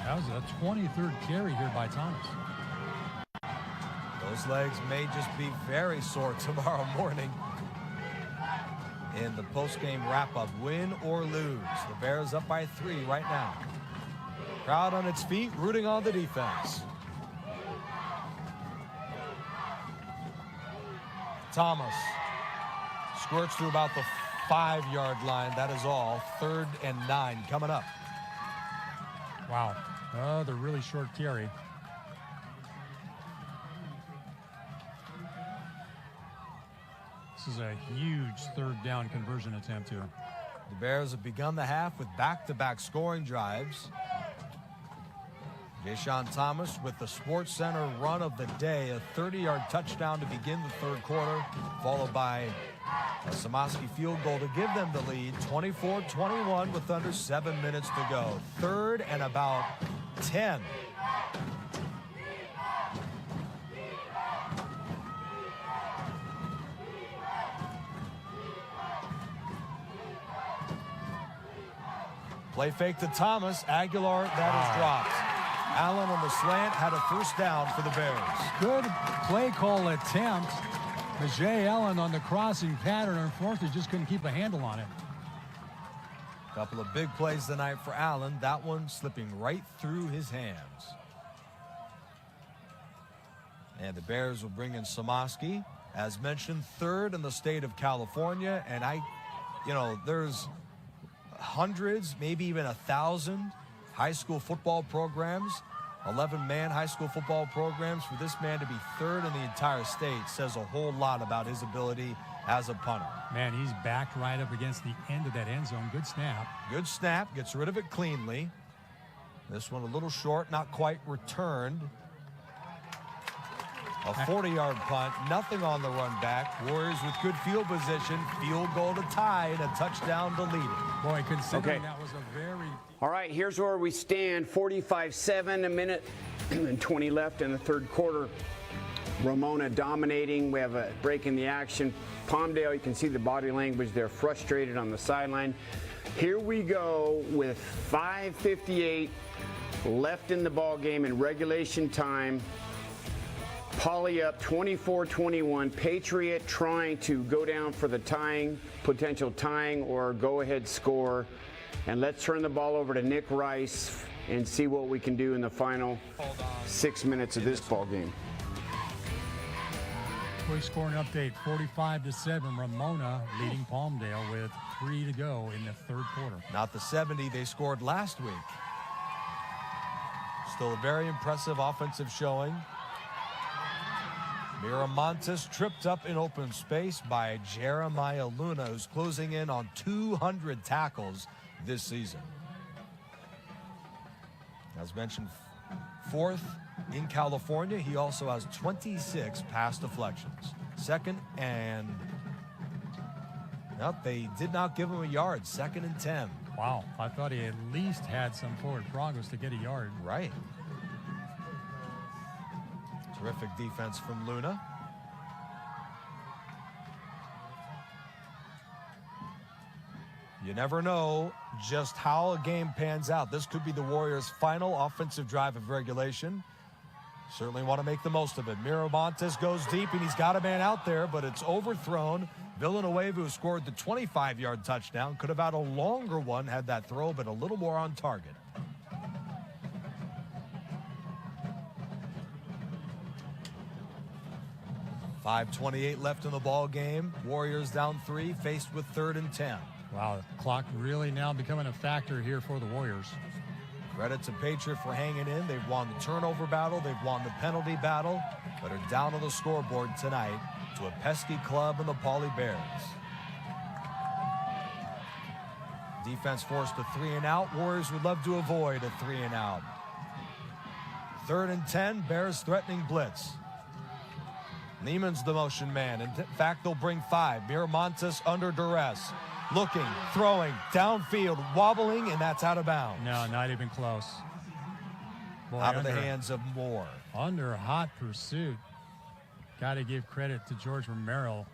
That was a 23rd carry here by Thomas. Those legs may just be very sore tomorrow morning in the post-game wrap-up. Win or lose, the Bears up by 3 right now. Crowd on its feet, rooting on the defense. Thomas squirts through about the 5-yard line. That is all. 3rd and 9 coming up. Wow. Oh, the really short carry. This is a huge third down conversion attempt here. The Bears have begun the half with back-to-back scoring drives. Deshaun Thomas with the Sports Center run of the day, a 30-yard touchdown to begin the third quarter, followed by a Samaski field goal to give them the lead, 24-21 with under 7 minutes to go. Third and about 10. Play fake to Thomas. Aguilar, that is dropped. Allen on the slant had a first down for the Bears. Good play call attempt. Jay Allen on the crossing pattern. Unfortunately, just couldn't keep a handle on it. Couple of big plays tonight for Allen. That one slipping right through his hands. And the Bears will bring in Samaski. As mentioned, third in the state of California. And there's hundreds, maybe even 1,000 high school football programs, 11-man high school football programs. For this man to be third in the entire state says a whole lot about his ability as a punter. Man, he's backed right up against the end of that end zone. Good snap. Good snap, gets rid of it cleanly. This one a little short, not quite returned. A 40-yard punt, nothing on the run back. Warriors with good field position, field goal to tie, and a touchdown to lead it. Boy, considering that was a very... All right, here's where we stand. 45-7, a minute and 20 left in the third quarter. Ramona dominating. We have a break in the action. Palmdale, you can see the body language. They're frustrated on the sideline. Here we go with 5:58 left in the ball game in regulation time. Poly up 24-21. Patriot trying to go down for the potential tying or go-ahead score. And let's turn the ball over to Nick Rice and see what we can do in the final 6 minutes of this ball game. Quick scoring update, 45-7. Ramona leading Palmdale with 3 to go in the third quarter. Not the 70 they scored last week. Still a very impressive offensive showing. Miramontes tripped up in open space by Jeremiah Luna, who's closing in on 200 tackles this season. As mentioned, fourth in California. He also has 26 pass deflections. Second and... Nope, they did not give him a yard. 2nd and 10. Wow, I thought he at least had some forward progress to get a yard. Right. Terrific defense from Luna. You never know just how a game pans out. This could be the Warriors' final offensive drive of regulation. Certainly want to make the most of it. Miramontes goes deep, and he's got a man out there, but it's overthrown. Villanueva, who scored the 25-yard touchdown, could have had a longer one had that throw been a little more on target. .5:28 left in the ball game. Warriors down 3, faced with 3rd and 10. Wow, the clock really now becoming a factor here for the Warriors. Credit to Patriot for hanging in. They've won the turnover battle. They've won the penalty battle, but are down on the scoreboard tonight to a pesky club in the Poly Bears. Defense forced a 3 and out. Warriors would love to avoid a 3 and out. 3rd and 10, Bears threatening blitz. Neiman's the motion man. In fact, they'll bring 5. Miramontes under duress. Looking, throwing, downfield, wobbling, and that's out of bounds. No, not even close. Boy, out of the hands of Moore. Under hot pursuit. Got to give credit to George Romero,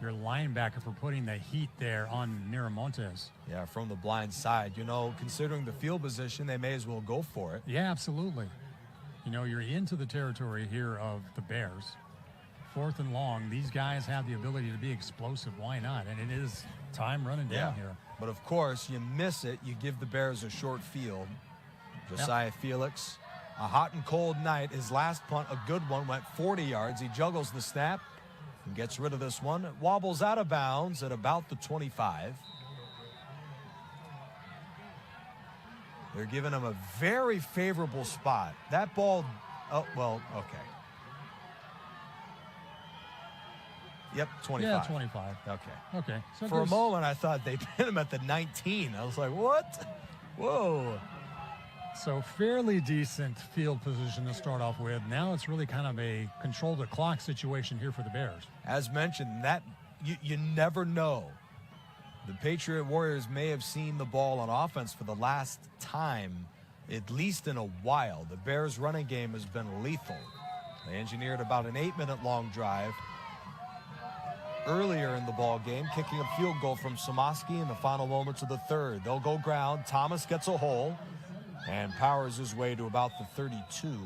your linebacker, for putting the heat there on Miramontes. Yeah, from the blind side. You know, considering the field position, they may as well go for it. Yeah, absolutely. You know, you're into the territory here of the Bears. 4th and long. These guys have the ability to be explosive. Why not? And it is time running down here. But of course, you miss it, you give the Bears a short field. Josiah Felix, a hot and cold night. His last punt, a good one, went 40 yards. He juggles the snap and gets rid of this one. It wobbles out of bounds at about the 25. They're giving him a very favorable spot. That ball, oh, well, okay. Yep, 25. Yeah, 25. Okay. So For a moment, I thought they pin him at the 19. I was like, what? Whoa. So fairly decent field position to start off with. Now it's really kind of a control the clock situation here for the Bears. As mentioned, that you never know. The Patriot Warriors may have seen the ball on offense for the last time, at least in a while. The Bears' running game has been lethal. They engineered about an 8-minute long drive earlier in the ball game, kicking a field goal from Samoski in the final moments of the third. They'll go ground. Thomas gets a hole and powers his way to about the 32,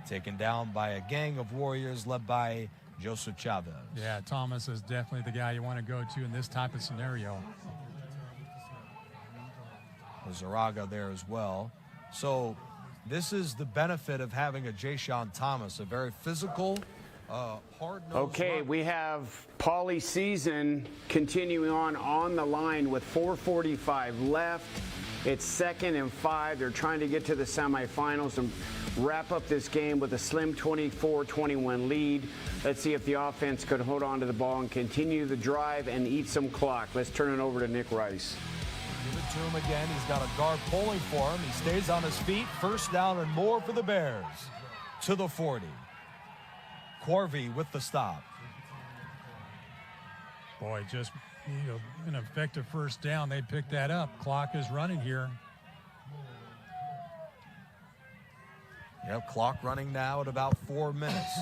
taken down by a gang of Warriors led by Joseph Chavez. Yeah, Thomas is definitely the guy you want to go to in this type of scenario. Zaraga there as well. So this is the benefit of having a Jayshon Thomas, a very physical, hard-nosed Okay, runner. we have Pauly Season continuing on the line with 4:45 left. It's 2nd and 5. They're trying to get to the semifinals and wrap up this game with a slim 24-21 lead. Let's see if the offense could hold on to the ball and continue the drive and eat some clock. Let's turn it over to Nick Rice. Give it to him again. He's got a guard pulling for him. He stays on his feet. First down and more for the Bears. To the 40. Corvey with the stop. Boy, just an effective first down. They picked that up. Clock is running here. Yep, clock running now at about 4 minutes.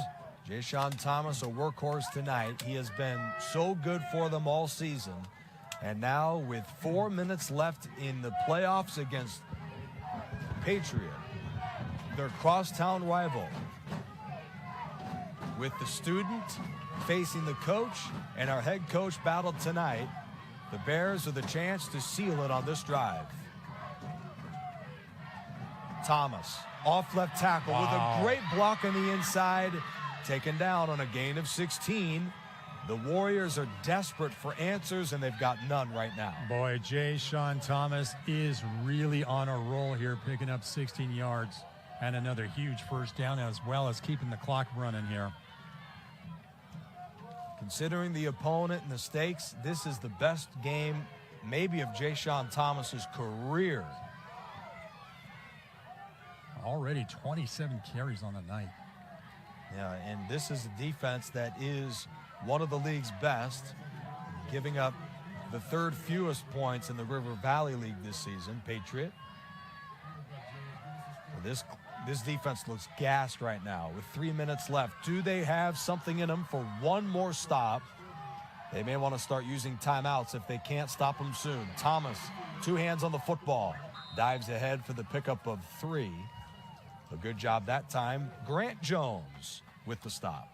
Jayshon Thomas, a workhorse tonight. He has been so good for them all season. And now with 4 minutes left in the playoffs against Patriot, their crosstown rival, with the student facing the coach and our head coach battled tonight, the Bears are the chance to seal it on this drive. Thomas off left tackle with a great block on the inside, taken down on a gain of 16. The Warriors are desperate for answers, and they've got none right now. Boy, Jayshon Thomas is really on a roll here, picking up 16 yards and another huge first down, as well as keeping the clock running here. Considering the opponent and the stakes, this is the best game maybe of Jayshon Thomas's career. Already 27 carries on the night. Yeah, and this is a defense that is one of the league's best, giving up the third fewest points in the River Valley League this season, Patriot. This defense looks gassed right now with 3 minutes left. Do they have something in them for one more stop? They may want to start using timeouts if they can't stop them soon. Thomas, 2 hands on the football, dives ahead for the pickup of 3. A good job that time. Grant Jones with the stop.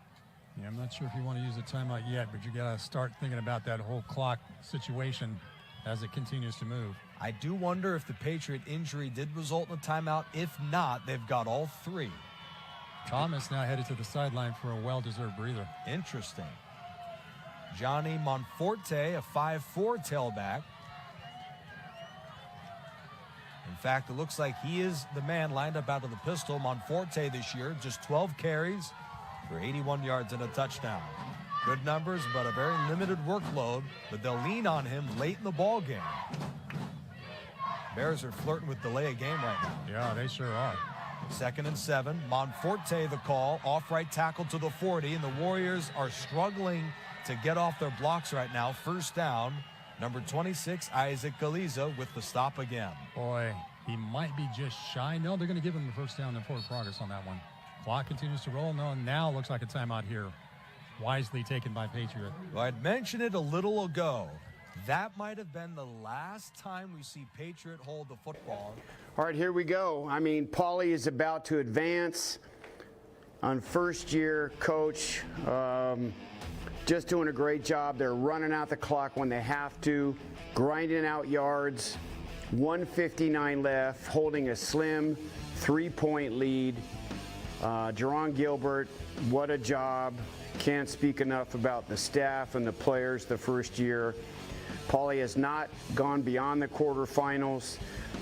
Yeah, I'm not sure if you want to use a timeout yet, but you got to start thinking about that whole clock situation as it continues to move. I do wonder if the Patriot injury did result in a timeout. If not, they've got all 3. Thomas now headed to the sideline for a well-deserved breather. Interesting. Johnny Monforte, a 5'4 tailback. In fact, it looks like he is the man lined up out of the pistol. Monforte this year, just 12 carries for 81 yards and a touchdown. Good numbers, but a very limited workload, but they'll lean on him late in the ball game. Bears are flirting with delay of game right now. Yeah, they sure are. 2nd and 7. Monforte the call. Off right tackle to the 40, and the Warriors are struggling to get off their blocks right now. First down. Number 26, Isaac Galiza with the stop again. Boy, he might be just shy. No, they're going to give him the first down and forward progress on that one. Clock continues to roll. No, now looks like a timeout here. Wisely taken by Patriot. Well, I'd mentioned it a little ago. That might have been the last time we see Patriot hold the football. All right, here we go. I mean, Pauly is about to advance on first-year coach. Just doing a great job. They're running out the clock when they have to, grinding out yards. 1:59 left, holding a slim 3-point lead. Jerron Gilbert, what a job. Can't speak enough about the staff and the players the first year. Pauley has not gone beyond the quarterfinals.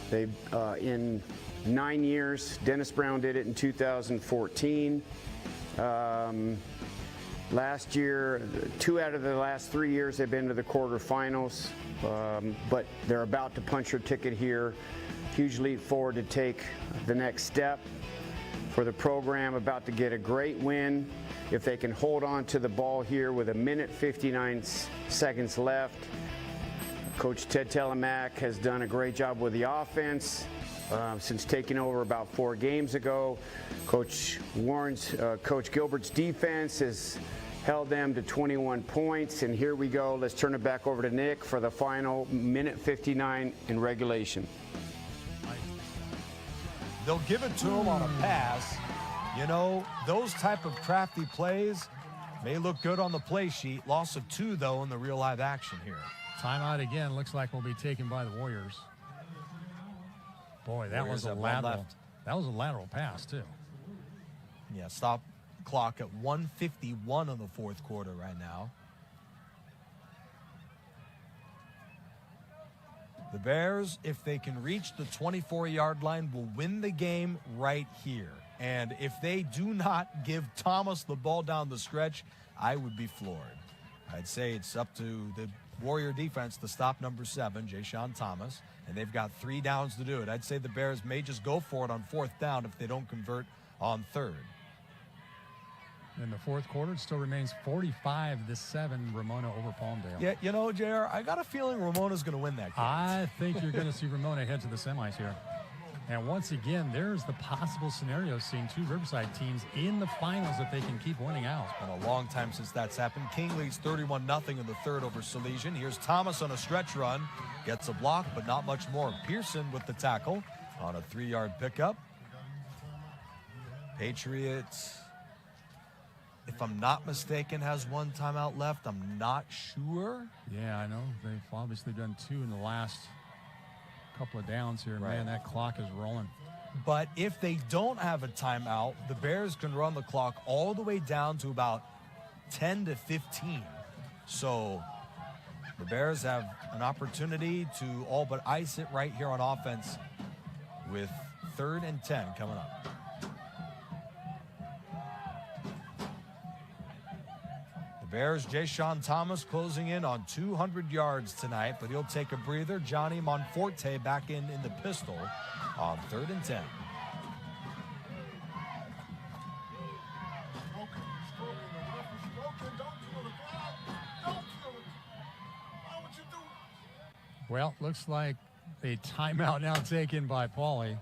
They've in 9 years. Dennis Brown did it in 2014. Last year, 2 out of the last 3 years they've been to the quarterfinals, but they're about to punch their ticket here. Huge leap forward to take the next step for the program, about to get a great win. If they can hold on to the ball here with 1:59 seconds left. Coach Ted Telemack has done a great job with the offense since taking over about 4 games ago. Coach Gilbert's defense has held them to 21 points. And here we go. Let's turn it back over to Nick for the final 1:59 in regulation. They'll give it to him on a pass. You know, those type of crafty plays may look good on the play sheet. Loss of 2, though, in the real live action here. Timeout again. Looks like will be taken by the Warriors. Boy, that Warriors was a have one lateral. left. That was a lateral pass too. Yeah, stop clock at 1:51 in the fourth quarter right now. The Bears, if they can reach the 24-yard line, will win the game right here. And if they do not give Thomas the ball down the stretch, I would be floored. I'd say it's up to the Warrior defense to stop number 7, Jayshon Thomas, and they've got 3 downs to do it. I'd say the Bears may just go for it on 4th down if they don't convert on 3rd. In the fourth quarter, it still remains 45-7 Ramona over Palmdale. Yeah, you know, JR, I got a feeling Ramona's going to win that game. I think you're going to see Ramona head to the semis here. And once again, there's the possible scenario seeing 2 Riverside teams in the finals if they can keep winning out. It's been a long time since that's happened. King leads 31-0 in the 3rd over Salesian. Here's Thomas on a stretch run. Gets a block, but not much more. Pearson with the tackle on a 3-yard pickup. Patriots, if I'm not mistaken, has 1 timeout left. I'm not sure. Yeah, I know. They've obviously done 2 in the last couple of downs here. Right. Man, that clock is rolling. But if they don't have a timeout, the Bears can run the clock all the way down to about 10 to 15. So the Bears have an opportunity to all but ice it right here on offense with 3rd and 10 coming up. The Bears, Jayshon Thomas closing in on 200 yards tonight, but he'll take a breather. Johnny Monforte back in the pistol on 3rd and 10. Well, looks like a timeout now taken by Pauley.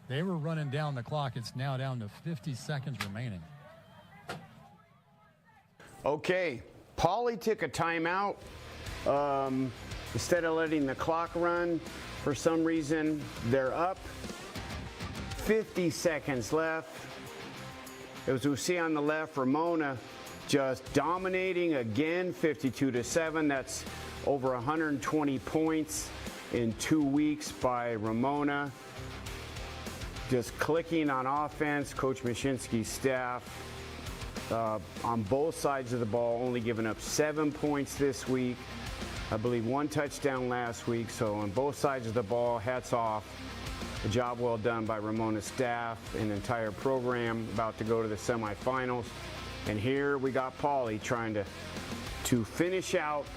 They were running down the clock. It's now down to 50 seconds remaining. Okay, Pauley took a timeout. Instead of letting the clock run, for some reason, they're up. 50 seconds left. As we see on the left, Ramona just dominating again, 52-7. That's over 120 points in 2 weeks by Ramona. Just clicking on offense, Coach Mashinsky's staff. On both sides of the ball, only giving up 7 points this week. I believe 1 touchdown last week. So on both sides of the ball, hats off. A job well done by Ramona's staff and entire program, about to go to the semifinals. And here we got Pauley trying to finish out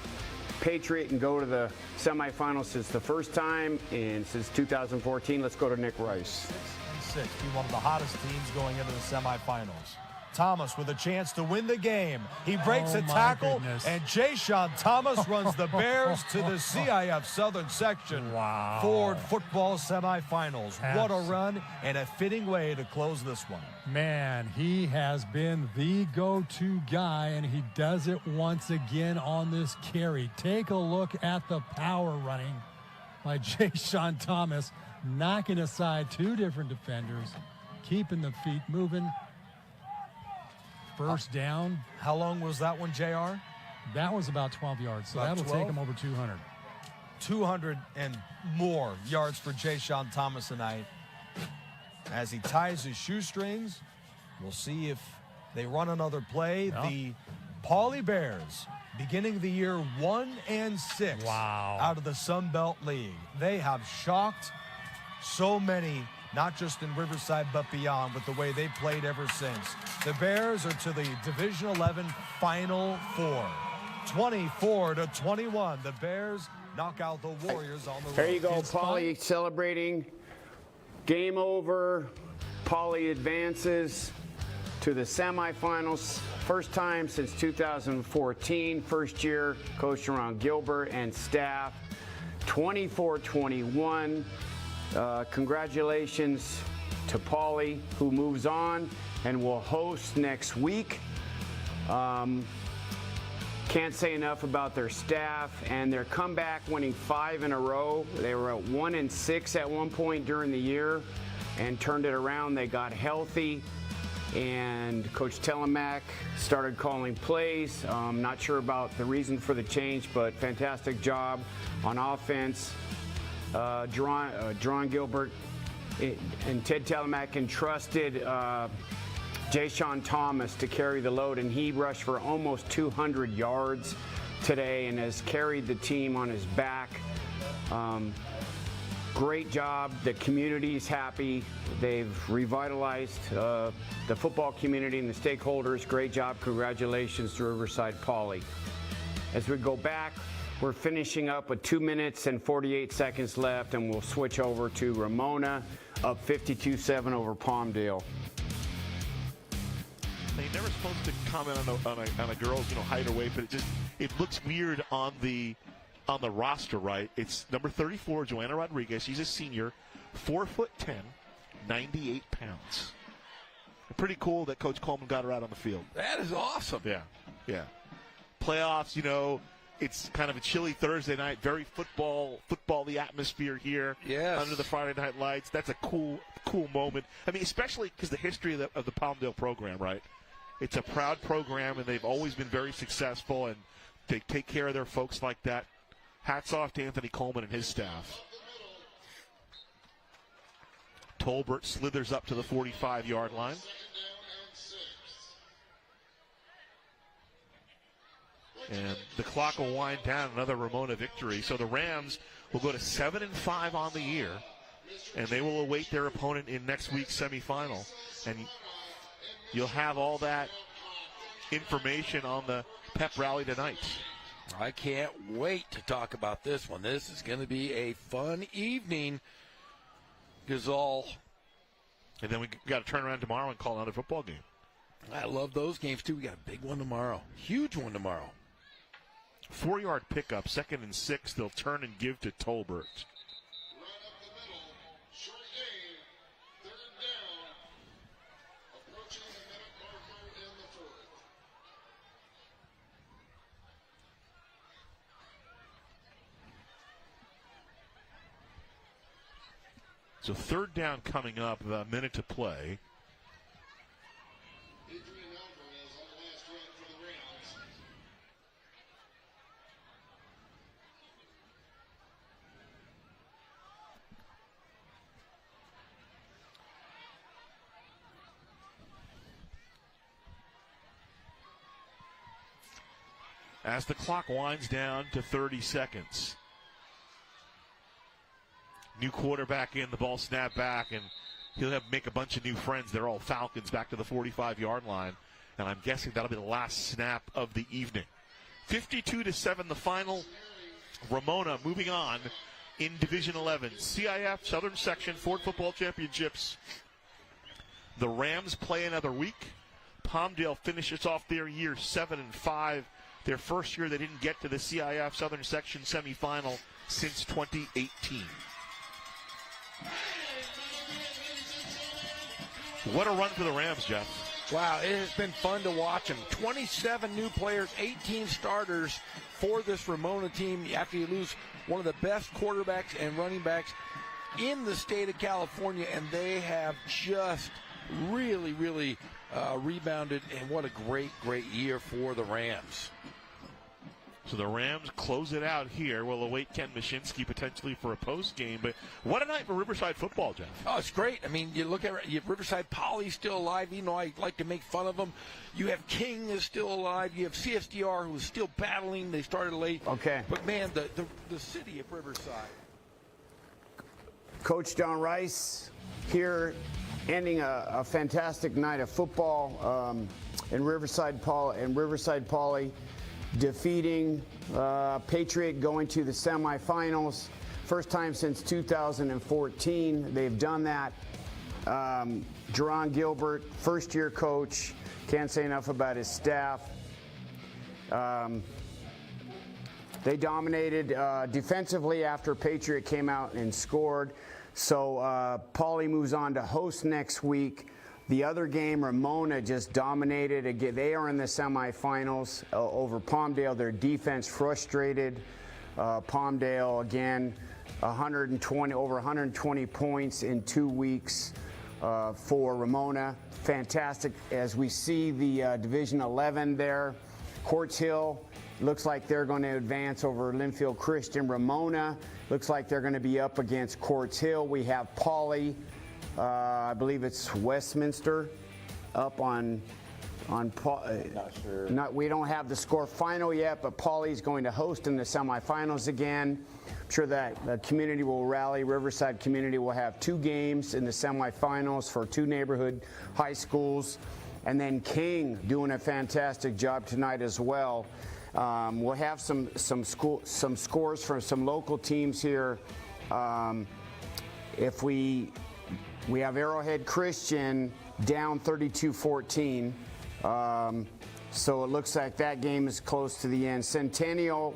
Patriot and go to the semifinals. Since the first time and since 2014. Let's go to Nick Rice. 6-6, be one of the hottest teams going into the semifinals. Thomas with a chance to win the game. He breaks a tackle, and Jayshon Thomas runs the Bears to the CIF Southern Section Ford football semifinals. What a run and a fitting way to close this one. Man, he has been the go-to guy, and he does it once again on this carry. Take a look at the power running by Jayshon Thomas, knocking aside 2 different defenders, keeping the feet moving. First down. How long was that one, JR? That was about 12 yards, so About that'll 12? take him over 200. 200 and more yards for Jayshon Thomas tonight. As he ties his shoestrings, we'll see if they run another play. Yeah. The Pauley Bears beginning the year 1-6 Wow. out of the Sun Belt League. They have shocked so many, not just in Riverside but beyond, with the way they played ever since. The Bears are to the Division 11 Final Four. 24-21. The Bears knock out the Warriors on the road. There you go, It's Poly celebrating. Game over. Poly advances to the semifinals. First time since 2014. First year, Coach Ron Gilbert and staff. 24-21. Congratulations to Poly, who moves on and will host next week. Can't say enough about their staff and their comeback, winning 5 in a row. They were at 1-6 at one point during the year and turned it around. They got healthy, and Coach Telemac started calling plays. Not sure about the reason for the change, but fantastic job on offense. Jerron Gilbert and Ted Telemac entrusted Jayshon Thomas to carry the load, and he rushed for almost 200 yards today and has carried the team on his back. Great job. The community's happy. They've revitalized the football community and the stakeholders. Great job. Congratulations to Riverside Poly. As we go back, we're finishing up with 2 minutes and 48 seconds left, and we'll switch over to Ramona, up 52-7 over Palmdale. They're never supposed to comment on a girl's height or weight, but it looks weird on the roster, right? It's number 34, Joanna Rodriguez. She's a senior, 4'10", 98 pounds. Pretty cool that Coach Coleman got her out on the field. That is awesome. Yeah. Playoffs, it's kind of a chilly Thursday night, very football-y atmosphere here. Yes. Under the Friday night lights. That's a cool moment. I mean, especially because the history of the Palmdale program, right? It's a proud program, and they've always been very successful, and they take care of their folks like that. Hats off to Anthony Coleman and his staff. Tolbert slithers up to the 45-yard line. And the clock will wind down, another Ramona victory. So the Rams will go to 7-5 on the year, and they will await their opponent in next week's semifinal. And you'll have all that information on the pep rally tonight. I can't wait to talk about this one. This is going to be a fun evening. Gazal. And then we got to turn around tomorrow and call another football game. I love those games, too. We got a big one tomorrow. Huge one tomorrow. 4-yard pickup, 2nd and 6. They'll turn and give to Tolbert. So 3rd down coming up, about a minute to play. As the clock winds down to 30 seconds. New quarterback in, the ball snapped back, and he'll make a bunch of new friends. They're all Falcons back to the 45-yard line, and I'm guessing that'll be the last snap of the evening. 52-7, the final. Ramona moving on in Division 11. CIF Southern Section Ford Football Championships. The Rams play another week. Palmdale finishes off their year 7-5. Their first year they didn't get to the CIF Southern Section semifinal since 2018. What a run for the Rams, Jeff. Wow, it has been fun to watch them. 27 new players, 18 starters for this Ramona team after you lose one of the best quarterbacks and running backs in the state of California, and they have just really rebounded, and what a great year for the Rams. So the Rams close it out here. We'll await Ken Mashinsky potentially for a post game. But what a night for Riverside football, Jeff. Oh, it's great. I mean, you look at Riverside Poly still alive. You know, I like to make fun of them. You have King is still alive. You have CSDR who's still battling. They started late. Okay. But, man, the city of Riverside. Coach Don Rice here ending a fantastic night of football in Riverside Poly, defeating Patriot, going to the semifinals. First time since 2014 they've done that. Jerron Gilbert, first-year coach, can't say enough about his staff. They dominated defensively after Patriot came out and scored. So Pauley moves on to host next week. The other game, Ramona just dominated. Again, they are in the semifinals over Palmdale. Their defense frustrated. Palmdale, again, over 120 points in 2 weeks for Ramona. Fantastic. As we see the Division 11 there, Quartz Hill looks like they're going to advance over Linfield Christian. Ramona looks like they're going to be up against Quartz Hill. We have Pauley, I believe it's Westminster, up on not sure. We don't have the score final yet, but Pauley's going to host in the semifinals again. I'm sure that the community will rally. Riverside community will have 2 games in the semifinals for 2 neighborhood high schools. And then King doing a fantastic job tonight as well. We'll have some scores from some local teams here. If we have Arrowhead Christian down 32-14. So it looks like that game is close to the end. Centennial,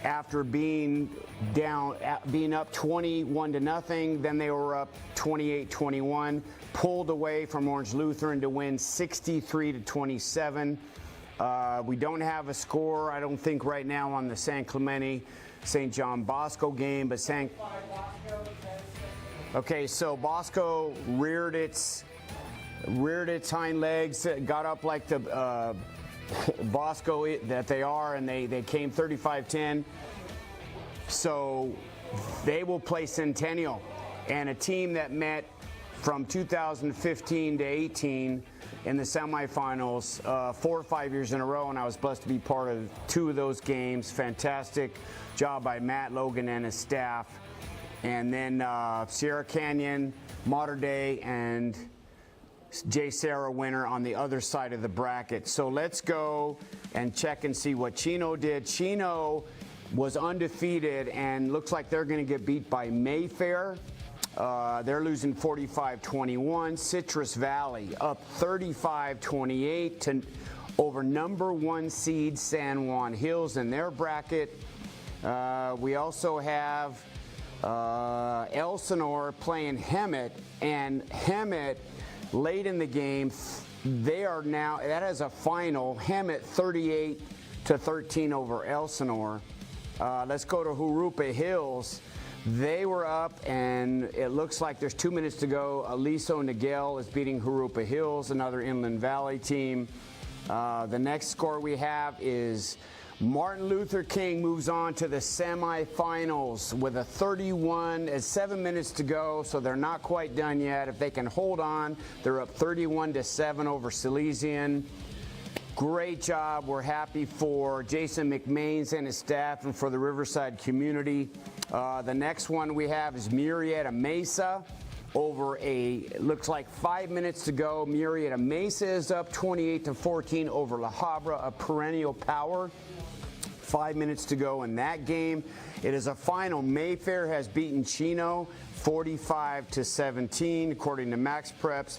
after being up 21-0, then they were up 28-21, pulled away from Orange Lutheran to win 63-27. We don't have a score, I don't think, right now on the San Clemente St. John Bosco game, but okay, so Bosco reared its hind legs, got up like the Bosco that they are, and they came 35-10. So they will play Centennial, and a team that met from 2015 to 18 in the semifinals 4 or 5 years in a row, and I was blessed to be part of 2 of those games. Fantastic job by Matt Logan and his staff. And then Sierra Canyon, Mater Dei, and J. Sarah winner on the other side of the bracket. So let's go and check and see what Chino did. Chino was undefeated and looks like they're going to get beat by Mayfair. They're losing 45-21. Citrus Valley up 35-28 over number 1 seed San Juan Hills in their bracket. We also have Elsinore playing Hemet, and Hemet late in the game, they are now, that is a final, Hemet 38-13 over Elsinore. Let's go to Jurupa Hills. They were up, and it looks like there's 2 minutes to go. Aliso Niguel is beating Jurupa Hills, another Inland Valley team. The next score we have is Martin Luther King moves on to the semifinals with a 31, 7 minutes to go, so they're not quite done yet. If they can hold on, they're up 31-7 over Silesian. Great job. We're happy for Jason McMains and his staff and for the Riverside community. The next one we have is Murrieta Mesa over looks like 5 minutes to go. Murrieta Mesa is up 28-14 over La Habra, a perennial power. 5 minutes to go in that game. It is a final. Mayfair has beaten Chino 45-17, according to Max Preps.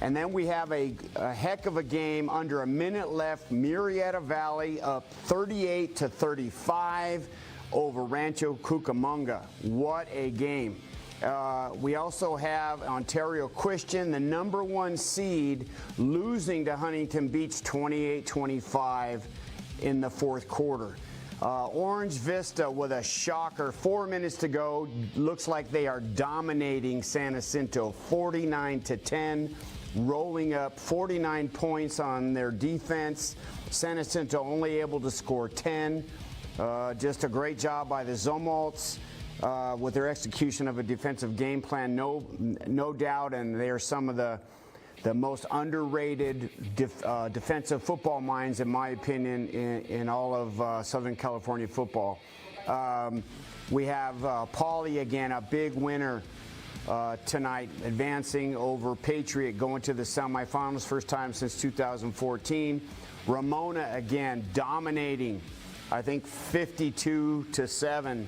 And then we have a heck of a game under a minute left. Murrieta Valley up 38-35 over Rancho Cucamonga. What a game. We also have Ontario Christian, the number 1 seed, losing to Huntington Beach 28-25 in the 4th quarter. Orange Vista with a shocker. 4 minutes to go. Looks like they are dominating San Jacinto 49-10, rolling up 49 points on their defense. San Jacinto only able to score 10. Just a great job by the Zomults with their execution of a defensive game plan, no doubt, and they are some of the most underrated defensive football minds, in my opinion, in all of Southern California football. We have Pauley again, a big winner tonight, advancing over Patriot, going to the semifinals, first time since 2014. Ramona again dominating, I think 52-7,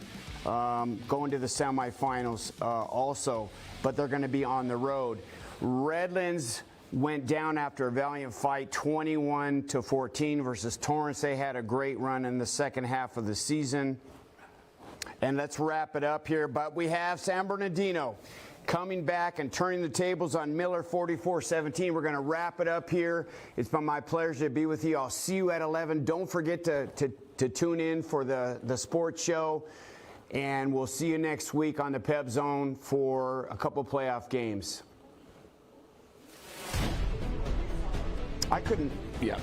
going to the semifinals also, but they're going to be on the road. Redlands went down after a valiant fight, 21-14 versus Torrance. They had a great run in the second half of the season. And let's wrap it up here. But we have San Bernardino coming back and turning the tables on Miller, 44-17. We're going to wrap it up here. It's been my pleasure to be with you. I'll see you at 11. Don't forget to tune in for the sports show. And we'll see you next week on the Pep Zone for a couple playoff games. I couldn't, yeah.